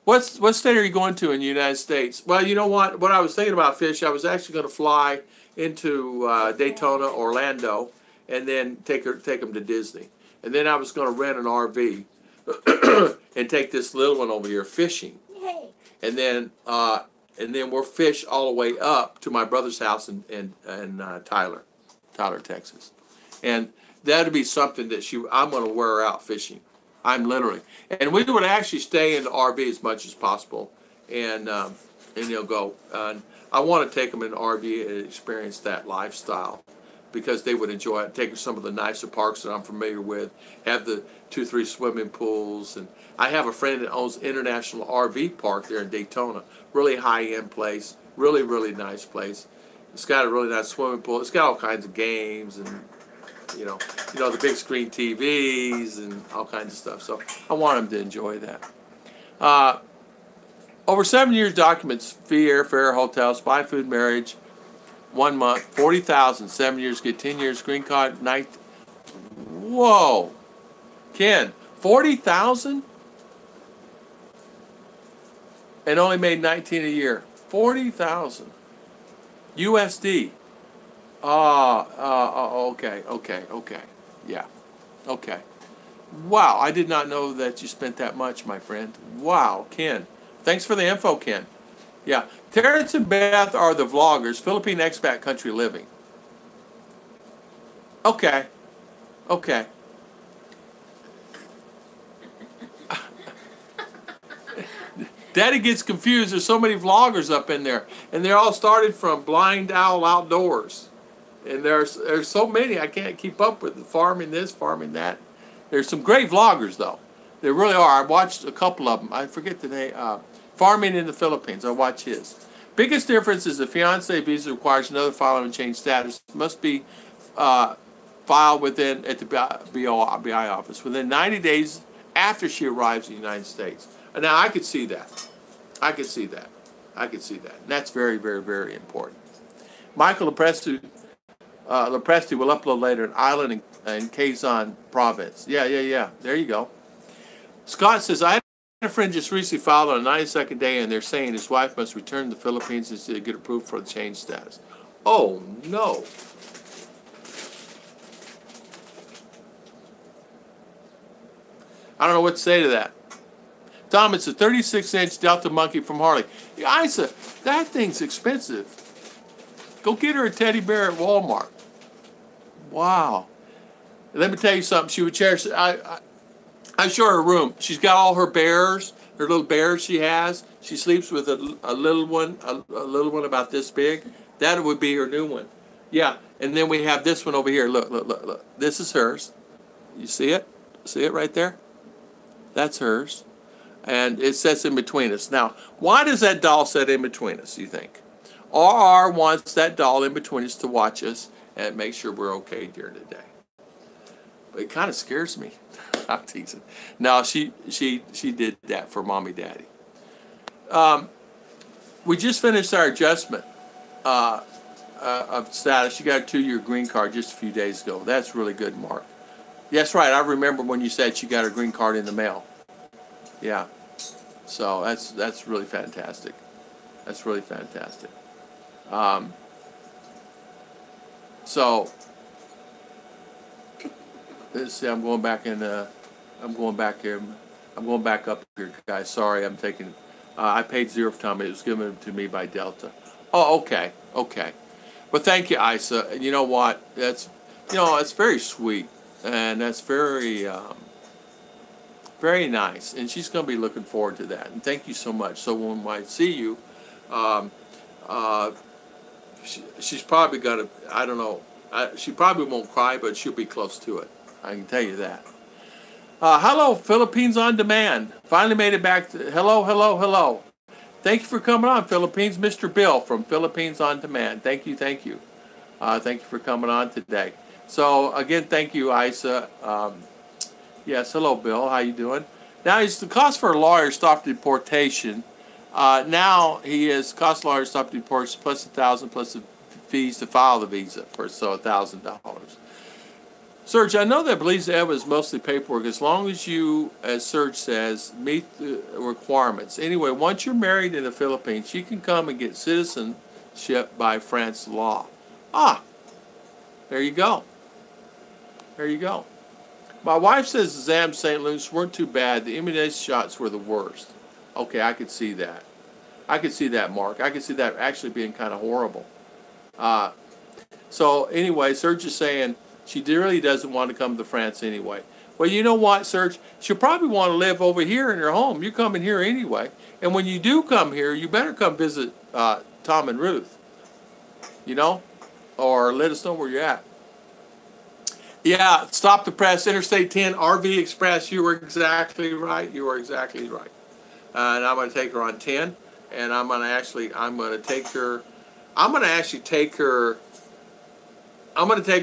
What state are you going to in the United States? Well, you know what? What I was thinking about, Fish, I was actually going to fly into Daytona, Orlando, and then take them to Disney. And then I was going to rent an RV and take this little one over here fishing. And then we'll fish all the way up to my brother's house in Tyler, Texas. And that'd be something that I'm going to wear her out fishing. I'm literally. And we would actually stay in the RV as much as possible. And they'll go. I want to take them in an RV and experience that lifestyle, because they would enjoy it. Take some of the nicer parks that I'm familiar with, have the 2-3 swimming pools. And I have a friend that owns International RV Park there in Daytona. Really high-end place, really, really nice place. It's got a really nice swimming pool. It's got all kinds of games and, you know, the big screen TVs and all kinds of stuff. So I want them to enjoy that. Over 7 years, documents, fee, airfare, hotels, buy food, marriage, 1 month, 40,000, 7 years, get 10 years, green card, night. Whoa. Ken, 40,000? And only made 19 a year. 40,000. USD. Okay. Yeah. Okay. Wow, I did not know that you spent that much, my friend. Wow, Ken. Thanks for the info, Ken. Yeah. Terrence and Beth are the vloggers. Philippine expat country living. Okay. Daddy gets confused. There's so many vloggers up in there. And they're all started from Blind Owl Outdoors. And there's so many I can't keep up with. Farming this, farming that. There's some great vloggers, though. There really are. I watched a couple of them. I forget the name. Farming in the Philippines. I watch his. Biggest difference is the fiancé visa requires another filing and change status. It must be filed at the BI office within 90 days after she arrives in the United States. Now, I could see that. And that's very, very, very important. Michael Lepresti will upload later an island in Quezon Province. Yeah. There you go. Scott says, I had a friend just recently filed on a 92nd day, and they're saying his wife must return to the Philippines to get approved for the change status. Oh, no. I don't know what to say to that. Tom, it's a 36-inch Delta Monkey from Harley. Yeah, Isa, that thing's expensive. Go get her a teddy bear at Walmart. Wow. Let me tell you something. She would cherish it. I show her a room. She's got all her bears, her little bears she has. She sleeps with a little one about this big. That would be her new one. Yeah, and then we have this one over here. Look. This is hers. You see it? See it right there? That's hers. And it sits in between us. Now, why does that doll sit in between us, you think? RR wants that doll in between us to watch us and make sure we're okay during the day. But it kind of scares me. I'm teasing. No, she did that for mommy, daddy. We just finished our adjustment of status. She got a 2-year green card just a few days ago. That's really good, Mark. That's right. I remember when you said she got her green card in the mail. Yeah. So that's really fantastic. That's really fantastic. So let's see. I'm going back here. I'm going back up here, guys. Sorry, I'm taking. I paid zero for time. It was given to me by Delta. Oh, okay. But thank you, Isa. And you know what? That's very sweet, and that's very very nice. And she's going to be looking forward to that. And thank you so much. So when I see you, she's probably going to. I don't know. She probably won't cry, but she'll be close to it. I can tell you that. Hello, Philippines on Demand. Finally made it back to hello, hello, hello. Thank you for coming on, Philippines. Mr. Bill from Philippines on Demand. Thank you, thank you. Thank you for coming on today. So again, thank you, Isa. Yes, hello, Bill. How you doing? Now, it's the cost for a lawyer stop deportation. Now he is cost lawyer stop deportation plus $1,000 plus the fees to file the visa for $1,000. Serge, I know that Belize Eva is mostly paperwork as long as you, as Serge says, meet the requirements. Anyway, once you're married in the Philippines, you can come and get citizenship by France law. Ah, there you go. There you go. My wife says the exam St. Louis weren't too bad. The immunization shots were the worst. Okay, I could see that. I could see that, Mark. I could see that actually being kind of horrible. So anyway, Serge is saying she really doesn't want to come to France anyway. Well, you know what, Serge? She'll probably want to live over here in her home. You're coming here anyway. And when you do come here, you better come visit Tom and Ruth. You know? Or let us know where you're at. Yeah, stop the press. Interstate 10, RV Express. You were exactly right. You were exactly right. And I'm going to take her on 10. And I'm going to take her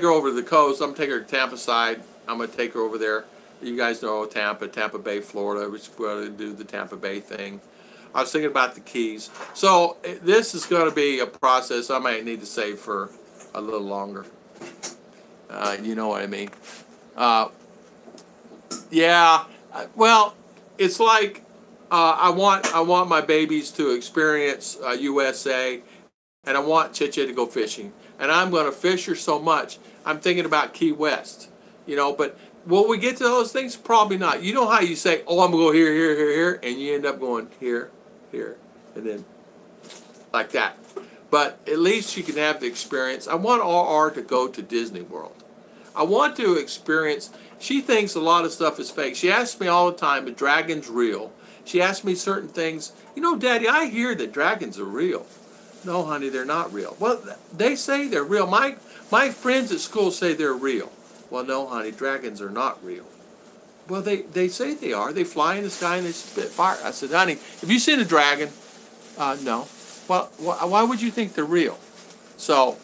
over to the coast. I'm going to take her to Tampa side. I'm going to take her over there. You guys know Tampa Bay, Florida. We're going to do the Tampa Bay thing. I was thinking about the Keys. So this is going to be a process I might need to save for a little longer. You know what I mean? Yeah. Well, it's like I want my babies to experience USA, and I want Chiche to go fishing. And I'm going to fish her so much. I'm thinking about Key West, you know. But will we get to those things? Probably not. You know how you say, "Oh, I'm going to go here, here, here, here," and you end up going here, here, and then like that. But at least she can have the experience. I want RR to go to Disney World. I want to experience. She thinks a lot of stuff is fake. She asks me all the time, "If dragons real?" She asks me certain things. You know, Daddy, I hear that dragons are real. No, honey, they're not real. Well, they say they're real. My friends at school say they're real. Well, no, honey, dragons are not real. Well, they say they are. They fly in the sky and they spit fire. I said, honey, have you seen a dragon? No. Well, why would you think they're real? So,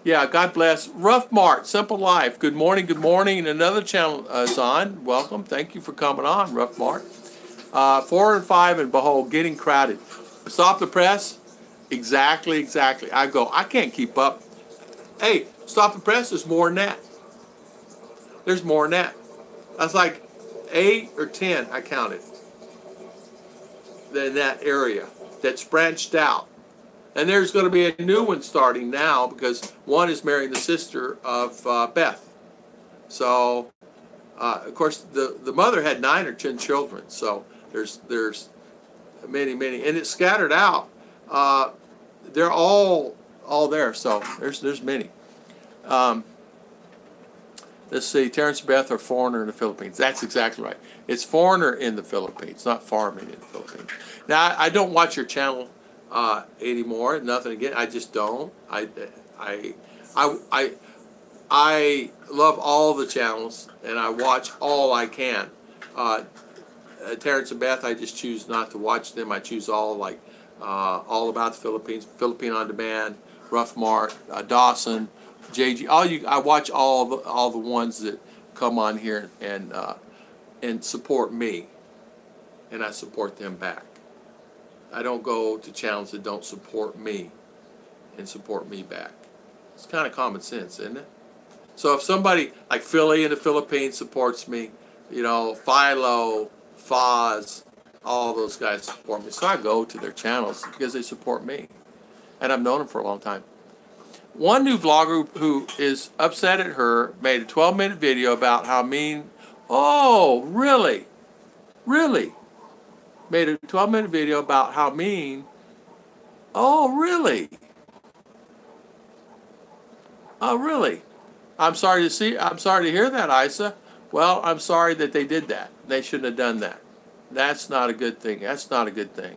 yeah, God bless. Rough Mart, Simple Life. Good morning, good morning. And another channel is on. Welcome. Thank you for coming on, Rough Mart. 4 and 5 and behold, getting crowded. Stop the press. Exactly. I can't keep up. Hey, stop the press. There's more than that. There's more than that. That's like 8 or 10, I counted, in that area that's branched out. And there's going to be a new one starting now because one is marrying the sister of Beth. So, of course, the mother had 9 or 10 children. So there's many, and it's scattered out. They're all there. So there's many. Let's see. Terrence and Beth are foreigner in the Philippines. That's exactly right. It's foreigner in the Philippines, not farming in the Philippines. Now I don't watch your channel anymore. Nothing again. I just don't. I love all the channels and I watch all I can. Terrence and Beth, I just choose not to watch them. I choose all about the Philippines, Philippine on Demand, Rough Mart, Dawson, JG. I watch all the ones that come on here and support me, and I support them back. I don't go to channels that don't support me and support me back. It's kind of common sense, isn't it? So if somebody like Philly in the Philippines supports me, you know, Philo, Foz, all those guys support me. So I go to their channels because they support me. And I've known them for a long time. One new vlogger who is upset at her made a 12-minute video about how mean. Oh, really? Really? Made a 12-minute video about how mean. Oh, really? Oh, really? I'm sorry to hear that, Isa. Well, I'm sorry that they did that. They shouldn't have done that. That's not a good thing. That's not a good thing.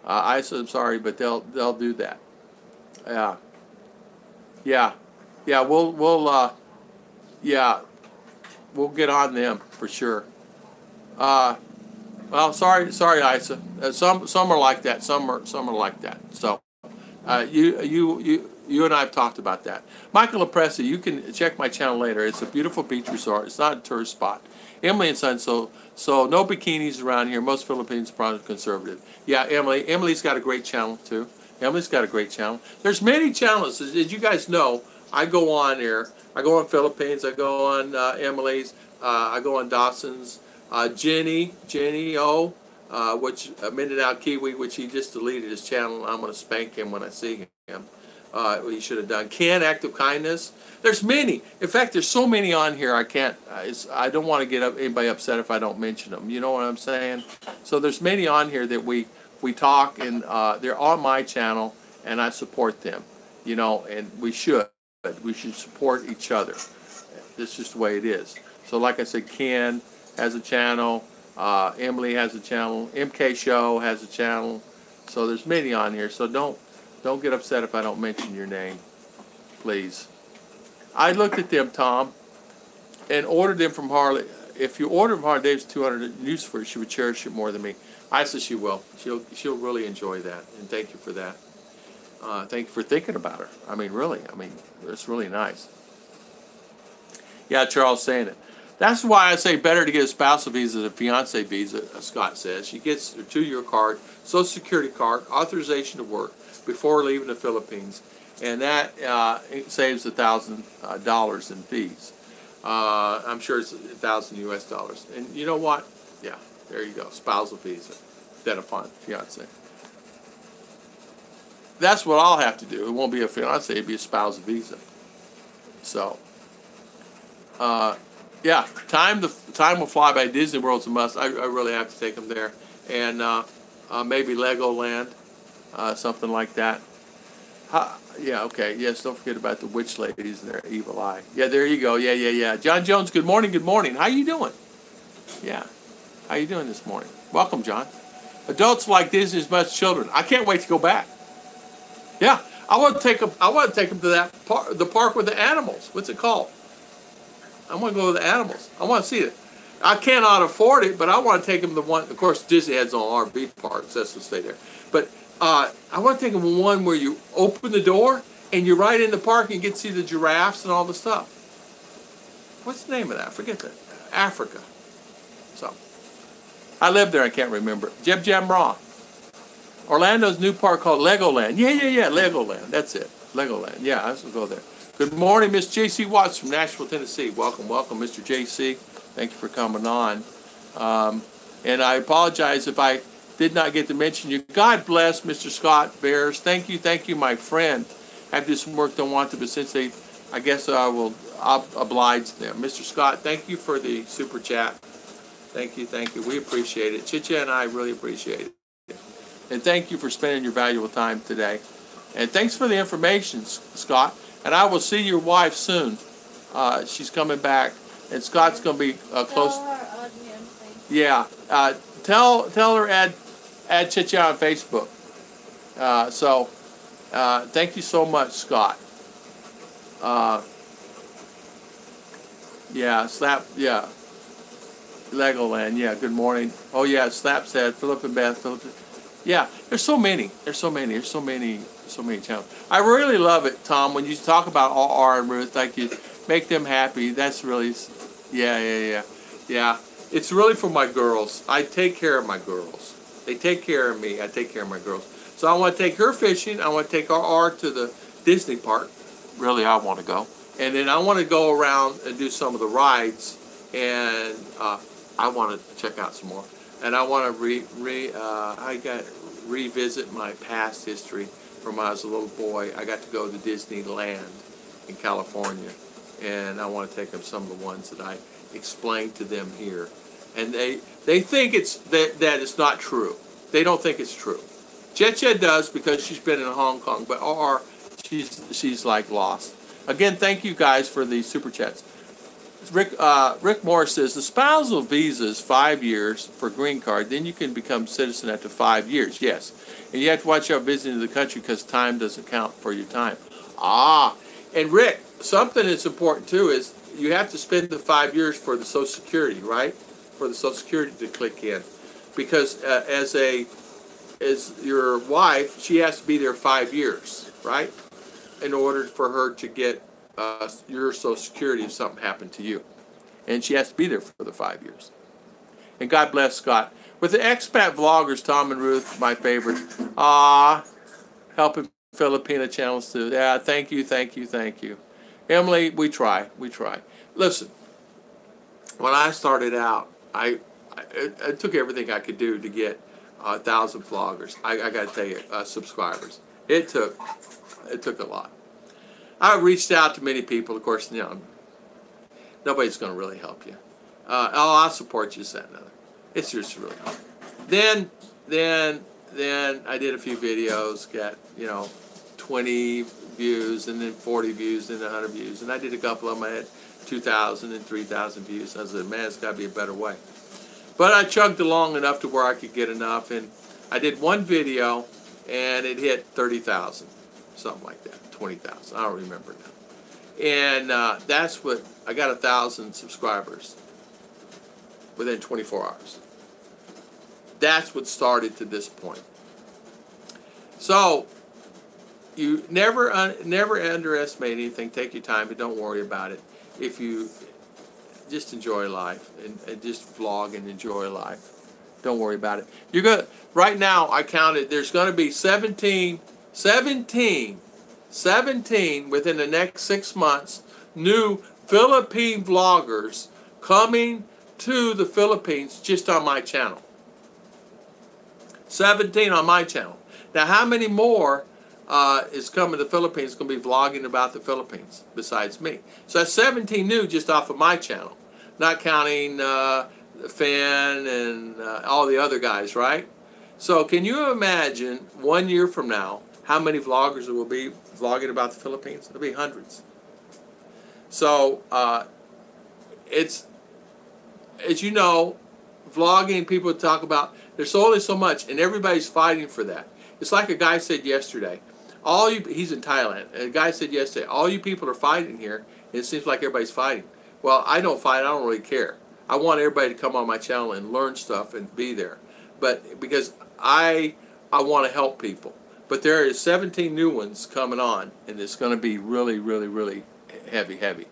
Isa, I'm sorry, but they'll do that. Yeah. Yeah, yeah, we'll get on them for sure. Uh, well, sorry, Isa. Some are like that. Some are like that. So you and I have talked about that. Michael Lepressa, you can check my channel later. It's a beautiful beach resort. It's not a tourist spot. Emily and Son, so no bikinis around here. Most Philippines are conservative. Yeah, Emily's got a great channel too. Emily's got a great channel. There's many channels. As you guys know, I go on there. I go on Philippines. I go on Emily's. I go on Dawson's. Jenny O, which Mindinao Kiwi, which he just deleted his channel. I'm going to spank him when I see him. He should have done. Ken, Act of Kindness. There's many. In fact, there's so many on here. I don't want to get anybody upset if I don't mention them. You know what I'm saying? So there's many on here that we talk, and they're on my channel, and I support them. You know, and we should support each other. This is just the way it is. So like I said, Ken has a channel. Emily has a channel. MK Show has a channel. So there's many on here. So don't get upset if I don't mention your name, please. I looked at them, Tom, and ordered them from Harley. If you order from Harley Davidson 200 use for it, she would cherish it more than me. I said she will. She'll really enjoy that, and thank you for that. Thank you for thinking about her. I mean, really. I mean, it's really nice. Yeah, Charles saying it. That's why I say better to get a spousal visa than a fiance visa, Scott says. She gets her 2-year card, Social Security card, authorization to work before leaving the Philippines, and that it saves $1,000 in fees. I'm sure it's $1,000 US dollars. And you know what? Yeah, there you go, spousal visa instead of fiance. That's what I'll have to do. It won't be a fiance; it'll be a spousal visa. So. Yeah, time will fly by. Disney World's a must. I really have to take them there, and maybe Legoland, something like that. Yeah, okay. Yes, don't forget about the witch ladies and their evil eye. Yeah, there you go. Yeah. John Jones, good morning. How you doing? Yeah, how you doing this morning? Welcome, John. Adults like Disney as much as children. I can't wait to go back. Yeah, I want to take them. To that park, the park with the animals. What's it called? I want to go to the animals. I want to see it. I cannot afford it, but I want to take them to one. Of course, Disney has on RV parks. That's to stay there. But I want to take them to one where you open the door and you're right in the park and you get to see the giraffes and all the stuff. What's the name of that? I forget that. Africa. So I lived there. I can't remember. Jeb Jamra. Orlando's new park called Legoland. Yeah. Legoland. That's it. Legoland. Yeah, I will go there. Good morning, Miss J.C. Watts from Nashville, Tennessee. Welcome, Mr. J.C. Thank you for coming on. And I apologize if I did not get to mention you. God bless Mr. Scott Berres. Thank you, my friend. I have to do some work, don't want to, but since I guess I'll oblige them. Mr. Scott, thank you for the super chat. Thank you. We appreciate it. Chicha and I really appreciate it. And thank you for spending your valuable time today. And thanks for the information, Scott. And I will see your wife soon. She's coming back, and Scott's going to be close. Tell her add me on Facebook. Yeah, tell her add Chicha on Facebook. Thank you so much, Scott. Yeah, Legoland. Yeah, good morning. Oh yeah, Slap said Philip and Beth. Yeah, there's so many channels. I really love it, Tom, when you talk about R and Ruth, like you make them happy. That's really, yeah. It's really for my girls. I take care of my girls. They take care of me. I take care of my girls. So I want to take her fishing. I want to take R to the Disney park. Really, I want to go. And then I want to go around and do some of the rides. And I want to check out some more. And I want to revisit my past history from when I was a little boy. I got to go to Disneyland in California, and I want to take them some of the ones that I explained to them here. And they think that it's not true. They don't think it's true. Chet does because she's been in Hong Kong, but she's like lost. Again, thank you guys for the super chats. Rick Morris says the spousal visa is 5 years for green card. Then you can become citizen after 5 years. Yes, and you have to watch out visiting the country because time doesn't count for your time. And Rick, something that's important too is you have to spend the 5 years for the Social Security, right? For the Social Security to click in, because as your wife, she has to be there 5 years, right? In order for her to get your Social Security if something happened to you, and she has to be there for the 5 years. And God bless Scott. With the expat vloggers, Tom and Ruth, my favorite. Helping Filipina channels too. Yeah, thank you, thank you, thank you. Emily, we try. Listen, when I started out, I took everything I could do to get 1,000 vloggers. I got to tell you, subscribers. It took a lot. I reached out to many people. Of course, you know, nobody's going to really help you. I'll support you, that another. It's just really hard. Then I did a few videos, got 20 views, and then 40 views, and 100 views, and I did a couple of them. I had 2,000 and 3,000 views. I said, man, it's got to be a better way. But I chugged along enough to where I could get enough, and I did one video, and it hit 30,000, something like that, 20,000. I don't remember now. And that's what I got, 1,000 subscribers within 24 hours. That's what started to this point. So you never underestimate anything. Take your time, but don't worry about it. If you just enjoy life and just vlog and enjoy life, don't worry about it. You're gonna right now. I counted. There's going to be 17 within the next 6 months. New Philippine vloggers coming to the Philippines just on my channel. 17 on my channel. Now, how many more is coming to the Philippines, going to be vlogging about the Philippines besides me? So that's 17 new just off of my channel, not counting Finn and all the other guys, right? So can you imagine 1 year from now how many vloggers will be vlogging about the Philippines? There'll be hundreds. So it's, as you know, vlogging, people talk about, there's only so much, and everybody's fighting for that. It's like a guy said yesterday, he's in Thailand, and a guy said yesterday, all you people are fighting here, and it seems like everybody's fighting. Well, I don't fight, I don't really care. I want everybody to come on my channel and learn stuff and be there. But because I want to help people. But there is 17 new ones coming on, and it's going to be really, really, really heavy.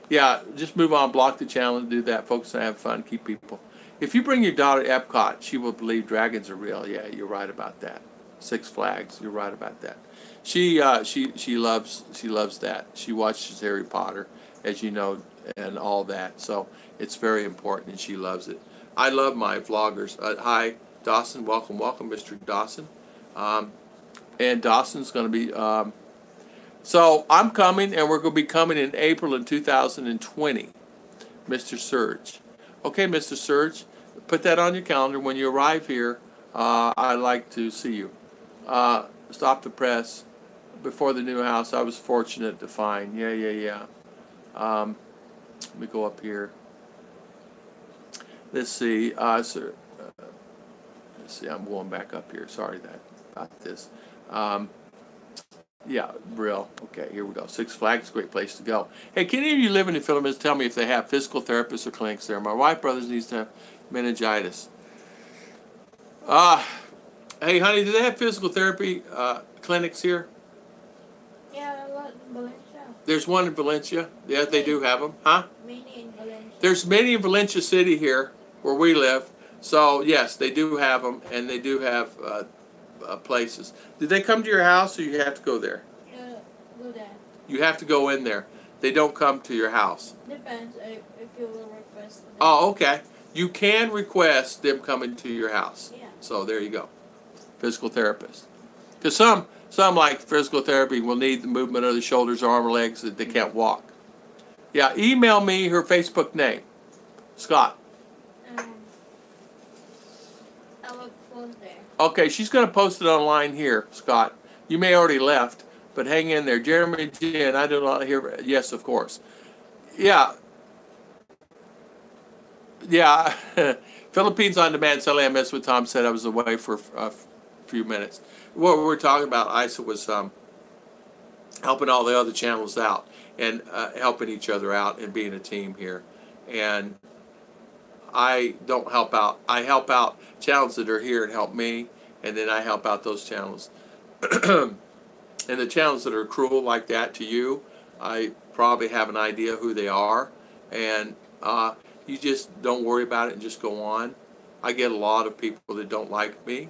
Yeah, just move on, block the channel, and do that. Focus on having fun, keep people. If you bring your daughter to Epcot, she will believe dragons are real. Yeah, you're right about that. Six Flags, you're right about that. She loves that. She watches Harry Potter, as you know, and all that. So it's very important, and she loves it. I love my vloggers. Hi, Dawson. Welcome, Mr. Dawson. And Dawson's going to be. So I'm coming, and we're going to be coming in April in 2020. Mr. Surge. Okay, Mr. Surge. Put that on your calendar. When you arrive here, I'd like to see you. Stop the press. Before the new house, I was fortunate to find. Yeah. Let me go up here. Let's see. Let's see. I'm going back up here. Sorry about this. Yeah, real. Okay, here we go. Six Flags, great place to go. Hey, can any of you living in the Philippines tell me if they have physical therapists or clinics there? My wife, brothers needs to have meningitis. Hey, honey, do they have physical therapy clinics here? Yeah, a lot in Valencia. There's one in Valencia. Yeah, they do have them. Huh? Many in Valencia. There's many in Valencia City here, where we live. So, yes, they do have them, and they do have places. Did they come to your house, or you have to go there? Go there. You have to go in there. They don't come to your house. Depends if you will request them. Oh, okay. You can request them coming to your house. Yeah. So there you go. Physical therapist. Because some like physical therapy will need the movement of the shoulders, arm, or legs that they can't walk. Yeah, email me her Facebook name. Scott. I will post there. Okay, she's going to post it online here, Scott. You may already left, but hang in there. Jeremy G, and I do not hear. Yes, of course. Yeah. Yeah. Philippines on Demand. Sally, I missed what Tom said. I was away for a few minutes. What we were talking about, Isa, was helping all the other channels out, and helping each other out and being a team here. And I don't help out. I help out channels that are here and help me, and then I help out those channels. And the channels that are cruel like that to you, I probably have an idea who they are, and you just don't worry about it and just go on. I get a lot of people that don't like me.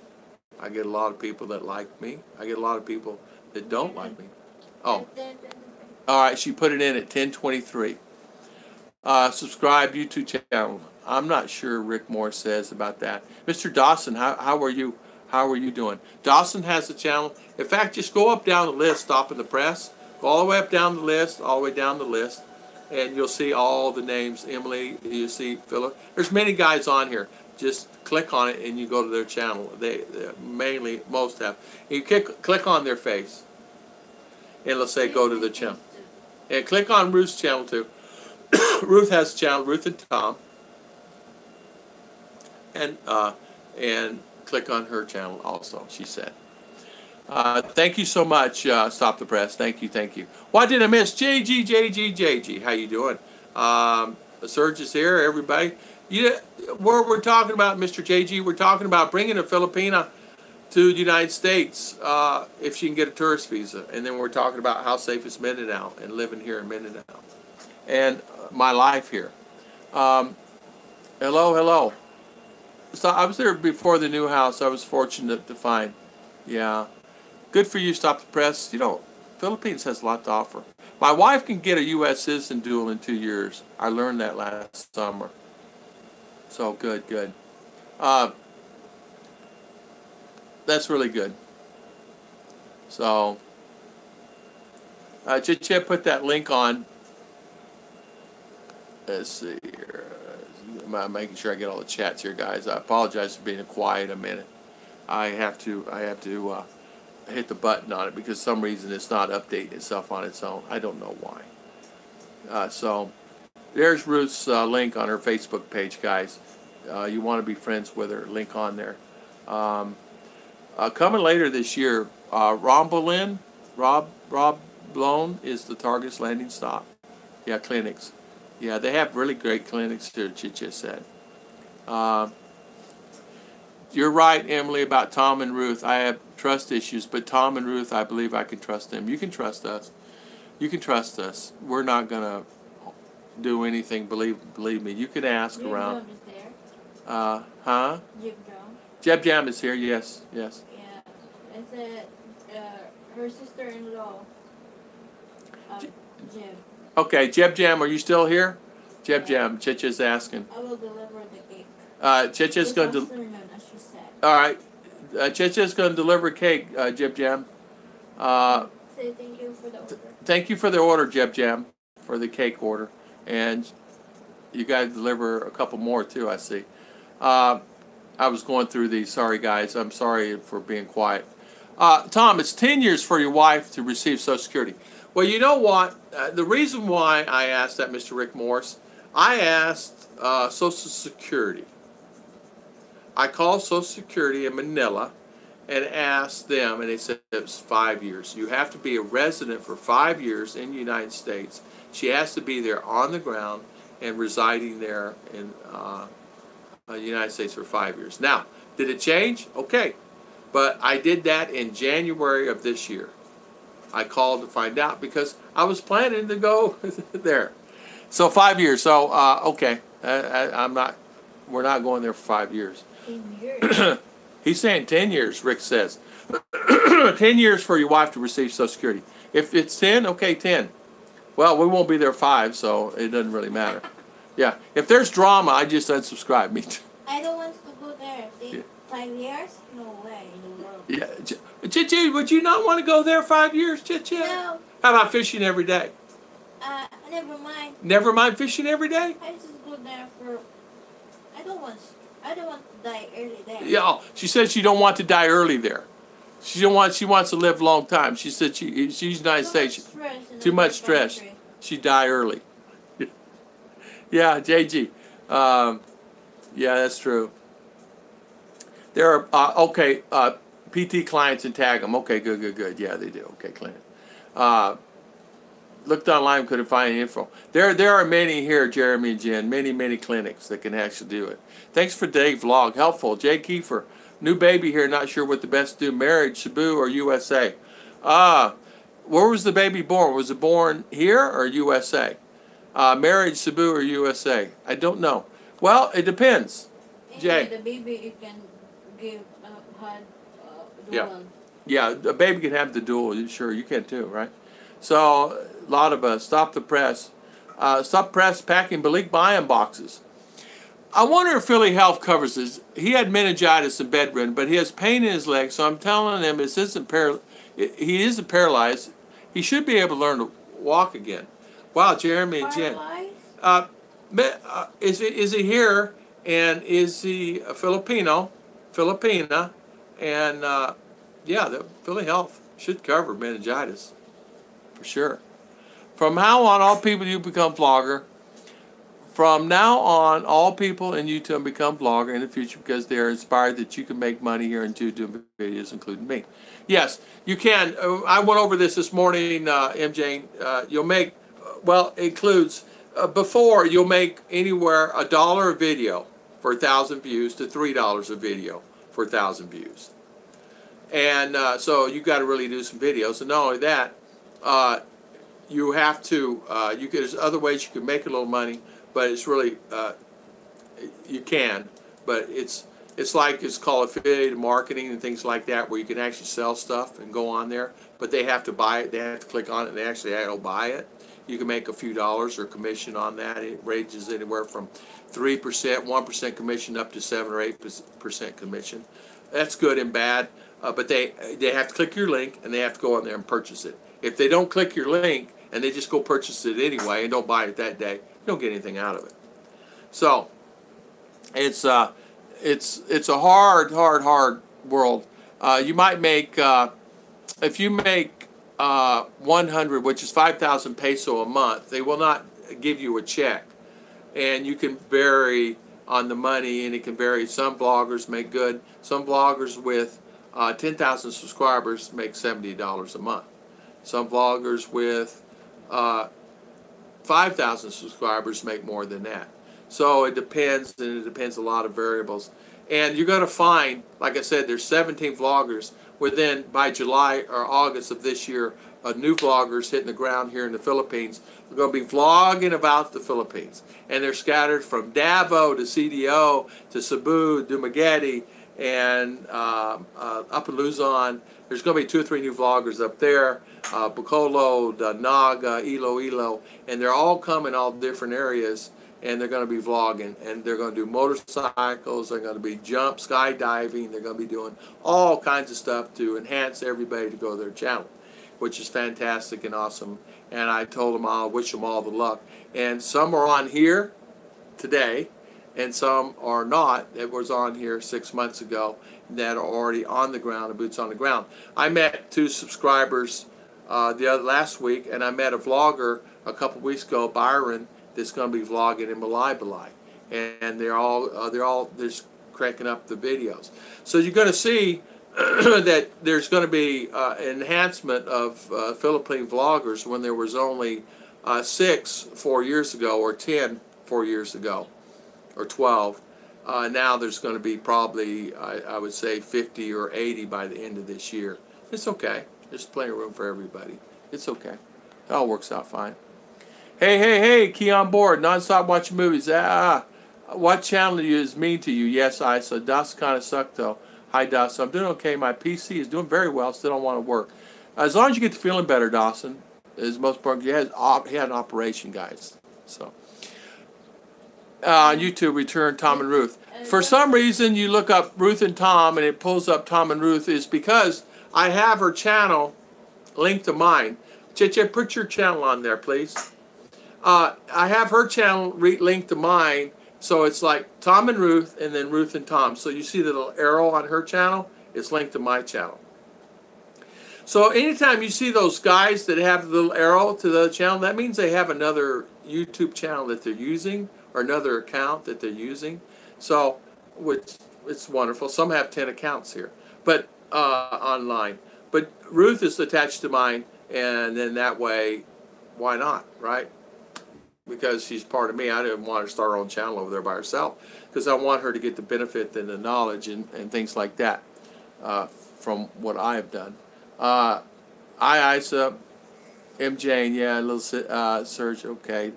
I get a lot of people that like me. I get a lot of people that don't like me. Oh, all right. She put it in at 10:23. Subscribe YouTube channel. I'm not sure Rick Moore says about that. Mr. Dawson, how are you? How are you doing? Dawson has a channel. In fact, just go up down the list, stop in the press. Go all the way up down the list, all the way down the list, and you'll see all the names. Emily, you see Philip. There's many guys on here. Just click on it and you go to their channel. They mainly, most have. You click on their face, and it'll say go to the channel. And click on Ruth's channel too. Ruth has a channel, Ruth and Tom. And click on her channel also, she said. Thank you so much, Stop the Press. Thank you, thank you. What did I miss? JG. How you doing? Serge is here, everybody. Where we're talking about, Mr. JG, we're talking about bringing a Filipina to the United States if she can get a tourist visa. And then we're talking about how safe is Mindanao and living here in Mindanao. And my life here. Hello. So I was there before the new house. I was fortunate to find. Yeah. Good for you, Stop the Press. You know, Philippines has a lot to offer. My wife can get a U.S. citizen dual in 2 years. I learned that last summer. So good. That's really good. So, Chip put that link on. Let's see here. I'm making sure I get all the chats here, guys. I apologize for being quiet a minute. I have to hit the button on it because for some reason it's not updating itself on its own. I don't know why. So there's Ruth's link on her Facebook page, guys. You want to be friends with her? Link on there. Coming later this year, Rob Blown is the Target's landing stop. Yeah, clinics. Yeah, they have really great clinics here, Chicha said. You're right, Emily, about Tom and Ruth. I have trust issues, but Tom and Ruth, I believe I can trust them. You can trust us. You can trust us. We're not going to do anything, believe me. You can ask around. Jeb Jam is there. Huh? Jeb Jam. Jeb Jam is here, yes. Yeah. I said her sister-in-law, Jeb. Okay, Jeb Jam, are you still here? Jeb Jam, Chicha's asking. I will deliver the cake. Chicha's going to... as she said. All right. Chicha's going to deliver cake, Jeb Jam. Say thank you for the order. Thank you for the order, Jeb Jam, for the cake order. And you got to deliver a couple more, too, I see. I was going through these. Sorry, guys. I'm sorry for being quiet. Tom, it's 10 years for your wife to receive Social Security. Well, you know what? The reason why I asked that, Mr. Rick Morris, I asked Social Security. I called Social Security in Manila and asked them, and they said it was 5 years. You have to be a resident for 5 years in the United States. She has to be there on the ground and residing there in the United States for 5 years. Now, did it change? Okay. But I did that in January of this year. I called to find out because I was planning to go there. So 5 years. So okay, we're not going there for 5 years. 10 years. He's saying 10 years. Rick says 10 years for your wife to receive Social Security. If it's 10, okay, 10. Well, we won't be there 5, so it doesn't really matter. Yeah, if there's drama, I just unsubscribe. Me too. I don't want to go there. 5 years? No way in the world. Yeah, Chichi, would you not want to go there 5 years, Chichi? No. How about fishing every day? Never mind. Never mind fishing every day? I just go there for. I don't want to die early there. Yeah, she said she don't want to die early there. She wants to live a long time. She said she's United States. Too much stress. She die early. Yeah, JG. Yeah, that's true. There are, PT clients and tag them. Okay, good. Yeah, they do. Okay, Clint. Uh, looked online, couldn't find any info. There are many here, Jeremy and Jen, many clinics that can actually do it. Thanks for Dave Vlog, helpful. Jay Kiefer, new baby here, not sure what the best to do, marriage, Cebu or USA. Where was the baby born? Was it born here or USA? Marriage, Cebu or USA? I don't know. Well, it depends. Jay. The baby you can give had dual. Yeah, a baby can have the dual. Sure, you can too, right? So a lot of us stop the press. Stop press packing Balik buy-in boxes. I wonder if Philly Health covers this. He had meningitis and bedridden, but he has pain in his leg. So I'm telling him he isn't paralyzed. He should be able to learn to walk again. Wow, Jeremy and Jen. Is he here? And is he a Filipina? And yeah, the Philly Health should cover meningitis for sure. From now on, all people you become vlogger. From now on, all people in YouTube become vlogger in the future because they are inspired that you can make money here in YouTube videos, including me. Yes, you can. I went over this morning, MJ. You'll make, well, it includes, before you'll make anywhere $1 a video for 1,000 views to $3 a video for 1,000 views. And so you got to really do some videos. And not only that, you have to, there's other ways you can make a little money, but it's really, you can, but it's called affiliate marketing and things like that, where you can actually sell stuff and go on there, but they have to buy it, they have to click on it, and they actually will buy it. You can make a few dollars or commission on that. It ranges anywhere from 3%, 1% commission up to 7 or 8% commission. That's good and bad, but they have to click your link and they have to go on there and purchase it. If they don't click your link and they just go purchase it anyway and don't buy it that day, you don't get anything out of it. So it's a hard world. You might make if you make 100, which is 5,000 peso a month, they will not give you a check, and you can vary on the money, and it can vary. Some vloggers make good. Some vloggers with 10,000 subscribers make $70 a month. Some vloggers with 5,000 subscribers make more than that. So it depends, and it depends a lot of variables. And you're going to find, like I said, there's 17 vloggers. Within, by July or August of this year, new vloggers hitting the ground here in the Philippines. We're going to be vlogging about the Philippines. And they're scattered from Davao to CDO to Cebu, Dumaguete, and up in Luzon. There's going to be 2 or 3 new vloggers up there. Bacolod, Naga, Iloilo, and they're all coming all different areas, and they're going to be vlogging, and they're going to do motorcycles, they're going to be skydiving, they're going to be doing all kinds of stuff to enhance everybody to go to their channel, which is fantastic and awesome. And I told them I wish them all the luck. And some are on here today, and some are not. That was on here 6 months ago that are already on the ground, the boots on the ground. I met 2 subscribers last week, and I met a vlogger a couple weeks ago, Byron, that's going to be vlogging in Balai, and they're just cranking up the videos. So you're going to see that there's going to be enhancement of Philippine vloggers when there was only 6 4 years ago, or 10 4 years ago, or 12. Now there's going to be probably, I would say, 50 or 80 by the end of this year. It's okay. There's plenty of room for everybody. It's okay. It all works out fine. Hey, key on board. Non-stop watching movies. What channel is mean to you? Yes, Isa. Das kind of sucked, though. Hi, Dawson. I'm doing okay. My PC is doing very well. Still don't want to work. As long as you get to feeling better, Dawson, is most important. He had an operation, guys. So, on YouTube, return Tom and Ruth. For some reason, you look up Ruth and Tom, and it pulls up Tom and Ruth. Is because I have her channel linked to mine. Che, put your channel on there, please. I have her channel linked to mine, so it's like Tom and Ruth, and then Ruth and Tom. So you see the little arrow on her channel? It's linked to my channel. So anytime you see those guys that have the little arrow to the channel, that means they have another YouTube channel that they're using, or another account that they're using. So, which it's wonderful. Some have 10 accounts here, but online. But Ruth is attached to mine, And then that way, why not, right? Because she's part of me. I didn't want her to start her own channel over there by herself because I want her to get the benefit and the knowledge and things like that from what I have done. Hi, Isa. M. Jane, yeah, a little Serge, okay.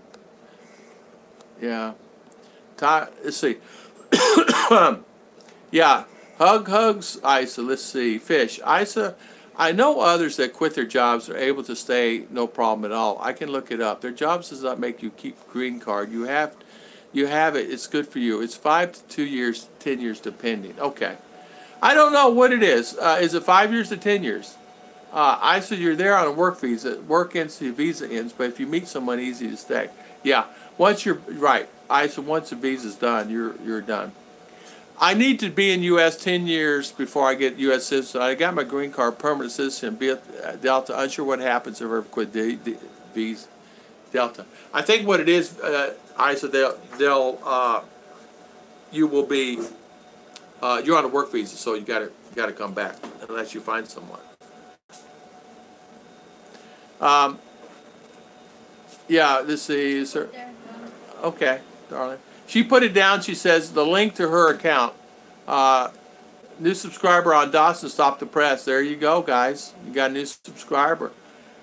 Yeah. Let's see. Yeah, hugs, Isa. Let's see. Fish. Isa, I know others that quit their jobs are able to stay no problem at all. I can look it up. Their jobs does not make you keep green card. You have it. It's good for you. It's 5 to 2 years, 10 years depending. Okay. I don't know what it is. Is it 5 years to 10 years? Isa, you're there on a work visa. Work ends, the visa ends. But if you meet someone, easy to stay. Yeah. Once you're right, Isa. Once the visa's done, you're done. I need to be in U.S. 10 years before I get U.S. citizen. I got my green card, permanent citizen, Delta. Unsure what happens if I ever quit visa. Delta. I think what it is, Isa, you will be, you're on a work visa, so you gotta come back unless you find someone. Yeah, let's see, sir. Okay, darling. She put it down. She says the link to her account. New subscriber on Dawson. Stop the press. There you go, guys. You got a new subscriber.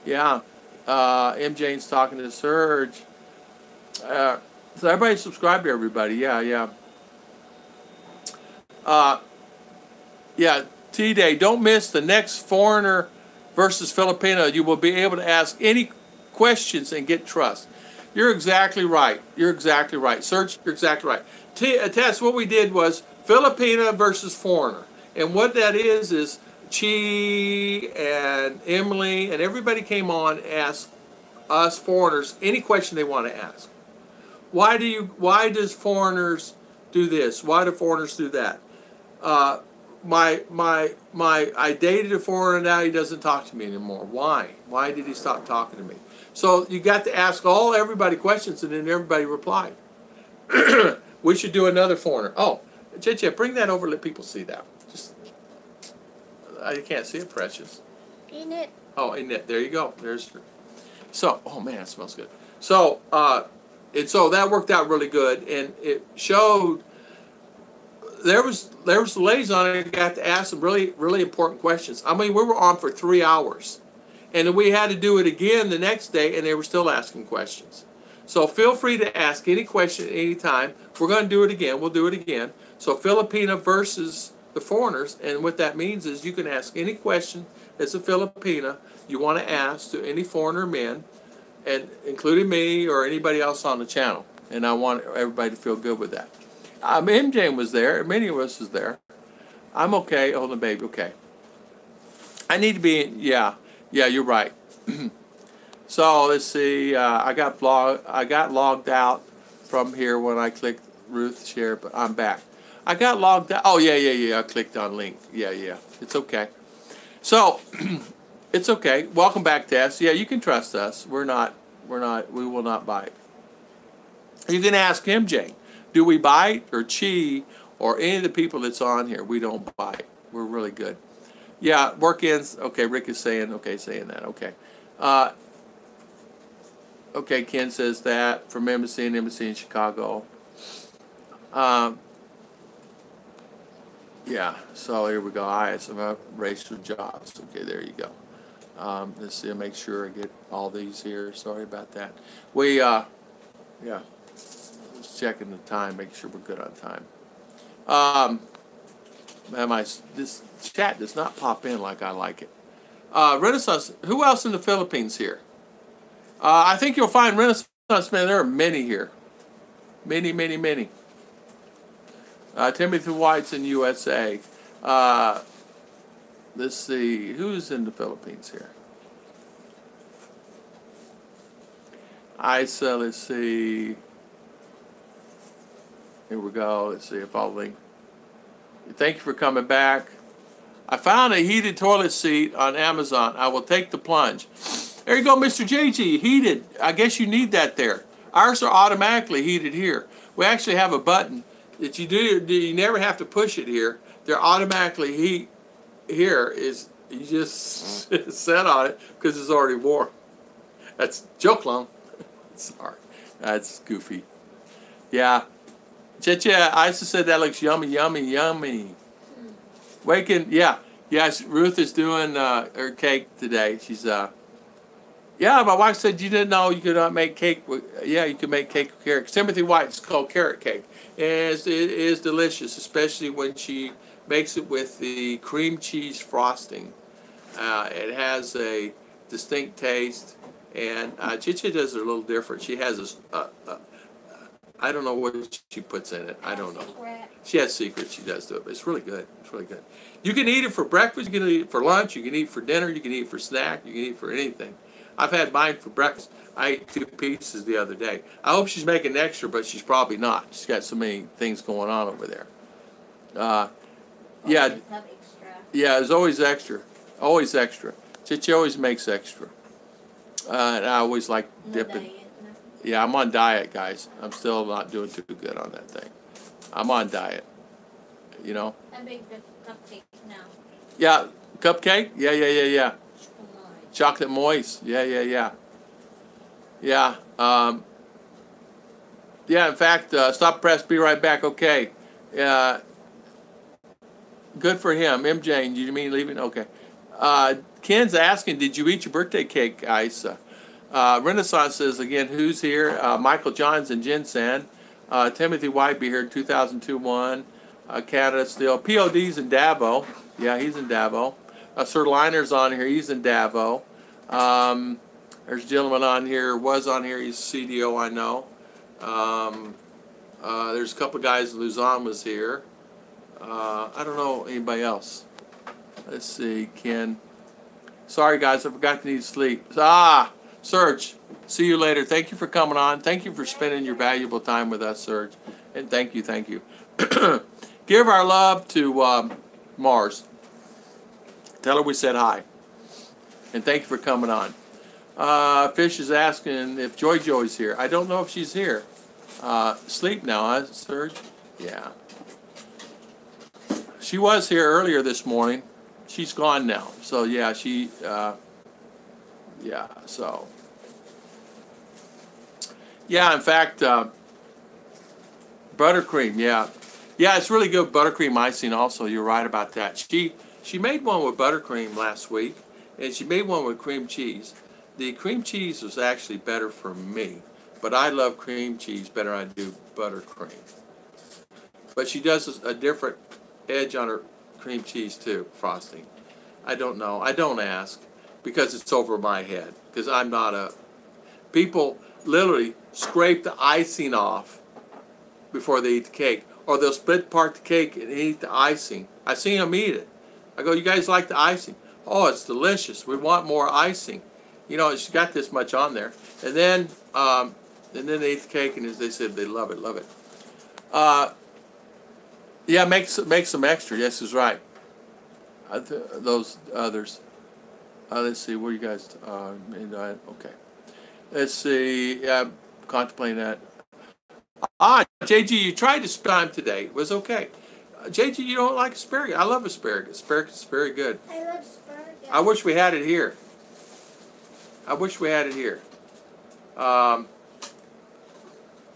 Yeah. M. Jane's talking to Serge. So everybody subscribe to everybody. Yeah, yeah. Yeah. T-Day. Don't miss the next foreigner versus Filipino. You will be able to ask any questions and get trust. You're exactly right. You're exactly right. Serge, you're exactly right. Tess, what we did was Filipina versus foreigner. And what that is Chi and Emily and everybody came on and asked us foreigners any question they want to ask. Why does foreigners do this? Why do foreigners do that? I dated a foreigner, now he doesn't talk to me anymore. Why? Why did he stop talking to me? So you got to ask everybody questions, and then everybody replied. We should do another foreigner. Oh, Chicha, bring that over. Let people see that. Just, I can't see it, Precious. In it. Oh, in it. There you go. There's. So, oh man, it smells good. So, so that worked out really good, and it showed. There was ladies on it that got to ask some really, really important questions. I mean, we were on for 3 hours. And then we had to do it again the next day, and they were still asking questions. So feel free to ask any question at any time. We're going to do it again. We'll do it again. So Filipina versus the foreigners, and what that means is you can ask any question as a Filipina you want to ask to any foreigner men, and including me or anybody else on the channel. And I want everybody to feel good with that. MJ was there. Many of us was there. I'm okay. Hold on, baby. Okay. I need to be, yeah. Yeah, you're right. So let's see. I got logged out from here when I clicked Ruth share, but I'm back. I got logged out. Oh yeah. I clicked on link. Yeah. It's okay. So it's okay. Welcome back, Tess. Yeah, you can trust us. We will not bite. You can ask MJ. Do we bite or Chi or any of the people that's on here? We don't bite. We're really good. Yeah, work ends. Okay, Rick is saying that. Okay. Okay, Ken says that from embassy in Chicago. Yeah, so here we go. I had some race for jobs. Okay, there you go. Let's see, make sure I get all these here. Sorry about that. We, yeah, just checking the time, make sure we're good on time. This chat does not pop in like I like it. Renaissance, who else in the Philippines here? I think you'll find Renaissance men. There are many here. Many. Timothy White's in USA. Let's see, who's in the Philippines here? Isa, let's see. Here we go. Let's see if I'll link. Thank you for coming back. I found a heated toilet seat on Amazon. I will take the plunge. There you go, Mr. JG. Heated. I guess you need that there. Ours are automatically heated here. We actually have a button that you do. You never have to push it here. They're automatically heat. Here is You just set on it because it's already warm. That's joke long. Sorry. That's goofy. Yeah. Chicha, Isa said that looks yummy, yummy, yummy. Waking, yeah. Yes, Ruth is doing her cake today. She's, yeah, my wife said you didn't know you could not make cake with, yeah, you can make cake with carrots. Timothy White, it's called carrot cake. And it is delicious, especially when she makes it with the cream cheese frosting. It has a distinct taste, and Chicha does it a little different. She has I don't know what she puts in it. I don't know. She has secrets she does to it, but it's really good. It's really good. You can eat it for breakfast, you can eat it for lunch, you can eat it for dinner, you can eat it for snack, you can eat it for anything. I've had mine for breakfast. I ate 2 pieces the other day. I hope she's making extra, but she's probably not. She's got so many things going on over there. Yeah, there's always extra. Always extra. Chichi always makes extra. And I always like dipping. Yeah, I'm on diet, guys. I'm still not doing too good on that thing. I'm on diet. You know? I make the cupcake now. Yeah, cupcake? Yeah. Chocolate moist. Yeah. Yeah. Yeah, in fact, stop press, be right back. Okay. Good for him. MJ, you mean leaving? Okay. Ken's asking, did you eat your birthday cake, Isa? Renaissance says, again, who's here? Michael Johns and Jinsan. Timothy White be here, 2002-1. Canada still. POD's in Davao. Yeah, he's in Davao. Sir Liner's on here. He's in Davao. There's a gentleman on here. Was on here. He's CDO, I know. There's a couple of guys. Luzon was here. I don't know anybody else. Let's see. Ken. Sorry, guys. I forgot to need sleep. Serge. See you later. Thank you for coming on. Thank you for spending your valuable time with us, Serge. And thank you. Give our love to Mars. Tell her we said hi. And thank you for coming on. Fish is asking if Joy Joy's here. I don't know if she's here. Sleep now, huh, Serge? Yeah. She was here earlier this morning. She's gone now. So, yeah, yeah, so. Yeah, in fact, buttercream, yeah. Yeah, it's really good buttercream icing also. You're right about that. She made one with buttercream last week, and she made one with cream cheese. The cream cheese was actually better for me, but I love cream cheese better than I do buttercream. But she does a different edge on her cream cheese too, frosting. I don't know. I don't ask because it's over my head. Because I'm not a... People literally scrape the icing off before they eat the cake. Or they'll split part the cake and eat the icing. I see them eat it. I go, you guys like the icing? Oh, it's delicious. We want more icing. You know, she's got this much on there. And then they eat the cake, and as they said, they love it. Yeah, make some extra. Yes, is right. Those others. Let's see. What are you guys? Okay. Let's see. Yeah, contemplating that. JG, you tried asparagus today. It was okay. JG, you don't like asparagus. I love asparagus. Asparagus is very good. I love asparagus. I wish we had it here.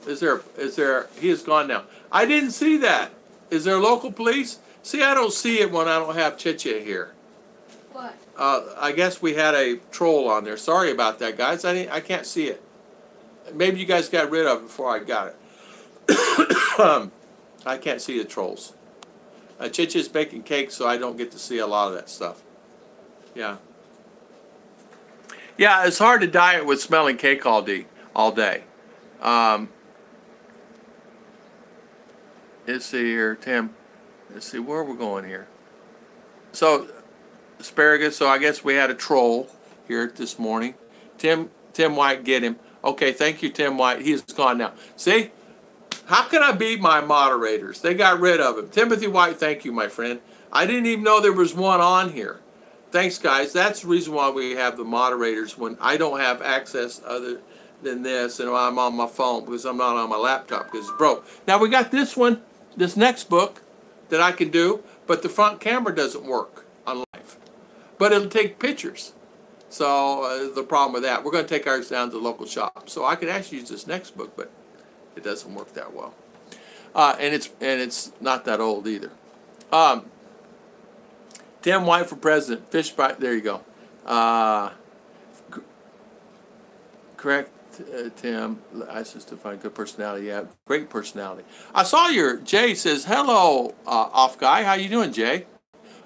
Is there, he is gone now. I didn't see that. Is there local police? See, I don't see it when I don't have Chicha here. What? I guess we had a troll on there. Sorry about that, guys. I can't see it. Maybe you guys got rid of it before I got it. I can't see the trolls. Chicha's baking cake, so I don't get to see a lot of that stuff. Yeah. Yeah, it's hard to diet with smelling cake all day. Let's see here, Tim. Let's see where we're going here. So, asparagus. So I guess we had a troll here this morning. Tim White, get him. Okay, thank you, Tim White. He's gone now. See? How can I beat my moderators? They got rid of him. Timothy White, thank you, my friend. I didn't even know there was one on here. Thanks, guys. That's the reason why we have the moderators when I don't have access other than this and I'm on my phone because I'm not on my laptop because it's broke. Now, we got this one, this next book that I can do, but the front camera doesn't work on live. but it'll take pictures. So the problem with that, we're going to take ours down to the local shop. So I could actually use this next book, but it doesn't work that well. And it's not that old either. Tim White for president. Fish by, there you go. Correct, Tim. I just define good personality. Yeah, great personality. I saw your Jay says hello, off guy. How you doing, Jay?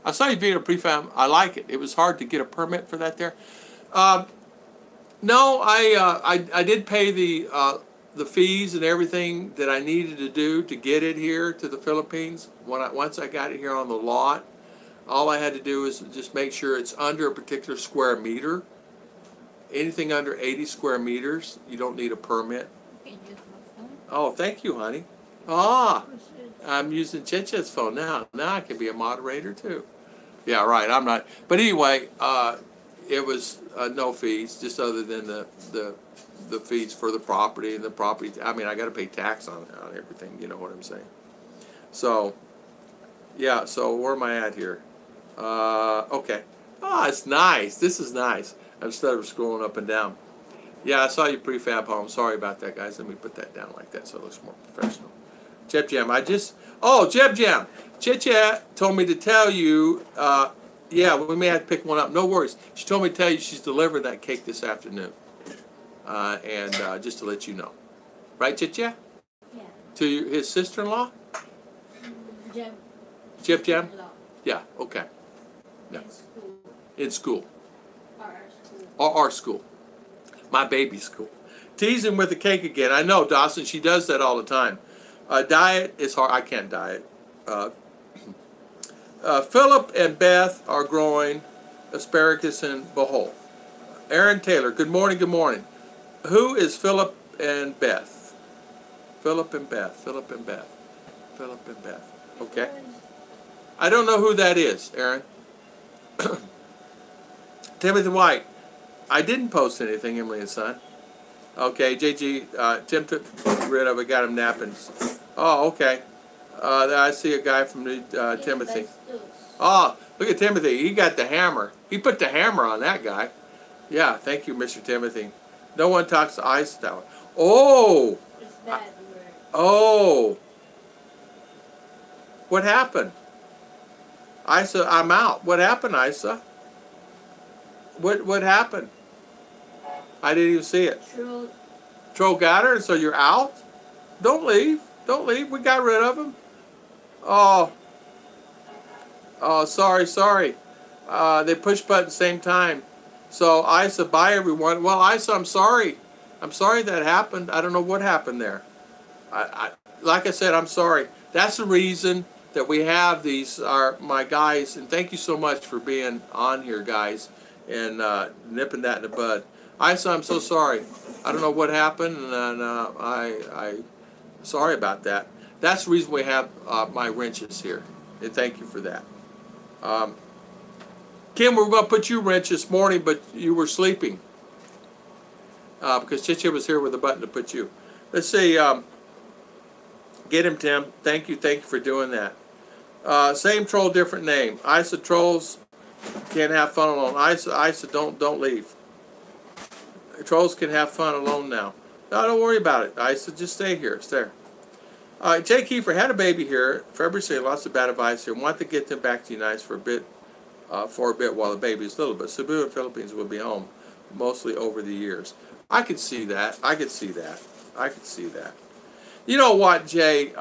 I saw you being a prefab. I like it. It was hard to get a permit for that there. No, I did pay the fees and everything that I needed to do to get it here to the Philippines. Once I got it here on the lot, all I had to do is just make sure it's under a particular square meter. Anything under 80 square meters, you don't need a permit. Oh, thank you, honey. Ah, I'm using Cheche's phone now. Now I can be a moderator too. Yeah, right. I'm not. But anyway, it was no fees, just other than the fees for the property and the property. I mean, I got to pay tax on everything. You know what I'm saying? So, yeah. So where am I at here? Okay. Oh, it's nice. This is nice. Instead of scrolling up and down. Yeah, I saw you prefab home. Sorry about that, guys. Let me put that down like that so it looks more professional. Jeb Jam, Jeb Jam. Chit-Chat told me to tell you, yeah, we may have to pick one up. No worries. She told me to tell you she's delivering that cake this afternoon. And just to let you know. Right, Chit-Chat? Yeah. To his sister-in-law? Jeb Jam? Yeah, okay. Yeah. In school. In school. Our school. My baby's school. Teasing with the cake again. I know, Dawson, she does that all the time. Diet is hard. I can't diet. Philip and Beth are growing asparagus in Bohol. Aaron Taylor, good morning, good morning. Who is Philip and Beth? Philip and Beth, Philip and Beth, Philip and Beth. Okay. I don't know who that is, Aaron. Timothy White. I didn't post anything, Emily and Son. Okay, JG, Tim took rid of it, got him napping. Oh, okay. I see a guy from Timothy. Oh, look at Timothy. He got the hammer. He put the hammer on that guy. Yeah, thank you, Mr. Timothy. No one talks to Ice Tower. Oh! It's that word. Oh! What happened? Isa, I'm out. What happened, Isa? What happened? I didn't even see it. Troll got her, and so you're out? Don't leave. Don't leave. We got rid of him. Oh. Oh, sorry. They push button at the same time. So, Isa, bye, everyone. Well, Isa, I'm sorry. I'm sorry that happened. I don't know what happened there. Like I said, I'm sorry. That's the reason that we have these, my guys, and thank you so much for being on here, guys, and nipping that in the bud. Isa, I'm so sorry. I don't know what happened, and I'm sorry about that. That's the reason we have my wrenches here, and thank you for that. Kim, we were going to put you wrench this morning, but you were sleeping because Chichi was here with a button to put you. Let's see. Get him, Tim. Thank you for doing that. Same troll, different name. Isa trolls can't have fun alone. Isa, don't leave. Trolls can have fun alone now. No, don't worry about it. Isa, just stay here. It's there. Jay Kiefer had a baby here. February saying lots of bad advice here. Want to get them back to the United for a bit while the baby is little. But Cebu and Philippines will be home mostly over the years. I could see that. I could see that. You know what, Jay?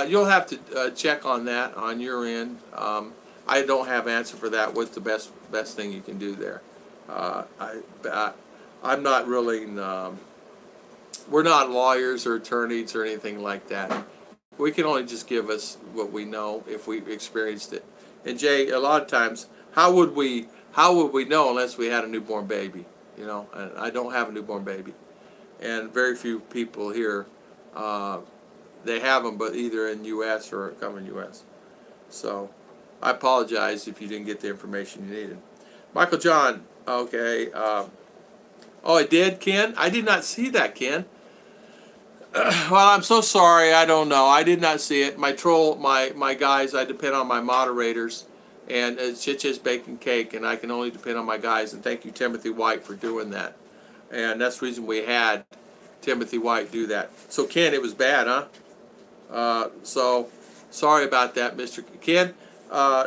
You'll have to check on that on your end. I don't have an answer for that. What's the best thing you can do there? I'm not really. We're not lawyers or attorneys or anything like that. We can only just give us what we know if we experienced it. And Jay, a lot of times, how would we know unless we had a newborn baby? You know, and I don't have a newborn baby, and very few people here. They have them, but either in U.S. or come in U.S. So I apologize if you didn't get the information you needed. Michael John, okay. Oh, I did, Ken? I did not see that, Ken. Well, I'm so sorry. I don't know. I did not see it. My guys, I depend on my moderators. and Chiche's baking cake, and I can only depend on my guys. And thank you, Timothy White, for doing that. And that's the reason we had Timothy White do that. So Ken, it was bad, huh? So sorry about that, Mr. Ken.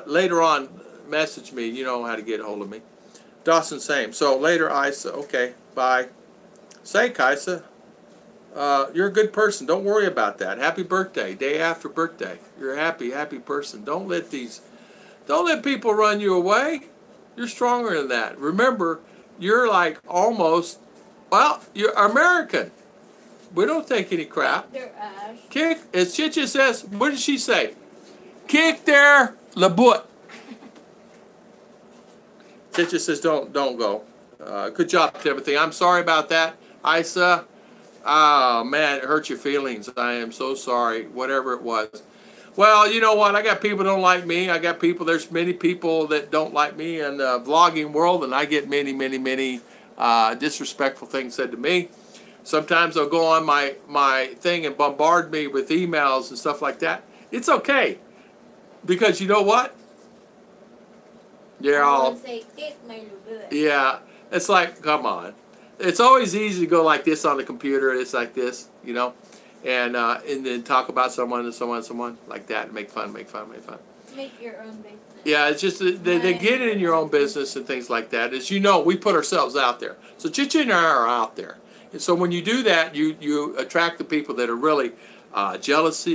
Later on, message me. You know how to get a hold of me. Dawson, same. So later, Isa. Okay, bye. Say, Kaisa, you're a good person. Don't worry about that. Happy birthday, day after birthday. You're a happy person. Don't let people run you away. You're stronger than that. Remember, you're like almost, well, you're American. We don't take any crap. Their ash. Kick, as Chicha says, what did she say? Kick their labut. Chicha says, don't go. Good job, Timothy. I'm sorry about that. Isa, oh man, it hurt your feelings. I am so sorry, whatever it was. Well, you know what? I got people that don't like me. There's many people that don't like me in the vlogging world, and I get many disrespectful things said to me. Sometimes they'll go on my thing and bombard me with emails and stuff like that. It's okay. Because you know what? They're all... Say, kick my labut. Yeah. It's like, come on. It's always easy to go like this on the computer. It's like this, you know, and then talk about someone like that, and make fun. Make your own business. Yeah, it's just they get it in your own business and things like that. As you know, we put ourselves out there. So Chicha and I are out there, and so when you do that, you attract the people that are really jealous,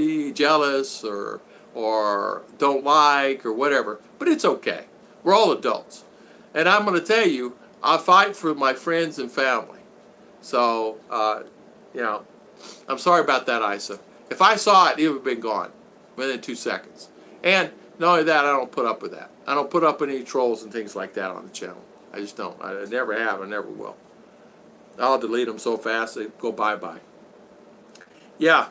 or don't like, or whatever. But it's okay. We're all adults, and I'm going to tell you, I fight for my friends and family. So, you know, I'm sorry about that, Isa. If I saw it, it would have been gone within 2 seconds. And not only that, I don't put up with that. I don't put up any trolls and things like that on the channel. I just don't. I never have. I never will. I'll delete them so fast they go bye-bye. Yeah.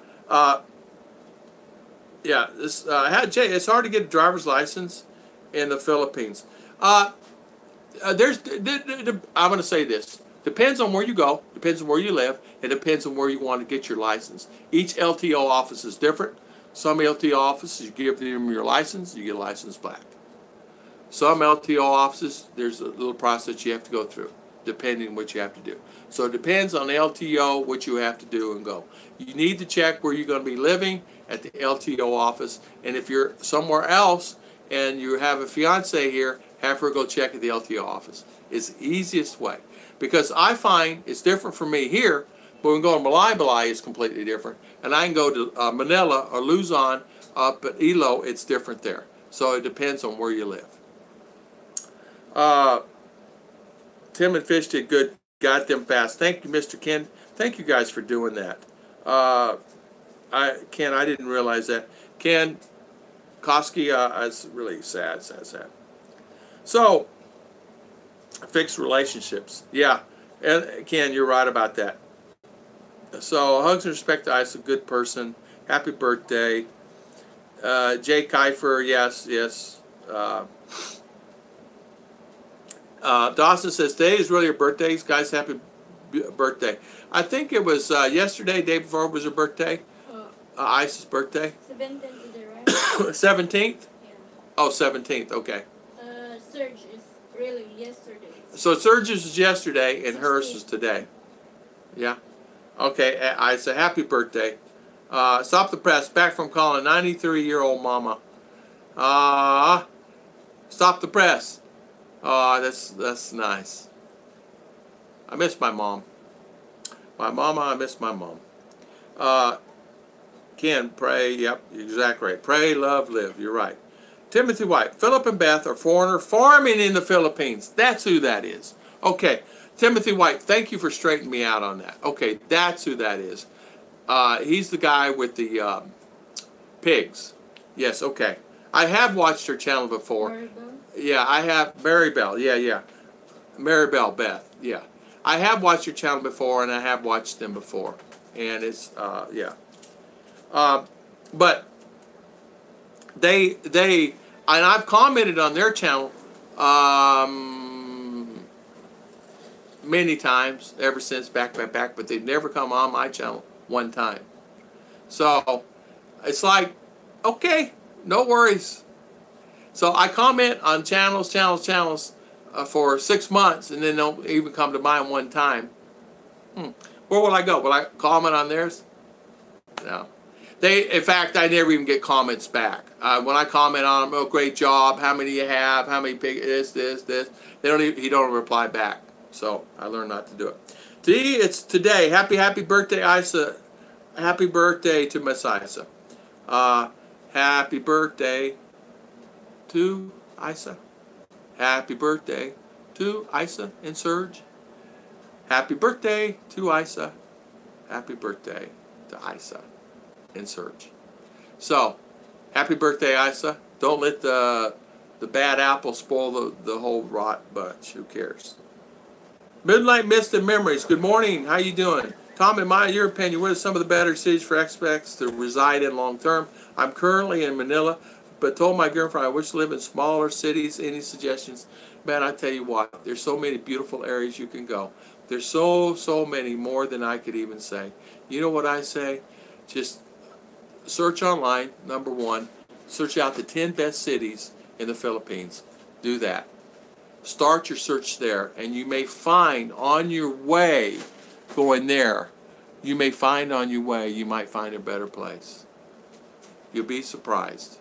Yeah. This it's hard to get a driver's license in the Philippines. I'm going to say this. Depends on where you go. Depends on where you live. It depends on where you want to get your license. Each LTO office is different. Some LTO offices, you give them your license, you get a license back. Some LTO offices, there's a little process you have to go through, depending on what you have to do. So it depends on the LTO, what you have to do and go. You need to check where you're going to be living at the LTO office. And if you're somewhere else and you have a fiance here, have her go check at the LTO office. It's the easiest way. Because I find it's different for me here, but when we go to Balai, it's completely different. And I can go to Manila or Luzon up at Ilo, it's different there. So it depends on where you live. Tim and Fish did good, got them fast. Thank you, Mr. Ken. Thank you guys for doing that. Ken, I didn't realize that. Ken Koski, it's really sad. So, fixed relationships. Yeah, and Ken, you're right about that. So, hugs and respect to Ice, a good person. Happy birthday. Jay Kiefer, yes. Dawson says, today is really your birthday. Guys, happy birthday. I think it was yesterday, day before was her birthday. Ice's birthday. 17th, is it right? 17th? Yeah. Oh, 17th, okay. Serge is really yesterday. So Serge's is yesterday and 16th. hers is today. Yeah. Okay, Ice, a happy birthday. Stop the press. Back from calling 93-year-old mama. Stop the press. That's nice. I miss my mom. I miss my mom. Ken, pray, yep, exactly right. Pray, love, live. You're right. Timothy White, Philip and Beth are foreigner farming in the Philippines. That's who that is. Okay, Timothy White, thank you for straightening me out on that. Okay, that's who that is. He's the guy with the pigs. Yes, okay. I have watched her channel before. Maribel? Yeah, I have. Maribel, yeah. Maribel, Beth, yeah. I have watched your channel before, and I have watched them before. And it's, yeah. But they, and I've commented on their channel many times ever since back, but they've never come on my channel one time. So it's like, okay, no worries. So I comment on channels for 6 months, and then don't even come to mine one time. Where will I go? Will I comment on theirs? No. In fact, I never even get comments back. When I comment on them, oh, great job, how many you have, how many big, this. He don't reply back. So I learned not to do it. It's today. Happy birthday, Isa. Happy birthday to Miss Isa. Happy birthday to Isa. Happy birthday to Isa and Serge. Happy birthday to Isa. Happy birthday to Isa and Serge. So, happy birthday, Isa. Don't let the bad apple spoil the whole rot bunch. Who cares? Midnight Mist and Memories. Good morning. How you doing? Tom, in your opinion, what are some of the better cities for expats to reside in long term? I'm currently in Manila, but told my girlfriend I wish to live in smaller cities. Any suggestions? Man, I tell you what, there's so many beautiful areas you can go. There's so many more than I could even say. You know what I say? Just search online, number one. Search out the 10 best cities in the Philippines. Do that. Start your search there, and you may find on your way going there, you might find a better place. You'll be surprised.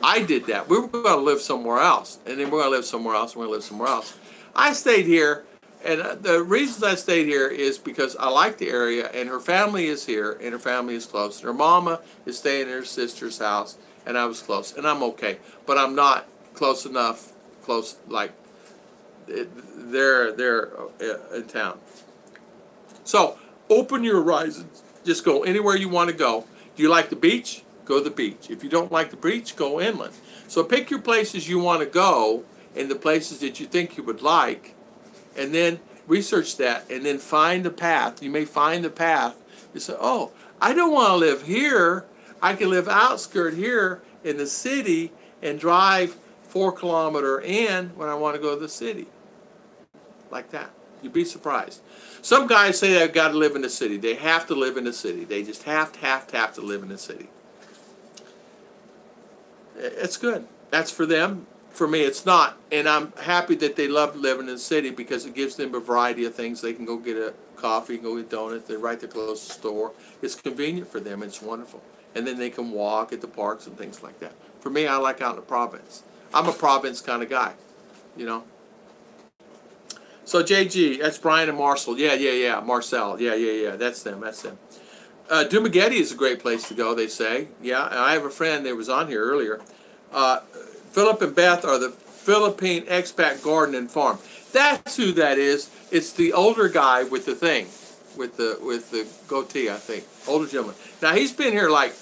I did that. We were going to live somewhere else, and then we're going to live somewhere else, and we're going to live somewhere else. I stayed here, and the reasons I stayed here is because I like the area, and her family is here, and her family is close. And her mama is staying in her sister's house, and I was close, and I'm okay. But I'm not close enough, like they're in town. So open your horizons. Just go anywhere you want to go. Do you like the beach? Go to the beach. If you don't like the beach, go inland. So pick your places you want to go and the places that you think you would like, and then research that, and then find the path. You may find the path. You say, oh, I don't want to live here. I can live outskirt here in the city and drive 4-kilometer in when I want to go to the city. Like that. You'd be surprised. Some guys say they've got to live in the city. They have to live in the city. They just have to live in the city. It's good. That's for them. For me, it's not. And I'm happy that they love living in the city because it gives them a variety of things. They can go get a coffee, go get donuts. They're right there close to the store. It's convenient for them. It's wonderful. And then they can walk at the parks and things like that. For me, I like out in the province. I'm a province kind of guy, you know. So JG, that's Brian and Marcel. Yeah. Marcel. Yeah. That's them. Dumaguete is a great place to go, they say. Yeah, I have a friend that was on here earlier. Philip and Beth are the Philippine Expat Garden and Farm. That's who that is. It's the older guy with the thing, with the goatee, I think. Older gentleman. Now, he's been here like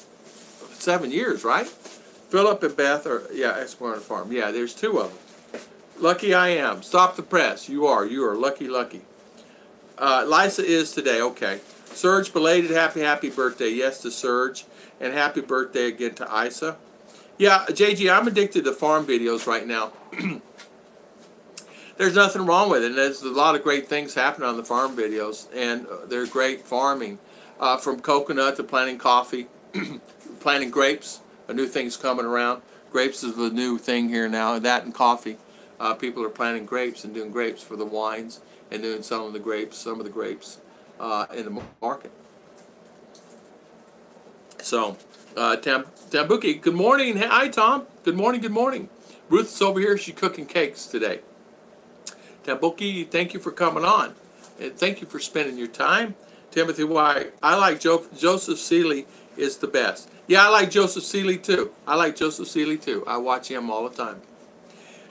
7 years, right? Philip and Beth are, Expat Garden and Farm. Yeah, there's 2 of them. Lucky I am. Stop the press. You are lucky. Lisa is today. Okay. Serge, belated happy birthday. Yes to Serge. And happy birthday again to Isa. Yeah, JG, I'm addicted to farm videos right now. There's nothing wrong with it. And there's a lot of great things happening on the farm videos. And they're great farming. From coconut to planting coffee, planting grapes. A new thing's coming around. Grapes is the new thing here now. That and coffee. People are planting grapes and doing grapes for the wines and doing some of the grapes in the market. So, Tambuki, good morning. Hi, Tom. Good morning. Ruth's over here. She's cooking cakes today. Tambuki, thank you for coming on. And thank you for spending your time. Timothy White, I like Joseph Seeley is the best. Yeah, I like Joseph Seeley too. I watch him all the time.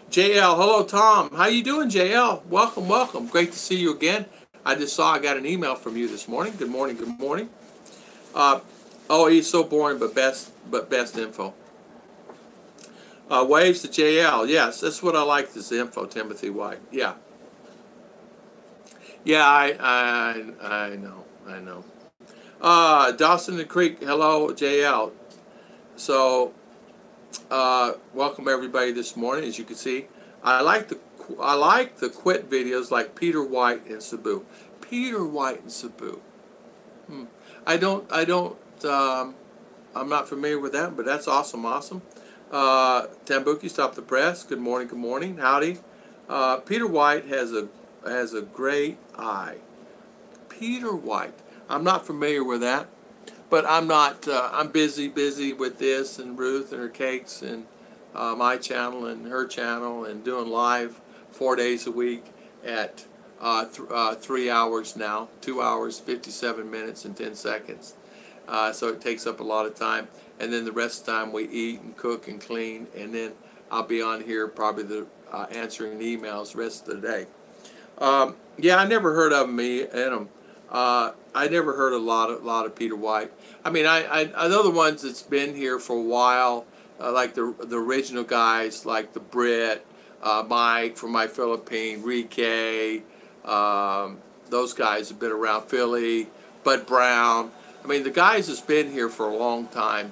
JL, hello Tom. How you doing, JL? Welcome. Great to see you again. I just saw I got an email from you this morning. Good morning. Oh, he's so boring, but best info. Waves to JL. Yes, that's what I like. This info, Timothy White. Yeah. Yeah, I know. Dawson and Creek. Hello, JL. So. Welcome everybody this morning. As you can see, I like the quit videos like Peter White and Cebu. I'm not familiar with that, but that's awesome. Tambuki, stop the press. Good morning, good morning. Howdy. Peter White has a great eye. Peter White. I'm not familiar with that, but I'm not. I'm busy with this and Ruth and her cakes and my channel and her channel and doing live 4 days a week at 3 hours now, 2 hours, 57 minutes and 10 seconds. So it takes up a lot of time. And then the rest of the time we eat and cook and clean, and then I'll be on here probably answering emails the rest of the day. Yeah, I never heard of him. I never heard a lot of Peter White. I mean, I know the ones that's been here for a while, like the original guys, like the Brit, Mike from My Philippine, Rike, those guys have been around. Philly, Bud Brown. I mean, the guys that's been here for a long time.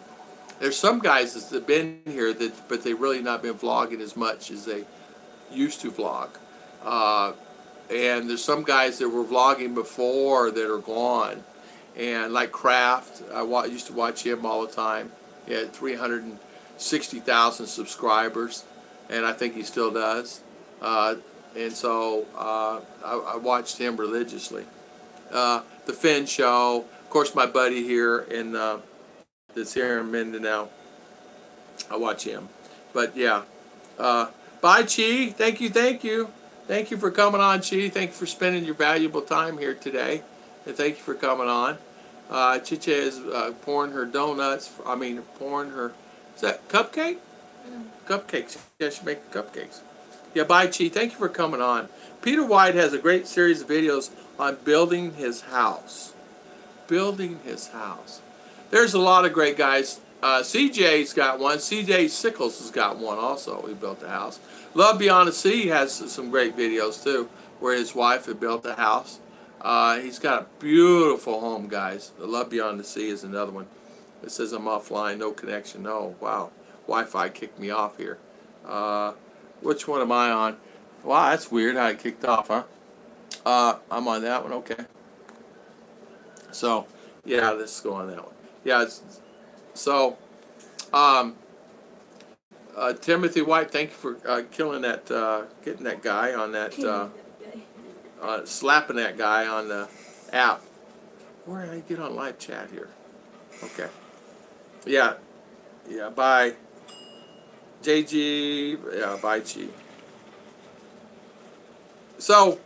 There's some guys that have been here but they've really not been vlogging as much as they used to vlog. And there's some guys that were vlogging before that are gone. And like Kraft, I used to watch him all the time. He had 360,000 subscribers, and I think he still does. And so I watched him religiously. The Finn Show, of course, my buddy here that's here in Mindanao, I watch him. But yeah, bye, Chi. Thank you. Thank you for coming on, Chi. Thank you for spending your valuable time here today. And thank you for coming on. Chiche is pouring her donuts. Pouring her, is that cupcake? Cupcakes. Yeah, she's making cupcakes. Yeah, bye, Chi. Thank you for coming on. Peter White has a great series of videos on building his house. Building his house. There's a lot of great guys. CJ's got one. CJ Sickles has got one also. He built a house. Love Beyond the Sea has some great videos too, where his wife had built a house. He's got a beautiful home, guys. Love Beyond the Sea is another one. It says I'm offline, no connection. Oh, wow. Wi-Fi kicked me off here. Which one am I on? Wow, that's weird how it kicked off, huh? I'm on that one, okay. So, yeah, let's go on that one. Yeah, Timothy White, thank you for killing that, getting that guy on that, slapping that guy on the app. Where did I get on live chat here? Okay. Yeah, bye. JG, yeah, bye, Chi. So,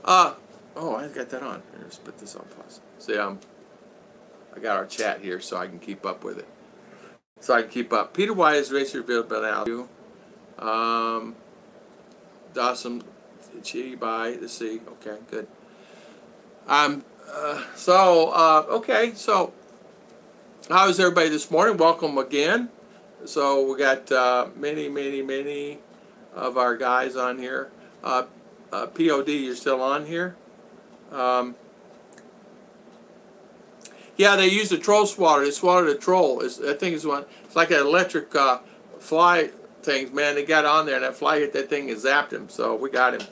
oh, I got that on. Let's put this on pause. See, I got our chat here so I can keep up with it. Peter White is racially available now. Dawson, Chi, bye. Let's see. Okay, good. Okay, so how is everybody this morning? Welcome again. So we got many of our guys on here. POD, you're still on here? Yeah, they used a troll swatter. They swatted a troll. I think it's one. It's like an electric fly thing. Man, they got on there, and that fly hit that thing and zapped him. So we got him.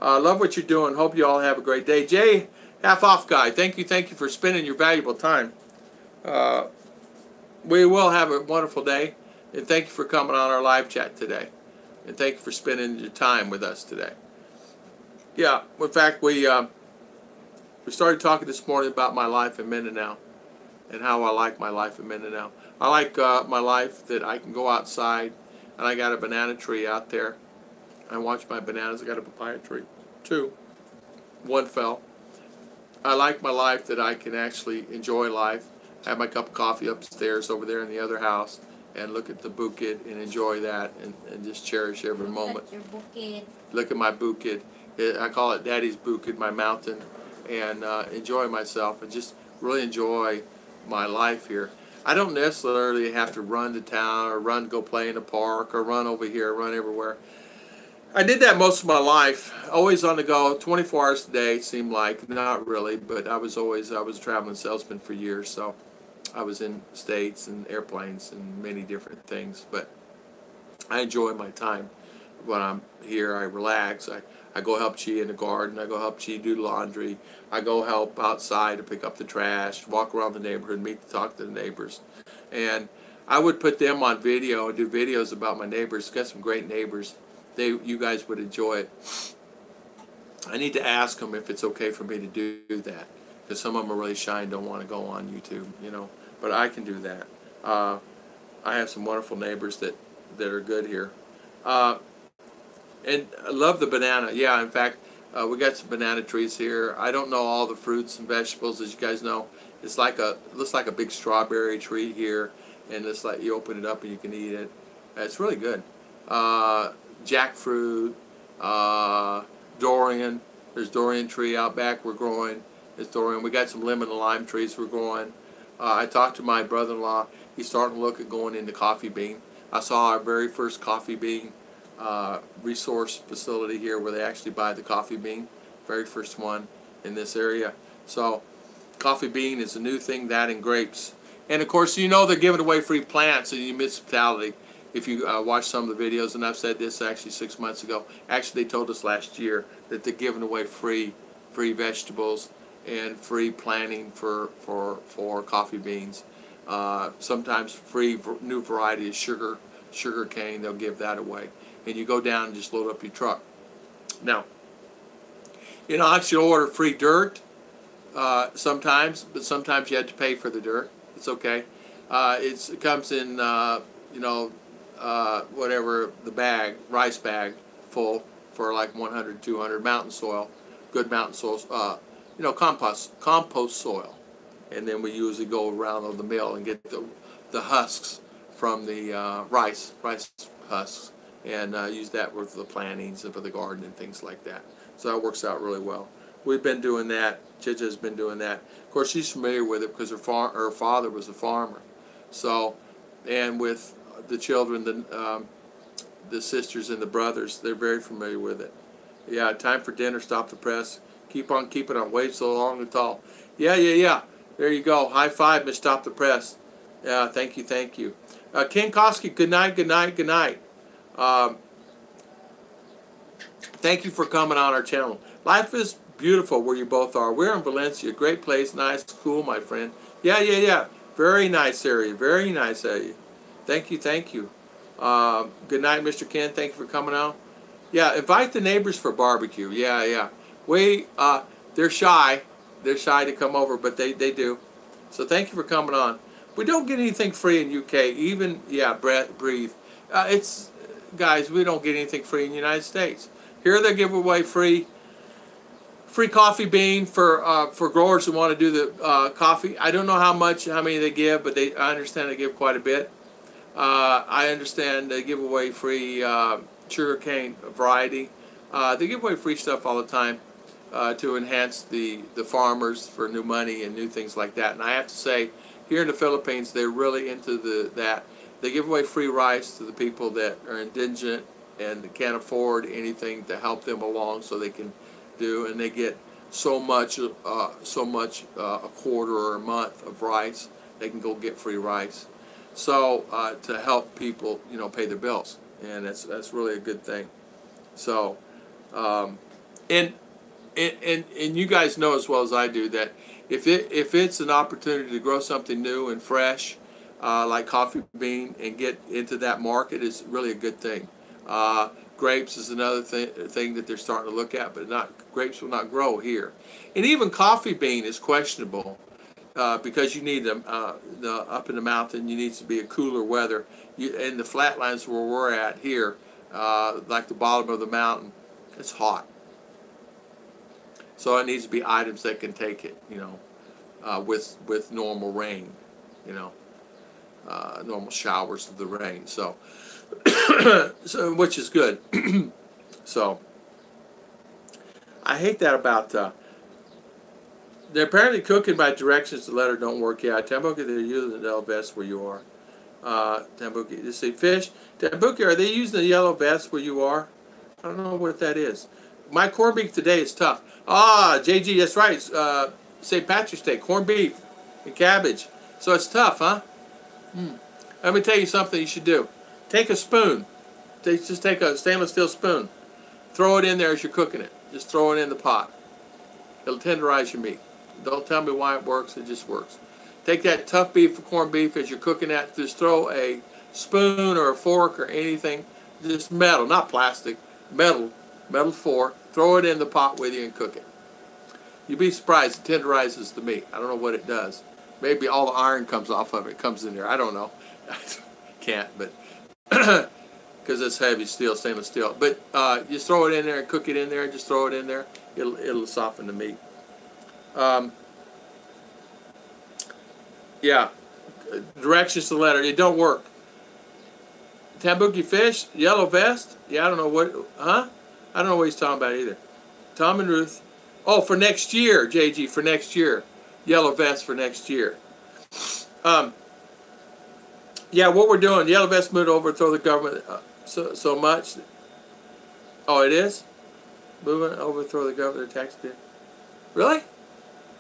Love what you're doing. Hope you all have a great day. Jay, half off guy. Thank you for spending your valuable time. We will have a wonderful day, and thank you for coming on our live chat today, and thank you for spending your time with us today. Yeah, in fact, we started talking this morning about my life in Mindanao and how I like my life in Mindanao. I like my life that I can go outside, and I got a banana tree out there. I watch my bananas. I got a papaya tree, too. One fell. I like my life that I can actually enjoy life, have my cup of coffee upstairs over there in the other house, and look at the bouquet and enjoy that and just cherish every moment. Look at your bouquet. Look at my bouquet. I call it Daddy's bouquet, my mountain, and enjoy myself and just really enjoy my life here. I don't necessarily have to run to town or run to go play in the park or run over here, run everywhere. I did that most of my life, always on the go, 24 hours a day, seemed like. Not really, but I was a traveling salesman for years, so I was in states and airplanes and many different things. But I enjoy my time when I'm here. I relax. I go help Chi in the garden. I go help Chi do laundry. I go help outside to pick up the trash, walk around the neighborhood, talk to the neighbors. And I would put them on video and do videos about my neighbors. Got some great neighbors. You guys would enjoy it. I need to ask them if it's okay for me to do that, because some of them are really shy and don't want to go on YouTube, you know. But I can do that. I have some wonderful neighbors that are good here. And I love the banana. Yeah, in fact, we got some banana trees here. I don't know all the fruits and vegetables, as you guys know. It's like looks like a big strawberry tree here, and it's like you open it up and you can eat it. It's really good. Jackfruit, durian. There's durian tree out back we're growing. It's durian. We got some lemon and lime trees we're growing. I talked to my brother-in-law. He's starting to look at going into coffee bean. I saw our very first coffee bean resource facility here, where they actually buy the coffee bean. Very first one in this area. So coffee bean is a new thing, that and grapes. And of course, you know, they're giving away free plants in the municipality. If you watch some of the videos, and I've said this actually 6 months ago. Actually, they told us last year that they're giving away free vegetables and free planting for coffee beans. Sometimes free new variety of sugar cane. They'll give that away, and you go down and just load up your truck. Now, you know, actually order free dirt sometimes, but sometimes you have to pay for the dirt. It's okay. It comes in you know, whatever the bag, rice bag full for like 100, 200 mountain soil, good mountain soil, you know, compost soil. And then we usually go around on the mill and get the husks from the rice husks, and use that with the plantings and for the garden and things like that. So that works out really well. We've been doing that. Chicha's been doing that. Of course, she's familiar with it because her father was a farmer. So, and with the children, the sisters and the brothers, they're very familiar with it. Yeah, time for dinner. Stop the press. Keep on keeping on. Wave so long and tall. Yeah. There you go. High five, Miss Stop the Press. Yeah, thank you. Ken Koski, good night. Thank you for coming on our channel. Life is beautiful where you both are. We're in Valencia. Great place. Nice, cool, my friend. Yeah. Very nice area. Thank you. Good night, Mr. Ken. Thank you for coming out. Yeah, invite the neighbors for barbecue. Yeah. They're shy. They're shy to come over, but they do. So thank you for coming on. We don't get anything free in UK. Even, breathe. Guys, we don't get anything free in the United States. Here they give away free coffee bean for growers who want to do the coffee. I don't know how many they give, but I understand they give quite a bit. I understand they give away free sugarcane variety. They give away free stuff all the time to enhance the farmers for new money and new things like that. And I have to say, here in the Philippines, they're really into that. They give away free rice to the people that are indigent and can't afford anything to help them along, so they can do, and they get so much a quarter or a month of rice. They can go get free rice, so to help people, you know, pay their bills, and that's really a good thing. So and you guys know as well as I do that if it's an opportunity to grow something new and fresh, like coffee bean, and get into that market, is really a good thing. Grapes is another thing that they're starting to look at, but grapes will not grow here. And even coffee bean is questionable because you need them up in the mountain. You need to be a cooler weather. In the flatlands where we're at here, like the bottom of the mountain, it's hot. So it needs to be items that can take it, you know, with normal rain, you know, normal showers of the rain. So which is good. So I hate that about they're apparently cooking by directions. The letter don't work. Yeah, Tambuki, they're using the yellow vest where you are. Tambuki, you see fish. Tambuki, are they using the yellow vest where you are? I don't know what that is. My corned beef today is tough. JG, that's right. St. Patrick's Day, corned beef and cabbage. So it's tough, huh? Let me tell you something you should do. Take a spoon. Just take a stainless steel spoon. Throw it in there as you're cooking it. Just throw it in the pot. It'll tenderize your meat. Don't tell me why it works. It just works. Take that tough beef or corned beef as you're cooking that. Just throw a spoon or a fork or anything, just metal, not plastic, metal fork. Throw it in the pot with you and cook it. You'd be surprised. It tenderizes the meat. I don't know what it does. Maybe all the iron comes off of it. Comes in there. I don't know. Can't, but because it's heavy steel, stainless steel. But just throw it in there and cook it in there. Just throw it in there. It'll soften the meat. Yeah. Directions to the letter. It don't work. Tambuki fish, yellow vest. Yeah, I don't know what. Huh? I don't know what he's talking about either. Tom and Ruth. Oh, for next year, JG, for next year. Yellow vest for next year. Yeah, what we're doing, yellow vest moved over, throw the government so much. Oh, it is? Moving over, throw the government tax bill. Really?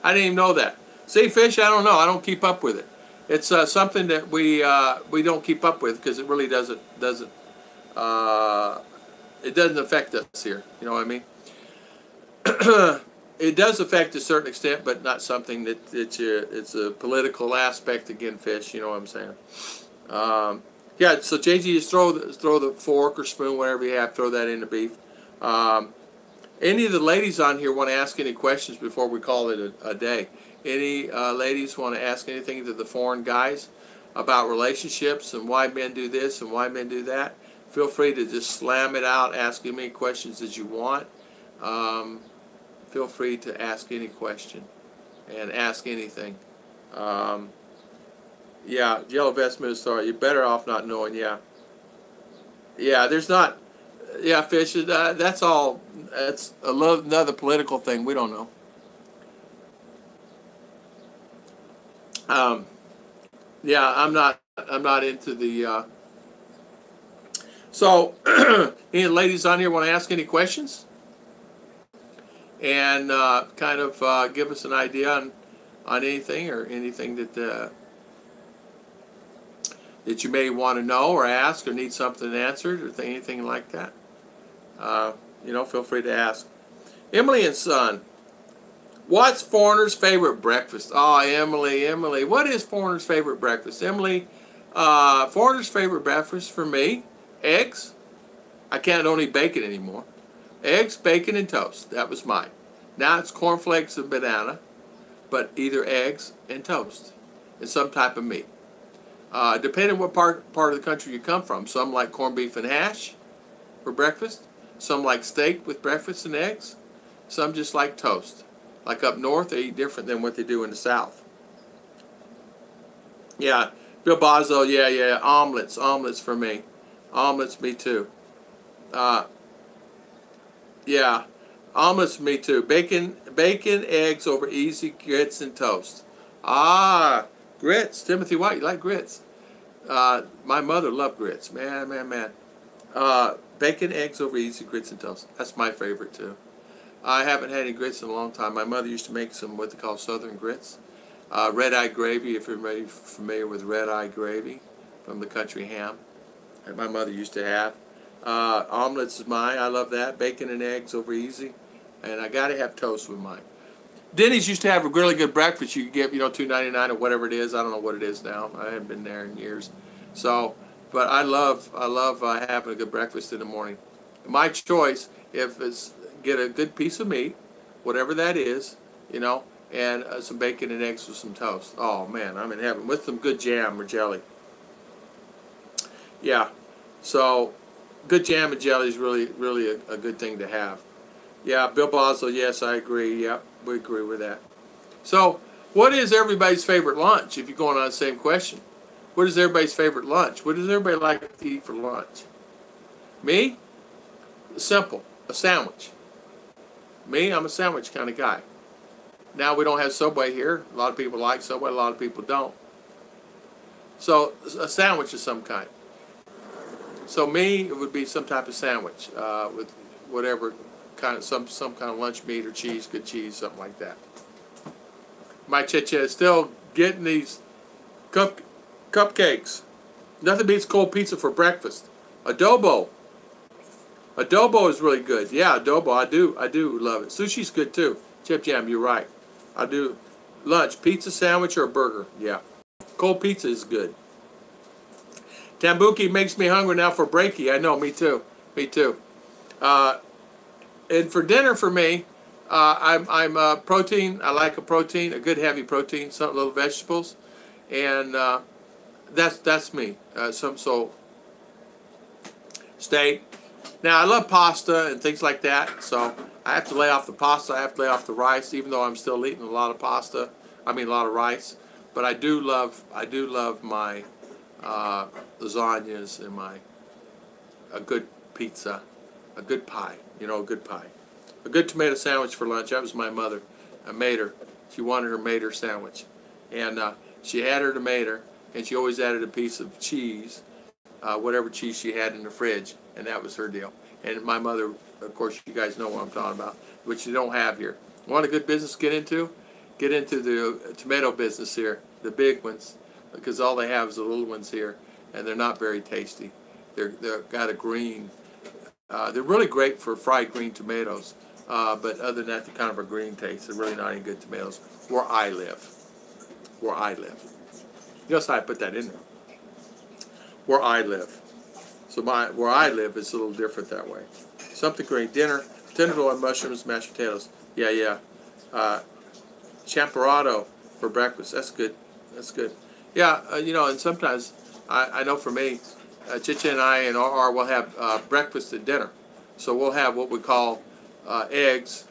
I didn't even know that. See, fish, I don't know. I don't keep up with it. It's something that we don't keep up with because it really doesn't affect us here. You know what I mean? It does affect to a certain extent, but not something that it's a political aspect again. Fish, you know what I'm saying? Yeah. So JG, just throw the fork or spoon, whatever you have, throw that in the beef. Any of the ladies on here want to ask any questions before we call it a day? Any ladies want to ask anything to the foreign guys about relationships and why men do this and why men do that? Feel free to just slam it out, ask as many questions as you want. Feel free to ask any question and ask anything. Yeah, yellow vest moves, sorry. You're better off not knowing, yeah. Yeah, there's not, yeah, fish, that's all, that's another political thing. We don't know. Yeah, I'm not into the, so, any ladies on here want to ask any questions? And kind of give us an idea on anything or anything that you may want to know or ask or need something answered or anything like that. You know, feel free to ask. Emily and Son, what's foreigner's favorite breakfast? Oh, Emily, what is foreigner's favorite breakfast? Emily, foreigner's favorite breakfast for me, eggs. I don't eat bacon anymore. Eggs, bacon, and toast. That was mine. Now it's cornflakes and banana, but either eggs and toast and some type of meat. Depending on what part of the country you come from. Some like corned beef and hash for breakfast. Some like steak with breakfast and eggs. Some just like toast. Like up north, they eat different than what they do in the south. Yeah, Bill Bozzo, yeah, omelets for me. Omelets, me too. Yeah, omelets, me too. Bacon, eggs over easy, grits, and toast. Ah, grits. Timothy White, you like grits? My mother loved grits. Man. Bacon, eggs over easy, grits, and toast. That's my favorite too. I haven't had any grits in a long time. My mother used to make some what they call southern grits. Red-eye gravy, if you're familiar with red-eye gravy from the country ham that my mother used to have. Omelets is mine. I love that. Bacon and eggs over easy. And I got to have toast with mine. Denny's used to have a really good breakfast. You could get, $2.99 or whatever it is. I don't know what it is now. I haven't been there in years. So, but I love having a good breakfast in the morning. My choice, if it's get a good piece of meat, whatever that is, and some bacon and eggs with some toast. Oh man, I'm in heaven with some good jam or jelly. Yeah, so good jam and jelly is really a good thing to have. Yeah, Bill Boswell, yes, I agree. Yep, we agree with that. So, what is everybody's favorite lunch? If you're going on the same question, what is everybody's favorite lunch? What does everybody like to eat for lunch? Me? Simple, a sandwich. Me, I'm a sandwich kind of guy. Now we don't have Subway here. A lot of people like Subway, a lot of people don't. So a sandwich of some kind. So me, it would be some type of sandwich with whatever kind of some kind of lunch meat or cheese, good cheese, something like that. My chicha is still getting these cupcakes. Nothing beats cold pizza for breakfast. Adobo. Adobo is really good. Yeah, adobo, I do love it. Sushi's good too. Chip Jam, you're right. I do Lunch, pizza, sandwich, or a burger? Yeah. Cold pizza is good. Tambuki makes me hungry now for breaky. I know, me too. Me too. And for dinner for me, I'm protein. I like a protein, a good heavy protein, some little vegetables, and that's me. So steak. Now I love pasta and things like that, so I have to lay off the pasta. I have to lay off the rice, even though I'm still eating a lot of pasta. I mean a lot of rice, but I do love my lasagnas and a good pizza, a good pie. You know, a good pie, a good tomato sandwich for lunch. That was my mother. I made her. She wanted her mater sandwich, and she had her tomato, and she always added a piece of cheese, whatever cheese she had in the fridge, and that was her deal. And my mother, of course, you guys know what I'm talking about, which you don't have here. Want a good business to get into? Get into the tomato business here, the big ones, because all they have is the little ones here, and they're not very tasty. They've got a green. They're really great for fried green tomatoes, but other than that, they're kind of a green taste. They're really not any good tomatoes where I live. Where I live. Yes, I put that in there. Where I live. So where I live is a little different that way. Something green. Dinner, tenderloin mushrooms, mashed potatoes. Yeah. Champorado for breakfast. That's good. That's good. Yeah, you know, and sometimes, I know for me, Chicha and I and RR will have breakfast and dinner. So we'll have what we call eggs,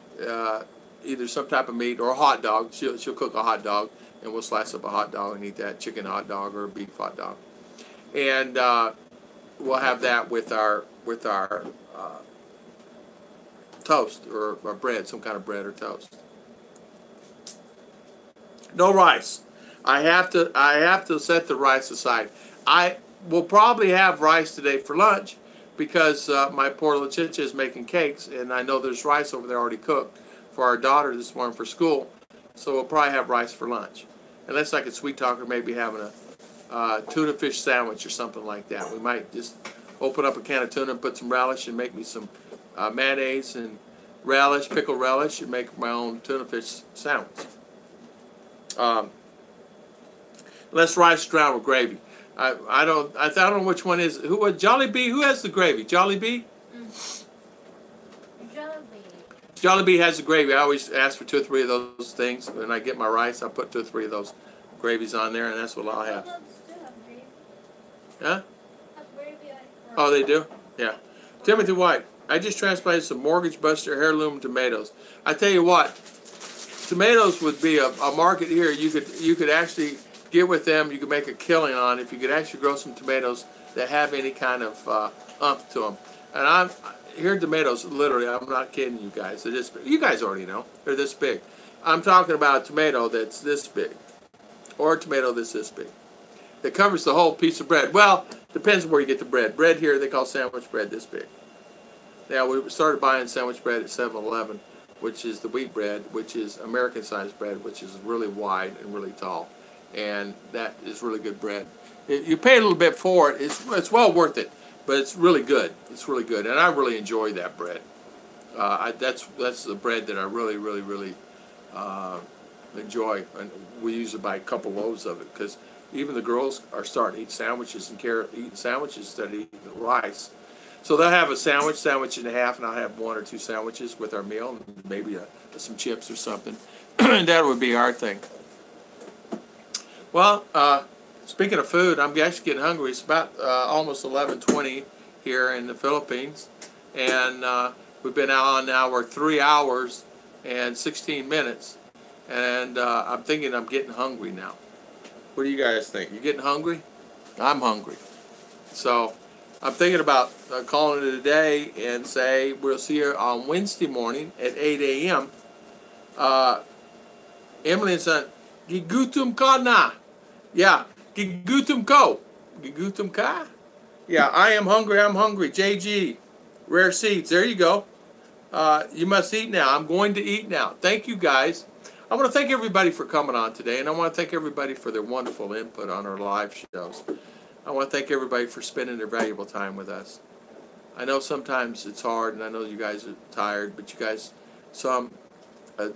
either some type of meat or a hot dog. She'll cook a hot dog, and we'll slice up a hot dog and eat that, chicken hot dog or a beef hot dog. And we'll have that with our toast or bread, some kind of bread or toast. No rice. I have to set the rice aside. I will probably have rice today for lunch because my poor little Chicha is making cakes, and I know there's rice over there already cooked for our daughter this morning for school. So we'll probably have rice for lunch, unless I could sweet talk her maybe having a tuna fish sandwich or something like that. We might just open up a can of tuna and put some relish and make me some mayonnaise and relish, pickled relish, and make my own tuna fish sandwich. Less rice drowned with gravy. I don't know which one is who. Jollibee. Who has the gravy? Jollibee. Jollibee has the gravy. I always ask for 2 or 3 of those things. When I get my rice, I put 2 or 3 of those gravies on there, and that's what I'll have. Huh? Oh, they do? Yeah. Timothy White. I just transplanted some Mortgage Buster heirloom tomatoes. I tell you what, tomatoes would be a market here. You could actually get with them. You could make a killing on if you could actually grow some tomatoes that have any kind of umph to them. And here tomatoes, literally, I'm not kidding you guys. They're this big. You guys already know. They're this big. I'm talking about a tomato that's this big, or a tomato that's this big, that covers the whole piece of bread. Well, depends where you get the bread. Bread here, they call sandwich bread this big. Now, we started buying sandwich bread at 7-Eleven, which is the wheat bread, which is American-sized bread, which is really wide and really tall. And that is really good bread. You pay a little bit for it. It's well worth it, but it's really good. It's really good, and I really enjoy that bread. That's the bread that I really enjoy, and we usually buy a couple loaves of it because even the girls are starting to eat sandwiches and eating sandwiches instead of eating rice. So they'll have a sandwich and a half, and I'll have 1 or 2 sandwiches with our meal, and maybe some chips or something. That would be our thing. Well, speaking of food, I'm actually getting hungry. It's about almost 11:20 here in the Philippines, and we've been out on now. We're 3 hours and 16 minutes, and I'm thinking I'm getting hungry now. What do you guys think? You getting hungry? I'm hungry. So I'm thinking about calling it a day and say we'll see you on Wednesday morning at 8 a.m. Emily said, "Gigutum ka na." Yeah, gigutum ko. Gigutum ka? Yeah, I am hungry. I'm hungry. JG, Rare Seeds. There you go. You must eat now. I'm going to eat now. Thank you, guys. I want to thank everybody for coming on today, and I want to thank everybody for their wonderful input on our live shows. I want to thank everybody for spending their valuable time with us. I know sometimes it's hard, and I know you guys are tired, but you guys, some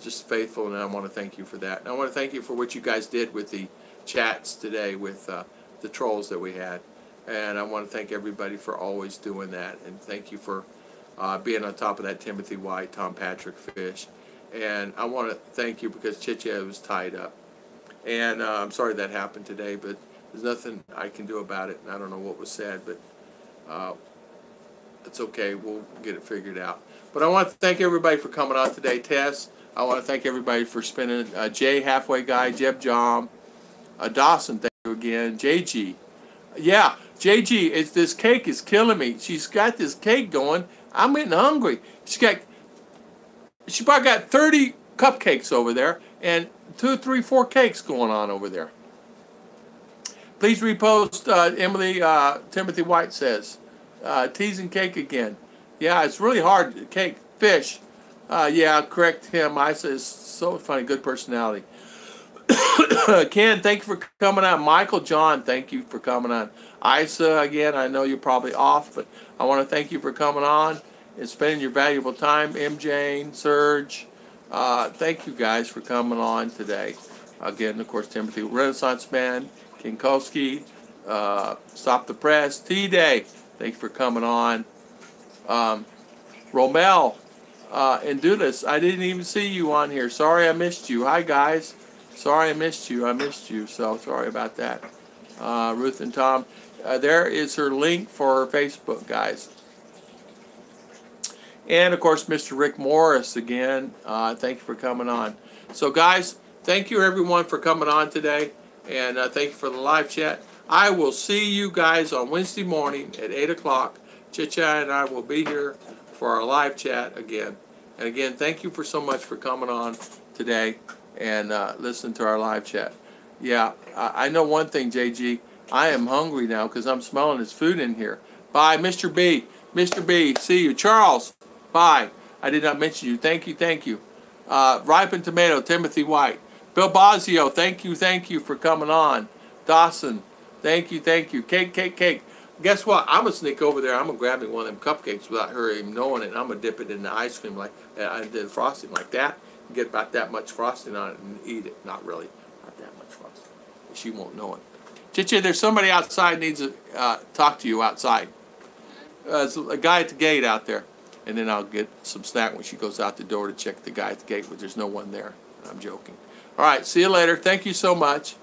just faithful, and I want to thank you for that. And I want to thank you for what you guys did with the chats today with the trolls that we had. And I want to thank everybody for always doing that. And thank you for being on top of that Timothy White, Tom Patrick Fish. And I want to thank you because Chicha was tied up. And I'm sorry that happened today, but there's nothing I can do about it. And I don't know what was said, but it's okay. We'll get it figured out. But I want to thank everybody for coming on today. Tess, I want to thank everybody for spending. Jay, Halfway Guy, Jeb Jom, Dawson, thank you again. JG. Yeah, JG, this cake is killing me. She's got this cake going. I'm getting hungry. She probably got 30 cupcakes over there and 2, 3, 4 cakes going on over there. Please repost, Emily, Timothy White says. Teasing cake again. Yeah, it's really hard. Cake, fish. Yeah, correct him. Isa is so funny. Good personality. Ken, thank you for coming on. Michael John, thank you for coming on. Isa, again, I know you're probably off, but I want to thank you for coming on and spending your valuable time. M. Jane, Serge, thank you guys for coming on today. Again, of course, Timothy, Renaissance Man, Kinkowski, Stop the Press, T-Day, thank you for coming on. Romel, and Dudas, I didn't even see you on here. Sorry I missed you. Hi, guys. Sorry I missed you. I missed you, so sorry about that. Ruth and Tom, there is her link for her Facebook, guys. And, of course, Mr. Rick Morris again. Thank you for coming on. So, guys, thank you, everyone, for coming on today. And thank you for the live chat. I will see you guys on Wednesday morning at 8 o'clock. Chicha and I will be here for our live chat again. And, again, thank you for so much for coming on today and listen to our live chat. Yeah, I know one thing, JG. I am hungry now because I'm smelling his food in here. Bye, Mr. B. Mr. B, see you. Charles, bye. I did not mention you. Thank you, thank you. Ripened Tomato, Timothy White. Bill Bosio, thank you for coming on. Dawson, thank you. Cake, cake, cake. Guess what? I'm going to sneak over there. I'm going to grab me one of them cupcakes without her even knowing it. And I'm going to dip it in the ice cream like I did frosting like that. Get about that much frosting on it and eat it. Not really. Not that much frosting. She won't know it. Chicha, there's somebody outside needs to talk to you outside. There's a guy at the gate out there. And then I'll get some snack when she goes out the door to check the guy at the gate, but there's no one there. I'm joking. All right, see you later. Thank you so much.